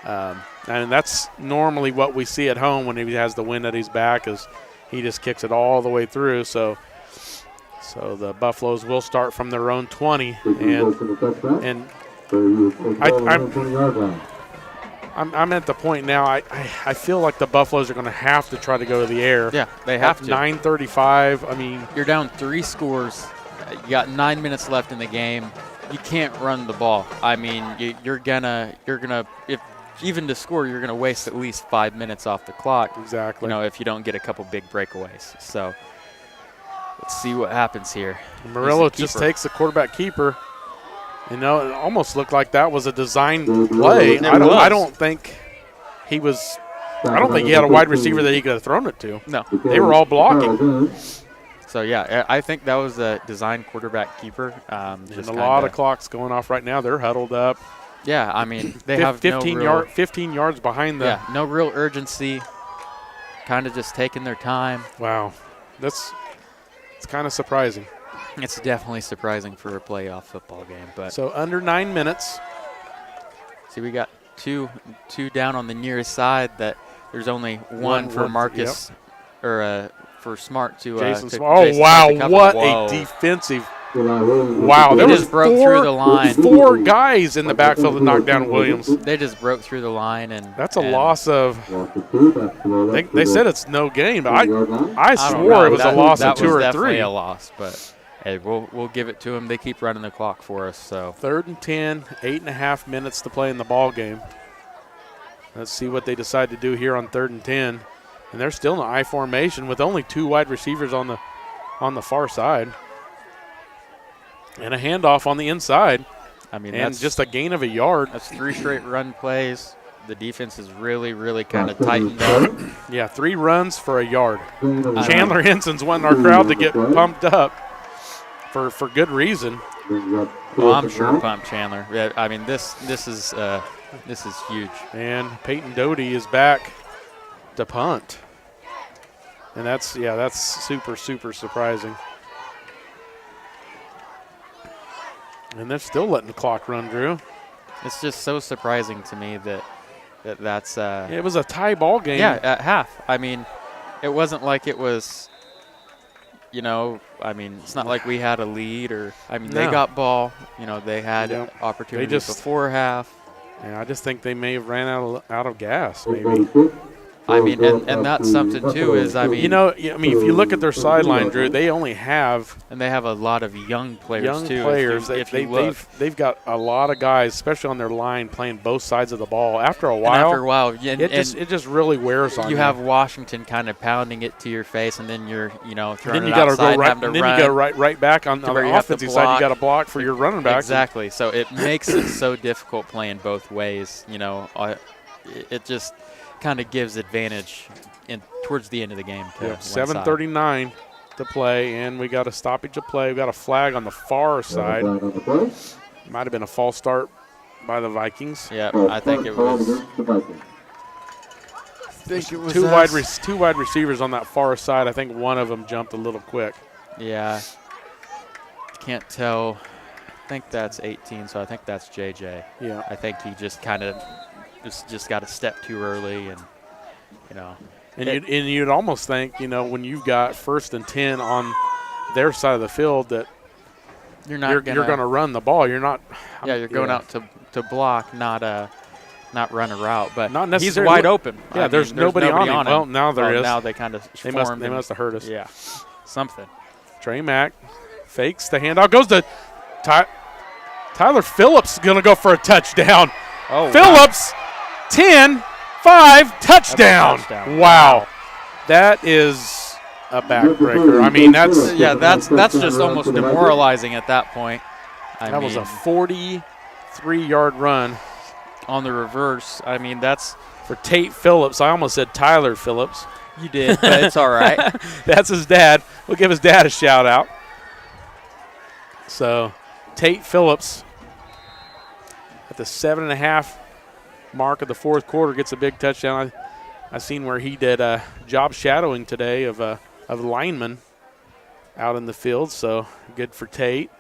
H: and that's normally what we see at home when he has the wind at his back, is he just kicks it all the way through. So the Buffaloes will start from their own 20, and I'm at the point now. I feel like the Buffaloes are going to have to try to go to the air.
L: Yeah, they have to.
H: 9:35. I mean,
L: you're down 3 scores. You got 9 minutes left in the game. You can't run the ball. I mean, you're gonna if even to score, you're gonna waste at least 5 minutes off the clock.
H: Exactly.
L: If you don't get a couple big breakaways. So let's see what happens here.
H: Murillo just takes the quarterback keeper. It almost looked like that was a designed play. I don't think he was. I don't think he had a wide receiver that he could have thrown it to.
L: No,
H: they were all blocking.
L: So, yeah, I think that was a design quarterback keeper.
H: Just a lot of clocks going off right now. They're huddled up.
L: Yeah, I mean, they have
H: 15 yards behind the.
L: Yeah, no real urgency. Kind of just taking their time.
H: Wow, it's kind of surprising.
L: It's definitely surprising for a playoff football game. But
H: so under 9 minutes.
L: See, we got two down on the nearest side. That there's only one for Marcus or for Smart to.
H: Jason Smart. Oh wow! What a defensive! Wow,
L: they just broke through the line.
H: 4 guys in the backfield to knock down Williams.
L: They just broke through the line, and
H: that's a loss of. They said it's no gain, but I swore it was a loss of 2 or 3.
L: Definitely a loss, but hey, we'll give it to them. They keep running the clock for us. So
H: 3rd and 10, 8.5 minutes to play in the ball game. Let's see what they decide to do here on 3rd and 10. And they're still in an I formation with only 2 wide receivers on the far side. And a handoff on the inside.
L: I mean,
H: and just a gain of a yard.
L: That's 3 straight run plays. The defense is really, really kind of tightened up.
H: Yeah, 3 runs for a yard. Chandler Henson's wanting our crowd to get pumped up for good reason.
L: Well, I'm sure pump Chandler. Yeah, I mean, this is huge.
H: And Peyton Doty is back to punt. And that's super, super surprising. And they're still letting the clock run, Drew.
L: It's just so surprising to me that's
H: it was a tie ball game.
L: Yeah, at half. I mean, it wasn't like it was, I mean, it's not like we had a lead they got ball. They had opportunities before half.
H: Yeah, I just think they may have ran out of gas, maybe.
L: I mean, and that's something too. Is I mean,
H: if you look at their sideline, Drew, they only have
L: they have a lot of young players too.
H: They've got a lot of guys, especially on their line, playing both sides of the ball. After a while, it just really wears on you.
L: You have Washington kind of pounding it to your face, and then you're throwing
H: it
L: outside,
H: go right, and then you go right back on the offensive side. You got to block for your running back.
L: Exactly. So it makes it so difficult playing both ways. It just kind of gives advantage towards the end of the game.
H: 7:39 to play, and we got a stoppage of play. We got a flag on the far side. Might have been a false start by the Vikings.
L: Yeah, I think it was.
H: Two wide receivers on that far side. I think one of them jumped a little quick.
L: Yeah, can't tell. I think that's 18, so I think that's JJ.
H: Yeah,
L: I think he just kind of. Just got a step too early, and
H: you'd almost think when you've got 1st and 10 on their side of the field that you're going to run the ball. You're not.
L: Yeah, you're going out to block, not run a route, but
H: not
L: he's wide open.
H: Yeah, there's nobody on him. Well, now there is.
L: Now they kind of
H: they must have heard us.
L: Yeah, something.
H: Trey Mack fakes the handoff, goes to Tyler Phillips. Going to go for a touchdown.
L: Oh,
H: Phillips. 10-5 touchdown. Wow. That is a backbreaker. I mean, that's
L: just almost demoralizing at that point.
H: That was a 43 43-yard run
L: on the reverse. I mean, that's
H: for Tate Phillips. I almost said Tyler Phillips.
L: You did, but it's all right.
H: That's his dad. We'll give his dad a shout out. So Tate Phillips at the 7.5 mark of the fourth quarter gets a big touchdown. I seen where he did job shadowing today of linemen out in the field, so good for Tate.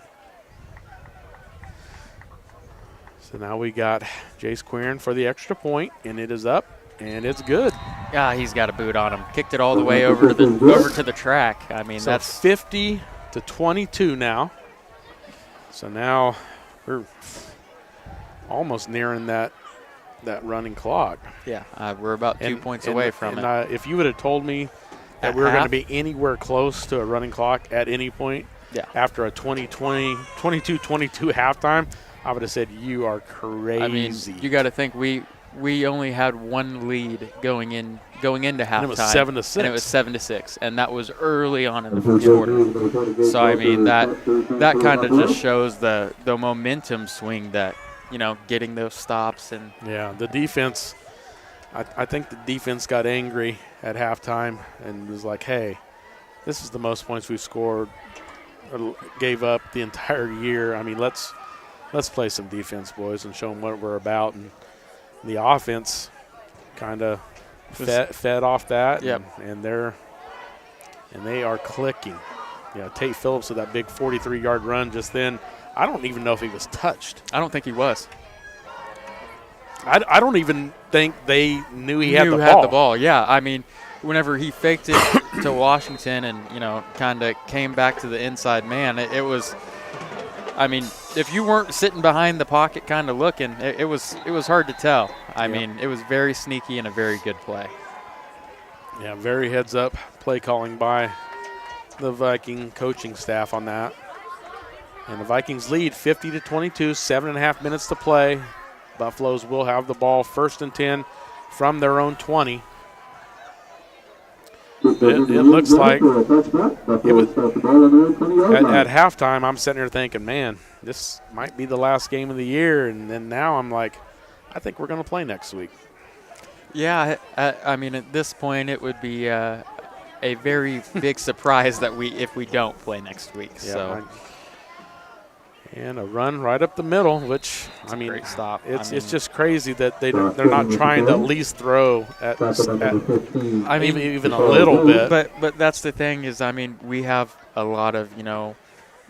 H: So now we got Jace Quirin for the extra point, and it is up, and it's good.
L: Yeah, he's got a boot on him. Kicked it all the way over to the track. I mean,
H: so
L: that's
H: 50-22 now. So now we're almost nearing that running clock.
L: Yeah, we're about 2 points away from it.
H: If you would have told me that we were going to be anywhere close to a running clock at any point after a 22-22 halftime, I would have said you are crazy.
L: I mean, you got to think we only had one lead going into halftime.
H: And it was 7-6.
L: And it was 7-6, and that was early on in the first quarter. So I mean that kind of just shows the momentum swing that, you know, getting those stops. And
H: yeah, the defense, I think the defense got angry at halftime and was like, hey, this is the most points we've scored or gave up the entire year. I mean, let's play some defense, boys, and show them what we're about. And the offense kind of fed off that.
L: Yep.
H: And they are clicking. Yeah, Tate Phillips with that big 43-yard run just then. I don't even know if he was touched.
L: I don't think he was.
H: I don't even think they knew he had the
L: ball. Yeah, I mean, whenever he faked it to Washington and, you know, kind of came back to the inside man, it was – I mean, if you weren't sitting behind the pocket kind of looking, it was hard to tell. I mean, it was very sneaky and a very good play.
H: Yeah, very heads-up play calling by the Viking coaching staff on that. And the Vikings lead 50-22, 7.5 minutes to play. Buffaloes will have the ball 1st and 10 from their own 20. It looks like at halftime I'm sitting here thinking, man, this might be the last game of the year. And then now I'm like, I think we're going to play next week.
L: Yeah, I mean, at this point it would be a very big surprise if we don't play next week.
H: Yeah,
L: so.
H: And a run right up the middle, which
L: I mean, great stop.
H: It's just crazy that they're not trying to at least throw at even a little bit.
L: But that's the thing is, I mean, we have a lot of, you know,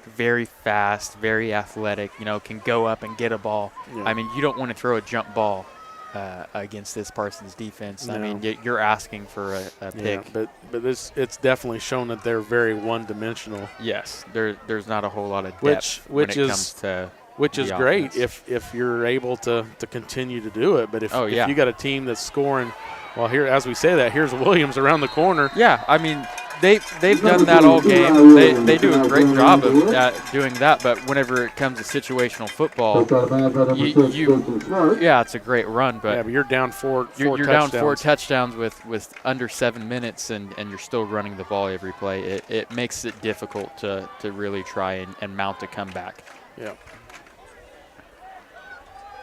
L: very fast, very athletic, you know, can go up and get a ball. Yeah. I mean, you don't want to throw a jump ball against this Parsons defense. No. I mean, you're asking for a pick.
H: Yeah, but it's definitely shown that they're very one-dimensional.
L: Yes, there's not a whole lot of depth when it comes to
H: which is great if you're able to continue to do it. But if you got a team that's scoring, well, here as we say that, here's Williams around the corner.
L: Yeah, I mean, they've done that all game. They do a great job of doing that. But whenever it comes to situational football, it's a great run. But
H: you're down four
L: touchdowns. Down 4 touchdowns with under 7 minutes, and you're still running the ball every play. It makes it difficult to really try and mount a comeback.
H: Yeah.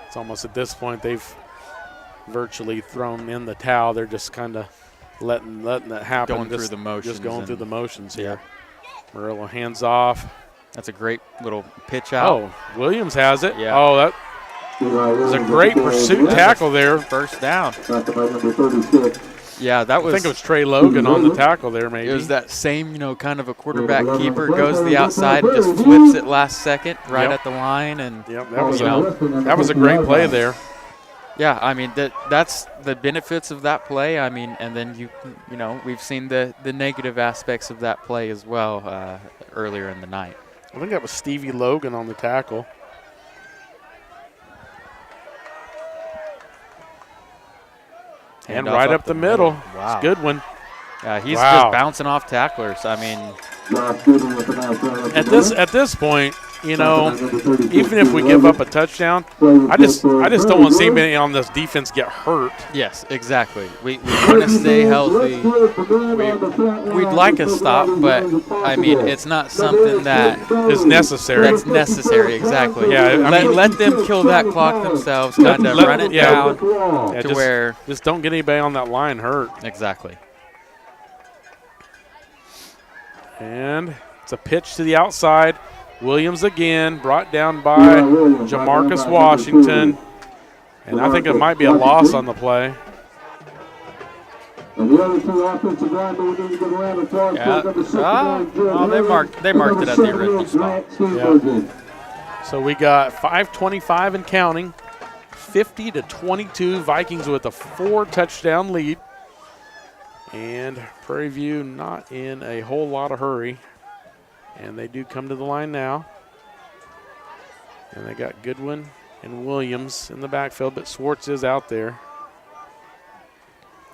H: It's almost at this point they've virtually thrown in the towel. They're just kind of letting that happen.
L: Going through the motions.
H: Just going through the motions here. Murillo hands off.
L: That's a great little pitch out.
H: Oh, Williams has it.
L: Yeah.
H: Oh, that was a great pursuit tackle there.
L: First down. Yeah, that was.
H: I think it was Trey Logan on the tackle there, maybe.
L: It was that same, you know, kind of a quarterback keeper, goes to the outside and just flips it last second right at the line. And
H: that was a great play there.
L: Yeah, I mean, that's the benefits of that play. I mean, and then you know, we've seen the negative aspects of that play as well earlier in the night.
H: I think that was Stevie Logan on the tackle. And right up the middle.
L: Wow.
H: It's a good one.
L: He's just bouncing off tacklers. I mean,
H: at this point, you know, even if we give up a touchdown, I just don't want to see anybody on this defense get hurt.
L: Yes, exactly. We want to stay healthy. We'd like a stop, but, I mean, it's not something that
H: is necessary.
L: That's necessary, exactly.
H: Yeah,
L: let them kill that clock themselves, kind of run it down to where.
H: Just don't get anybody on that line hurt.
L: Exactly.
H: And it's a pitch to the outside. Williams again, brought down by Jamarcus Washington. And I think it might be a loss on the play.
I: And the other two offensive linemen, we need to get around and talk.
L: They marked it at the original spot.
H: Yeah. So we got 5:25 and counting. 50-22. Vikings with a 4-touchdown lead. And Prairie View not in a whole lot of hurry. And they do come to the line now. And they got Goodwin and Williams in the backfield, but Swartz is out there.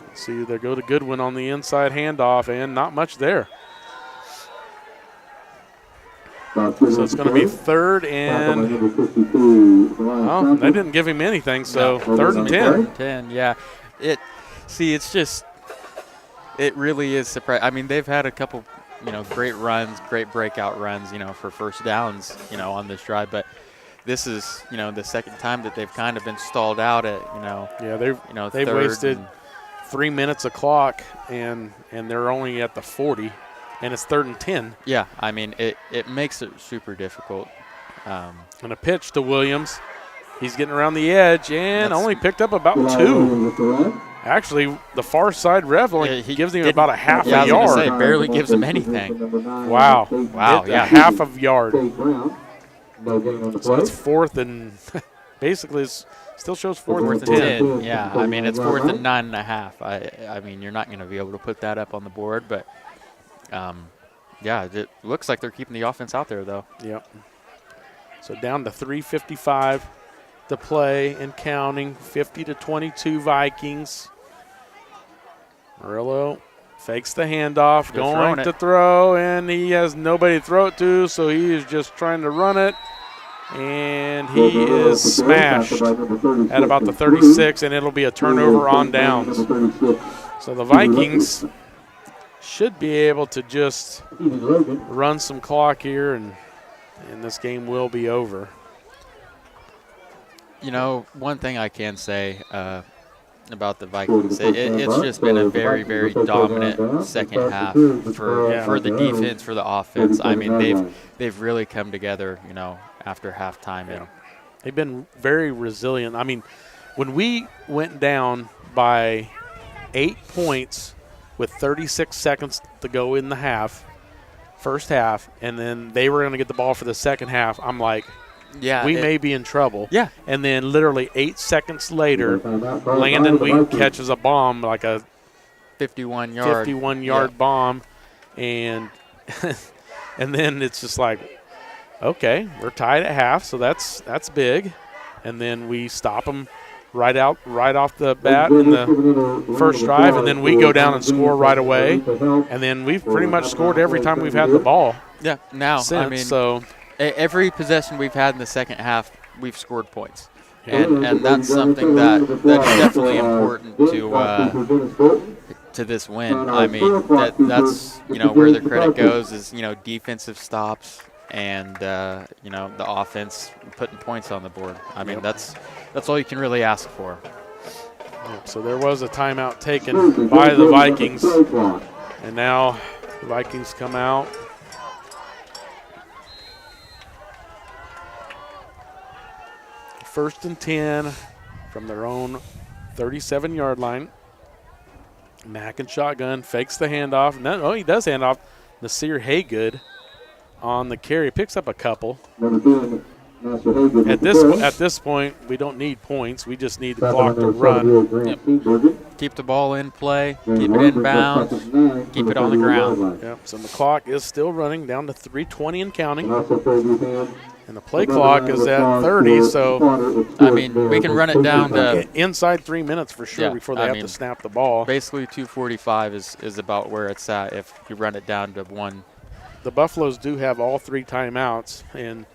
H: Let's see, they go to Goodwin on the inside handoff, and not much there. So it's going to be 3rd and, well, they didn't give him anything, so 3rd and 10.
L: 3rd and 10, yeah. It's just, it really is surprising. I mean, they've had a couple, great runs, great breakout runs, for first downs, on this drive, but this is, the second time that they've kind of been stalled out at,
H: Yeah, they've wasted 3 minutes of clock, and they're only at the 40. And it's 3rd and 10.
L: Yeah, I mean, it makes it super difficult.
H: And a pitch to Williams. He's getting around the edge and only picked up about 2. Actually, the far side ref only gives him about a half a yard.
L: I was going to say, barely gives him anything.
H: Wow.
L: Yeah.
H: Half of yard. So it's 4th and basically still shows 4th and 10.
L: Yeah, I mean, it's 4th and 9.5. I mean, you're not going to be able to put that up on the board, but yeah, it looks like they're keeping the offense out there, though.
H: Yep. So down to 3:55 to play and counting. 50-22 Vikings. Murillo fakes the handoff, going to throw, and he has nobody to throw it to, so he is just trying to run it. And he is smashed at about the 36, and it'll be a turnover on downs. So the Vikings should be able to just run some clock here, and this game will be over.
L: One thing I can say about the Vikings, it's just been a very, very dominant second half for the defense, for the offense. I mean, they've really come together, after halftime.
H: Yeah. They've been very resilient. I mean, when we went down by 8 points with 36 seconds to go in the first half, and then they were going to get the ball for the second half, I'm like, we may be in trouble.
L: Yeah.
H: And then literally 8 seconds later, Landon Wheat catches a bomb, like a 51-yard bomb, and and then it's just like, okay, we're tied at half, so that's big, and then we stop them right off the bat in the first drive, and then we go down and score right away, and then we've pretty much scored every time we've had the ball.
L: Yeah, now
H: since,
L: I mean,
H: so
L: every possession we've had in the second half, we've scored points, and that's something that's definitely important to this win. I mean, that's where the credit goes is defensive stops and the offense putting points on the board. I mean, that's all you can really ask for.
H: So there was a timeout taken by the Vikings, and now the Vikings come out. First and 10 from their own 37-yard line. Mack and shotgun, fakes the handoff. He does hand off. Nasir Haygood on the carry, picks up a couple. At this point, we don't need points. We just need the clock to run.
L: Yep. Keep the ball in play, keep it in bounds, keep it on the ground.
H: Yep. So the clock is still running down to 3:20 and counting. And the play clock is at 30, so
L: I mean, we can run it down to
H: inside 3 minutes for sure before they have to snap the ball.
L: Basically 2:45 is about where it's at if you run it down to 1.
H: The Buffaloes do have all 3 timeouts, and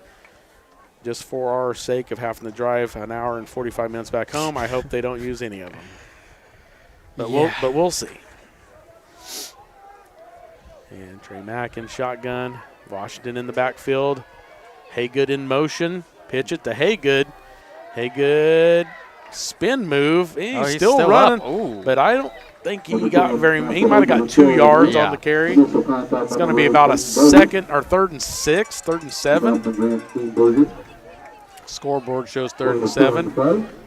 H: just for our sake of having to drive an hour and 45 minutes back home, I hope they don't use any of them. But we'll see. And Trey Mack in shotgun. Washington in the backfield. Haygood in motion. Pitch it to Haygood. Haygood spin move. He's still running, but I don't think he got he might have got 2 yards on the carry. It's going to be about a third and 6, third and 7. Scoreboard shows 3rd and 7,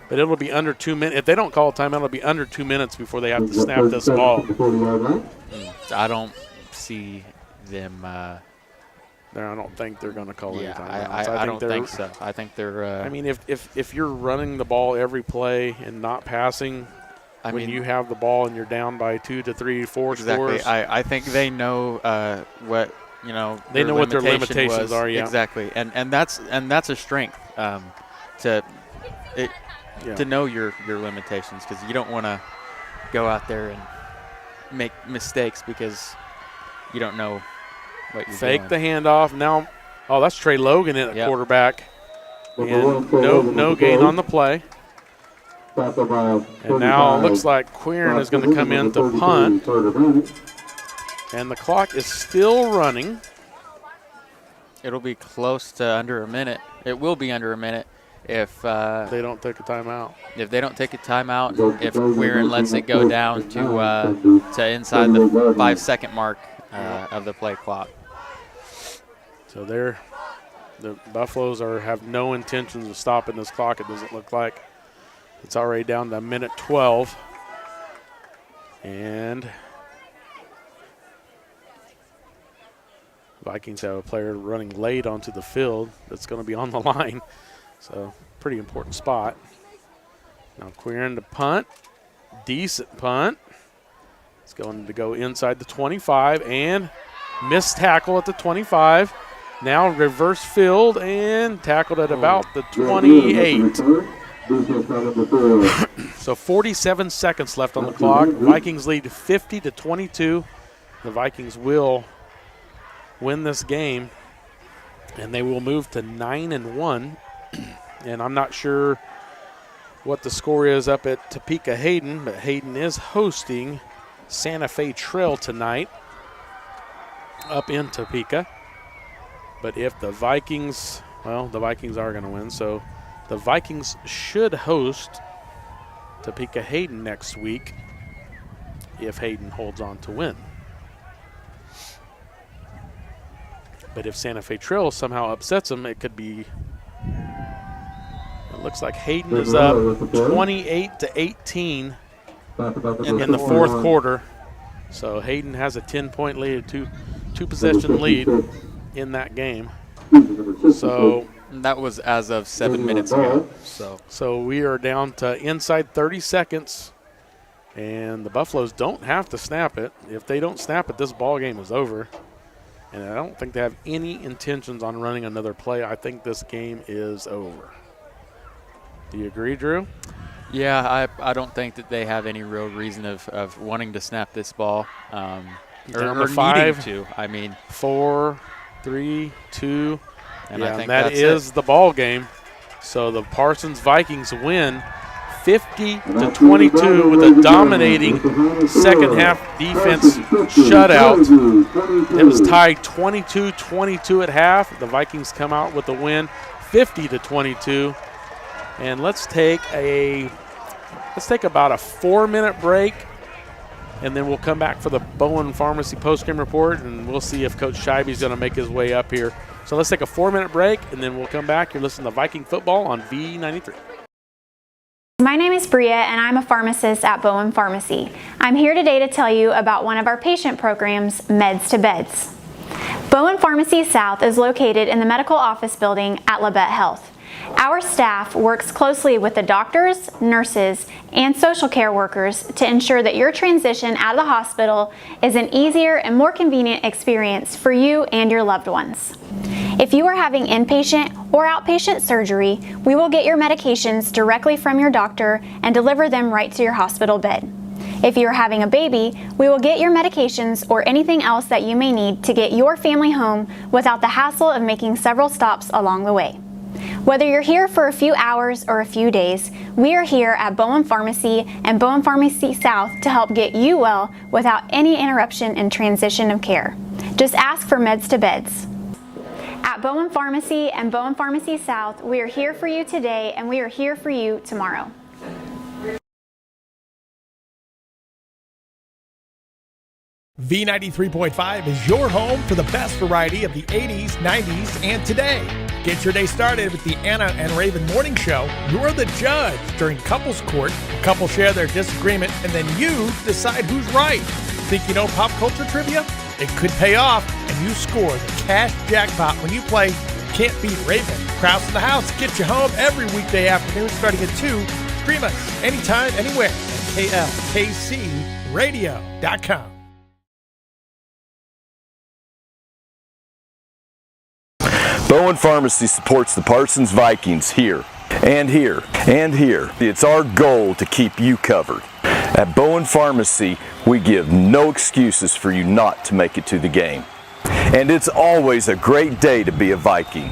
H: but it'll be under 2 minutes. If they don't call a timeout, it'll be under 2 minutes before they have to snap this ball.
L: I don't see them.
H: I don't think they're going to call any timeouts.
L: I don't think so. I think they're.
H: I mean, if you're running the ball every play and not passing, when you have the ball and you're down by 2 to 3, 4 scores.
L: I think they know what
H: They know what their limitations are. Yeah,
L: exactly, and that's a strength to know your limitations, because you don't want to go out there and make mistakes because you don't know what you're
H: Fake
L: doing.
H: the handoff. Now, that's Trey Logan in at quarterback. And no gain on the play. And now it looks like Quirin is going to come in to punt. And the clock is still running.
L: It'll be close to under a minute. It will be under a minute if
H: they don't take a timeout.
L: If they don't take a timeout, if Quirin lets it go down to inside the 5-second mark of the play clock.
H: So the Buffaloes have no intentions of stopping this clock. It doesn't look like. It's already down to minute 12. And Vikings have a player running late onto the field that's going to be on the line. So pretty important spot. Now Quirin to punt. Decent punt. It's going to go inside the 25 and missed tackle at the 25. Now reverse field and tackled at about the 28. So 47 seconds left on the clock. Vikings lead 50-22. The Vikings will win this game, and they will move to 9-1. And I'm not sure what the score is up at Topeka Hayden, but Hayden is hosting Santa Fe Trail tonight up in Topeka. But if the Vikings, the Vikings are going to win, so the Vikings should host Topeka Hayden next week if Hayden holds on to win. But if Santa Fe Trail somehow upsets them, it could be. It looks like Hayden is up 28-18 in the fourth quarter. So Hayden has a 10-point lead, two possession lead in that game. So
L: that was as of 7 minutes ago.
H: So we are down to inside 30 seconds, and the Buffaloes don't have to snap it. If they don't snap it, this ball game is over. And I don't think they have any intentions on running another play. I think this game is over. Do you agree, Drew?
L: Yeah, I don't think that they have any real reason of wanting to snap this ball. Or needing to. I mean,
H: 4, 3, 2.
L: And I think
H: that is the ball game. So the Parsons Vikings win 50-22 with a dominating second half defense shutout. It was tied 22-22 at half. The Vikings come out with the win 50-22. And let's take about a 4-minute break, and then we'll come back for the Bowen Pharmacy postgame report, and we'll see if Coach Scheibe's going to make his way up here. So let's take a 4-minute break, and then we'll come back. You're listening to Viking Football on V93.
K: My name is Bria, and I'm a pharmacist at Bowen Pharmacy. I'm here today to tell you about one of our patient programs, Meds to Beds. Bowen Pharmacy South is located in the medical office building at Labette Health. Our staff works closely with the doctors, nurses, and social care workers to ensure that your transition out of the hospital is an easier and more convenient experience for you and your loved ones. If you are having inpatient or outpatient surgery, we will get your medications directly from your doctor and deliver them right to your hospital bed. If you are having a baby, we will get your medications or anything else that you may need to get your family home without the hassle of making several stops along the way. Whether you're here for a few hours or a few days, we are here at Bowen Pharmacy and Bowen Pharmacy South to help get you well without any interruption in transition of care. Just ask for Meds to Beds. At Bowen Pharmacy and Bowen Pharmacy South, we are here for you today and we are here for you tomorrow.
F: V93.5 is your home for the best variety of the 80s, 90s, and today. Get your day started with the Anna and Raven Morning Show. You're the judge during couples court. Couples share their disagreement, and then you decide who's right. Think you know pop culture trivia? It could pay off, and you score the cash jackpot when you play Can't Beat Raven. Krause in the House gets you home every weekday afternoon starting at 2. Stream us anytime, anywhere at klkcradio.com.
G: Bowen Pharmacy supports the Parsons Vikings here, and here, and here. It's our goal to keep you covered. At Bowen Pharmacy, we give no excuses for you not to make it to the game. And it's always a great day to be a Viking.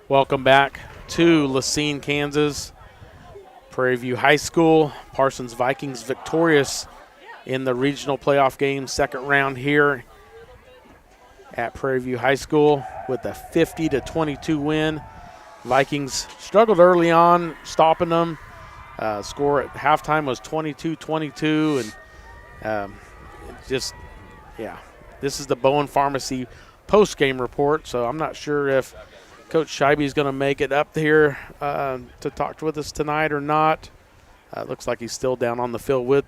H: Welcome back to Lacine, Kansas. Prairie View High School. Parsons Vikings victorious in the regional playoff game, second round here at Prairie View High School with a 50-22 win. Vikings struggled early on, stopping them. Score at halftime was 22-22, and this is the Bowen Pharmacy post-game report, so I'm not sure if Coach Scheibe is going to make it up here to talk with us tonight or not. Looks like he's still down on the field with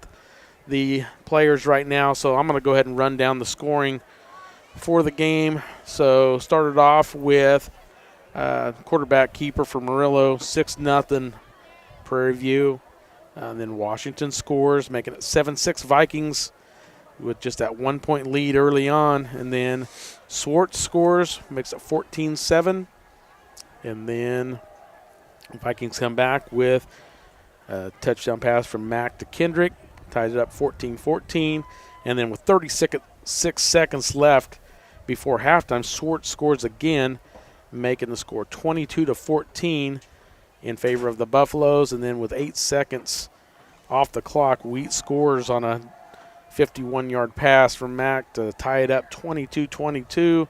H: the players right now, so I'm going to go ahead and run down the scoring for the game. So started off with quarterback keeper for Murillo, 6-0 Prairie View. Then Washington scores, making it 7-6 Vikings with just that 1 point lead early on. And then Swartz scores, makes it 14-7. And then Vikings come back with a touchdown pass from Mack to Kendrick, ties it up 14-14. And then with 36 seconds left before halftime, Swartz scores again, making the score 22-14 in favor of the Buffaloes. And then with 8 seconds off the clock, Wheat scores on a 51-yard pass from Mack to tie it up 22-22.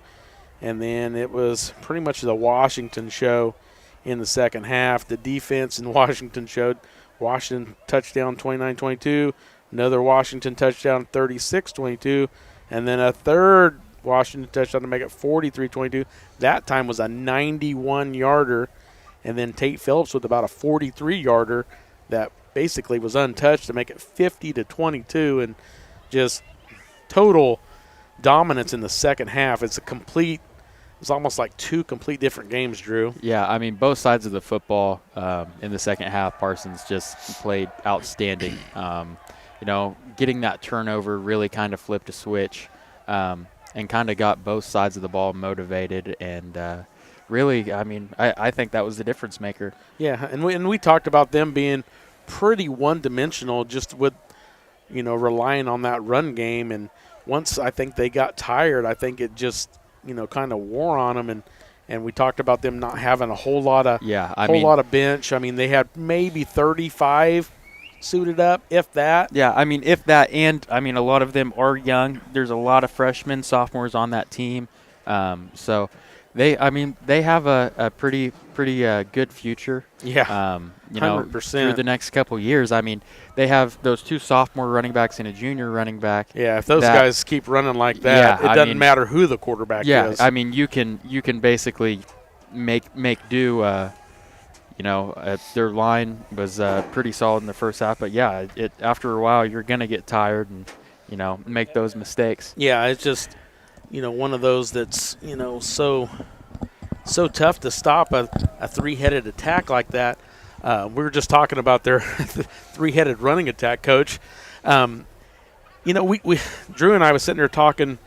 H: And then it was pretty much the Washington show in the second half. The defense in Washington showed. Washington touchdown 29-22. Another Washington touchdown 36-22. And then a third Washington touchdown to make it 43-22. That time was a 91-yarder. And then Tate Phillips with about a 43-yarder that basically was untouched to make it 50-22. And just total dominance in the second half. It's almost like two complete different games, Drew.
L: Yeah, I mean, both sides of the football in the second half, Parsons just played outstanding. Getting that turnover really kind of flipped a switch and kind of got both sides of the ball motivated. And really, I mean, I think that was the difference maker.
H: Yeah, and we talked about them being pretty one-dimensional just with, relying on that run game. And once I think they got tired, I think it just – kind of wore on them, and we talked about them not having a whole lot of lot of bench. I mean, they had maybe 35 suited up, if that.
L: Yeah, I mean, if that, and I mean, a lot of them are young. There's a lot of freshmen, sophomores on that team, so they have a pretty good future.
H: Yeah, 100%.
L: Through the next couple years. I mean, they have those two sophomore running backs and a junior running back.
H: Yeah, if those guys keep running like that, it doesn't matter who the quarterback is.
L: Yeah, I mean, you can basically make do. Their line was pretty solid in the first half, but yeah, after a while you're gonna get tired and make those mistakes.
H: Yeah, it's just one of those that's so tough to stop a three-headed attack like that. We were just talking about their three-headed running attack, Coach. We Drew and I was sitting there talking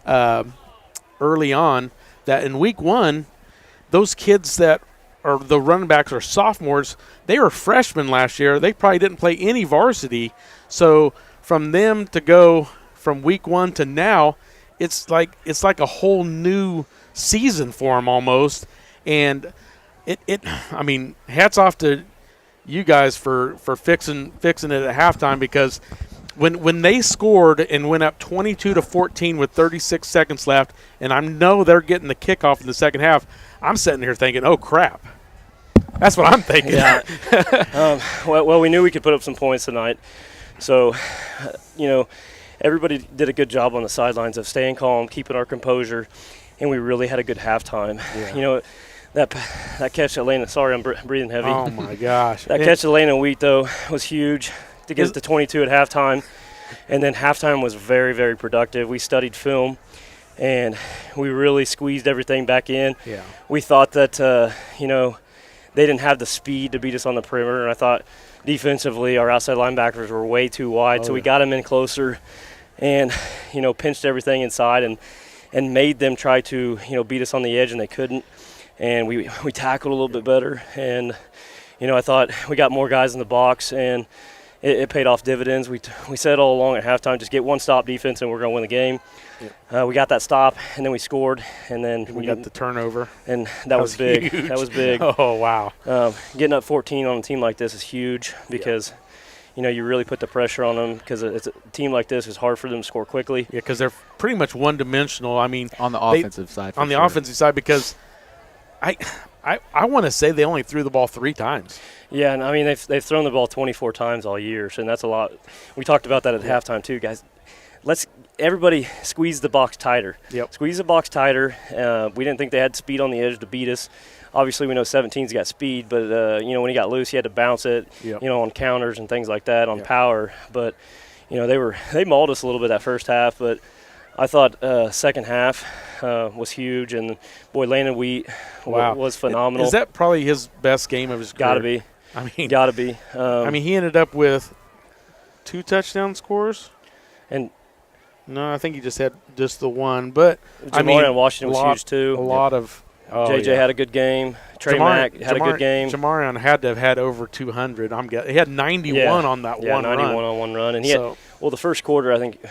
H: early on that in week one, those kids that are the running backs are sophomores, they were freshmen last year. They probably didn't play any varsity. So from them to go from week one to now, it's like a whole new season for them almost. And I mean, hats off to you guys for fixing it at halftime, because when they scored and went up 22-14 with 36 seconds left, and I know they're getting the kickoff in the second half, I'm sitting here thinking, oh crap. That's what I'm thinking.
N: Yeah. Well, we knew we could put up some points tonight. So, everybody did a good job on the sidelines of staying calm, keeping our composure, and we really had a good halftime. Yeah. That catch that Lane, sorry, I'm breathing heavy.
H: Oh, my gosh.
N: That catch that Lane and Wheat, though, was huge to get it to 22 at halftime. And then halftime was very, very productive. We studied film, and we really squeezed everything back in.
H: Yeah.
N: We thought that, they didn't have the speed to beat us on the perimeter, and I thought defensively our outside linebackers were way too wide, so we got them in closer and, pinched everything inside and made them try to, beat us on the edge, and they couldn't. And we tackled a little bit better, and, I thought we got more guys in the box, and it paid off dividends. We said all along at halftime, just get one stop defense and we're going to win the game. Yeah. We got that stop, and then we scored, and then
H: we got the turnover.
N: And that was big.
H: Huge.
N: That was big.
H: Oh, wow.
N: Getting up 14 on a team like this is huge because, you really put the pressure on them, because it's a team like this is hard for them to score quickly.
H: Yeah, because they're pretty much one-dimensional. I mean,
L: on the offensive side.
H: On the offensive side, because I want to say they only threw the ball 3 times.
N: Yeah, and I mean they've thrown the ball 24 times all year, and that's a lot. We talked about that at halftime too, guys. Everybody squeeze the box tighter.
H: Yep.
N: Squeeze the box tighter. We didn't think they had speed on the edge to beat us. Obviously, we know 17's got speed, but when he got loose, he had to bounce it, on counters and things like that, on power. But they mauled us a little bit that first half, but I thought second half was huge, and boy, Landon Wheat was phenomenal.
H: Is that probably his best game of his career?
N: Got to be.
H: I mean,
N: got to be.
H: He ended up with 2 touchdown scores,
N: and
H: no, I think he just had just the one. But
N: Jamarian Washington was huge too.
H: A lot of
N: JJ had a good game. Trey Mack had a good game.
H: Jamarian had to have had over 200. He had 91 on that one run.
N: 91 on one run, and he had the first quarter, I think.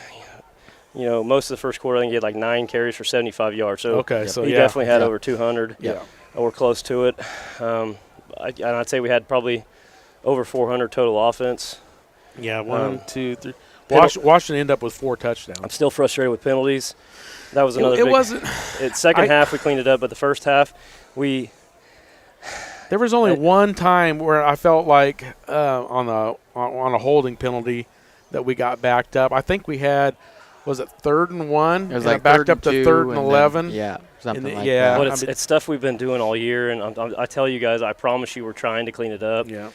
N: Most of the first quarter, I think he had like 9 carries for 75 yards. So, he definitely had over 200.
H: Yeah.
N: Or close to it. I'd say we had probably over 400 total offense.
H: Yeah, 1, 2, 3. Washington ended up with 4 touchdowns.
N: I'm still frustrated with penalties. That was another.
H: It wasn't.
N: Second half we cleaned it up, but the first half
H: There was only one time where I felt like on a holding penalty that we got backed up. I think we had, was it 3rd and 1?
L: It was
H: and
L: like
H: backed
L: 3rd
H: up to 3rd and 11.
L: Something like
H: yeah,
L: that.
N: But it's stuff we've been doing all year, and I tell you guys, I promise you, we're trying to clean it up.
H: Yeah.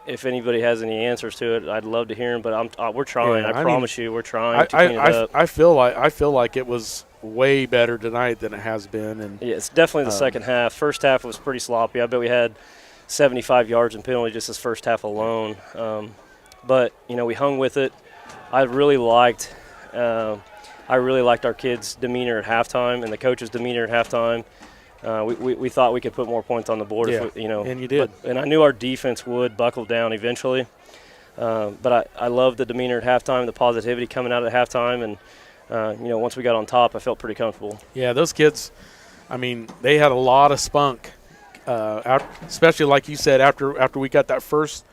N: If anybody has any answers to it, I'd love to hear them. But we're trying.
H: Yeah,
N: I promise you, we're trying to clean it up.
H: I feel like it was way better tonight than it has been. And
N: yeah, it's definitely the second half. First half was pretty sloppy. I bet we had 75 yards in penalty just this first half alone. But we hung with it. I really liked our kids' demeanor at halftime and the coach's demeanor at halftime. We thought we could put more points on the board.
H: Yeah,
N: if we,
H: and you did.
N: And I knew our defense would buckle down eventually. But I love the demeanor at halftime, the positivity coming out at halftime, and once we got on top, I felt pretty comfortable.
H: Yeah, those kids, they had a lot of spunk, especially like you said after we got that first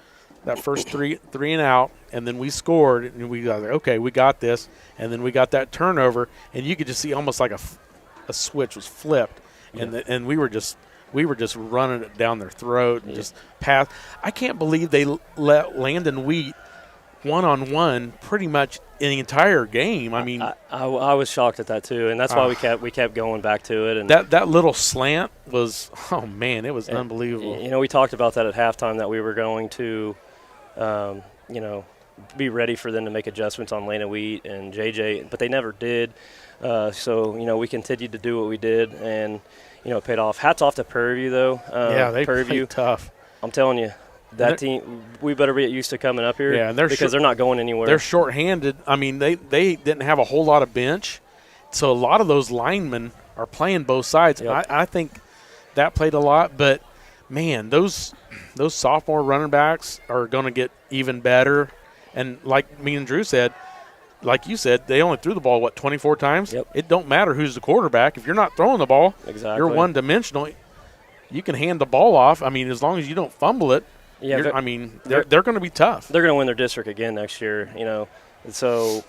H: three and out, and then we scored, and we got okay, we got this, and then we got that turnover, and you could just see almost like a switch was flipped, and we were just running it down their throat and just pass. I can't believe they let Landon Wheat one-on-one pretty much in the entire game.
N: I was shocked at that too, and that's why we kept going back to it. And
H: that little slant was, oh man, it was unbelievable.
N: We talked about that at halftime, that we were going to, be ready for them to make adjustments on Landon Wheat and JJ, but they never did. So we continued to do what we did, and it paid off. Hats off to Prairie View, though.
H: They played tough.
N: I'm telling you, that team, we better get used to coming up here.
H: Yeah, and
N: because they're not going anywhere.
H: They're shorthanded. They didn't have a whole lot of bench, so a lot of those linemen are playing both sides.
N: Yep.
H: I think that played a lot, but man, those sophomore running backs are going to get even better. And like me and Drew said, like you said, they only threw the ball, 24 times?
N: Yep.
H: It don't matter who's the quarterback. If you're not throwing the ball,
N: exactly,
H: you're one-dimensional. You can hand the ball off. As long as you don't fumble it,
N: yeah,
H: they're going to be tough.
N: They're going to win their district again next year, So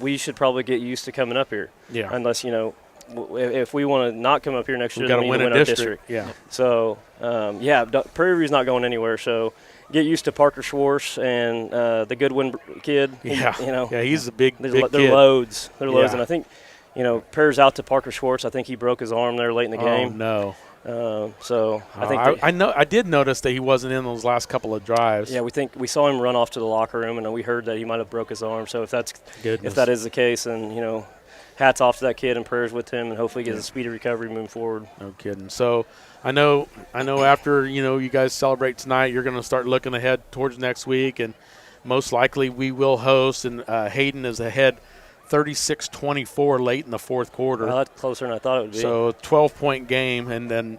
N: we should probably get used to coming up here.
H: Yeah.
N: Unless, if we want to not come up here next year,
H: then
N: we need
H: win
N: to win our district.
H: Yeah.
N: So, Prairie View's not going anywhere. So get used to Parker Schwartz and the Goodwin kid.
H: Yeah. He's a big
N: they're
H: kid.
N: Loads. They're loads.
H: Yeah.
N: And I think, prayers out to Parker Schwartz. I think he broke his arm there late in the game.
H: Oh, no.
N: I
H: did notice that he wasn't in those last couple of drives.
N: Yeah, we saw him run off to the locker room, and we heard that he might have broke his arm. So if that is the case, then hats off to that kid and prayers with him, and hopefully he gets a speedy recovery moving forward.
H: No kidding. So I know after you guys celebrate tonight, you're going to start looking ahead towards next week, and most likely we will host. And Hayden is ahead 36-24 late in the fourth quarter.
N: Well, that's closer than I thought it would be.
H: So 12-point game, and the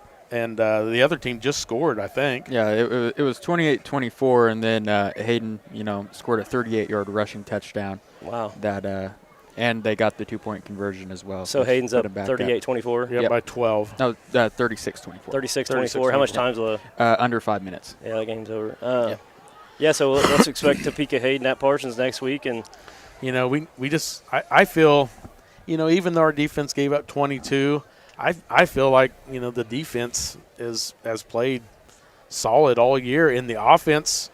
H: other team just scored, I think.
L: Yeah, it was 28-24, and then Hayden, scored a 38-yard rushing touchdown.
N: Wow.
L: And they got the 2-point conversion as well.
N: So Hayden's up 38-24?
H: Yeah, by 12.
L: No, 36-24.
N: 36-24. How much time's left?
L: Under 5 minutes.
N: Yeah, that game's over. Yeah, so let's expect Topeka Hayden at Parsons next week. And
H: I feel, even though our defense gave up 22, I feel like, the defense has played solid all year, and the offense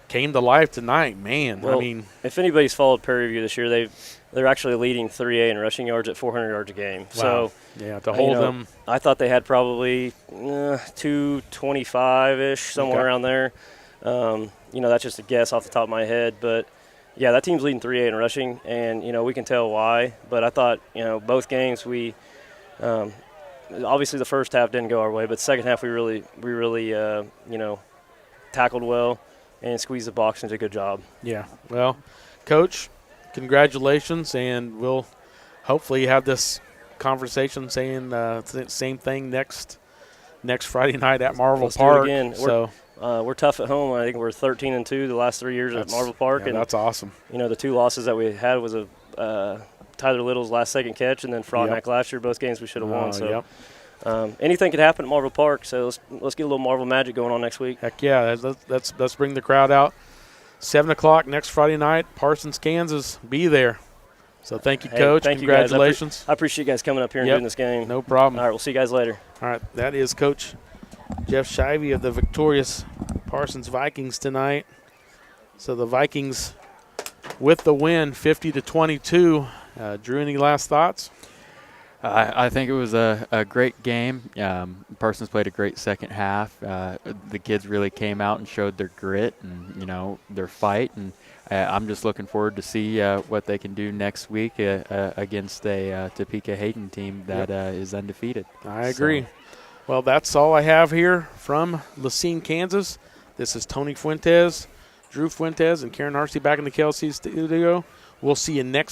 H: came to life tonight. Man,
N: well, if anybody's followed Prairie View this year, they're actually leading 3A in rushing yards at 400 yards a game.
H: Wow.
N: So
H: yeah, to hold them.
N: I thought they had probably 225-ish, somewhere around there. That's just a guess off the top of my head, but yeah, that team's leading 3A in rushing, and we can tell why. But I thought both games we obviously the first half didn't go our way, but second half we really tackled well and squeezed the box and did a good job.
H: Yeah. Well, Coach, congratulations, and we'll hopefully have this conversation saying same thing next Friday night at Marvel Park.
N: Do it again.
H: So
N: we're tough at home. I think we're 13-2 the last 3 years at Marvel Park.
H: Yeah,
N: and
H: that's awesome.
N: The two losses that we had was Tyler Little's last second catch, and then Frontenac last year. Both games we should have won. So anything could happen at Marvel Park. So let's get a little Marvel magic going on next week.
H: Heck yeah, let's bring the crowd out. 7 o'clock next Friday night, Parsons, Kansas. Be there. So thank you, Coach.
N: Thank
H: Congratulations.
N: You guys. I appreciate you guys coming up here and doing this game.
H: No problem.
N: All right, we'll see you guys later.
H: All right, that is Coach Jeff Shivey of the victorious Parsons Vikings tonight. So the Vikings with the win, 50-22. Drew, any last thoughts?
L: I think it was a great game. Parsons played a great second half. The kids really came out and showed their grit and, their fight. And I'm just looking forward to see what they can do next week against a Topeka Hayden team that is undefeated.
H: I agree. So. Well, that's all I have here from Lacine, Kansas. This is Tony Fuentes, Drew Fuentes, and Karen Harsey back in the KLC studio. We'll see you next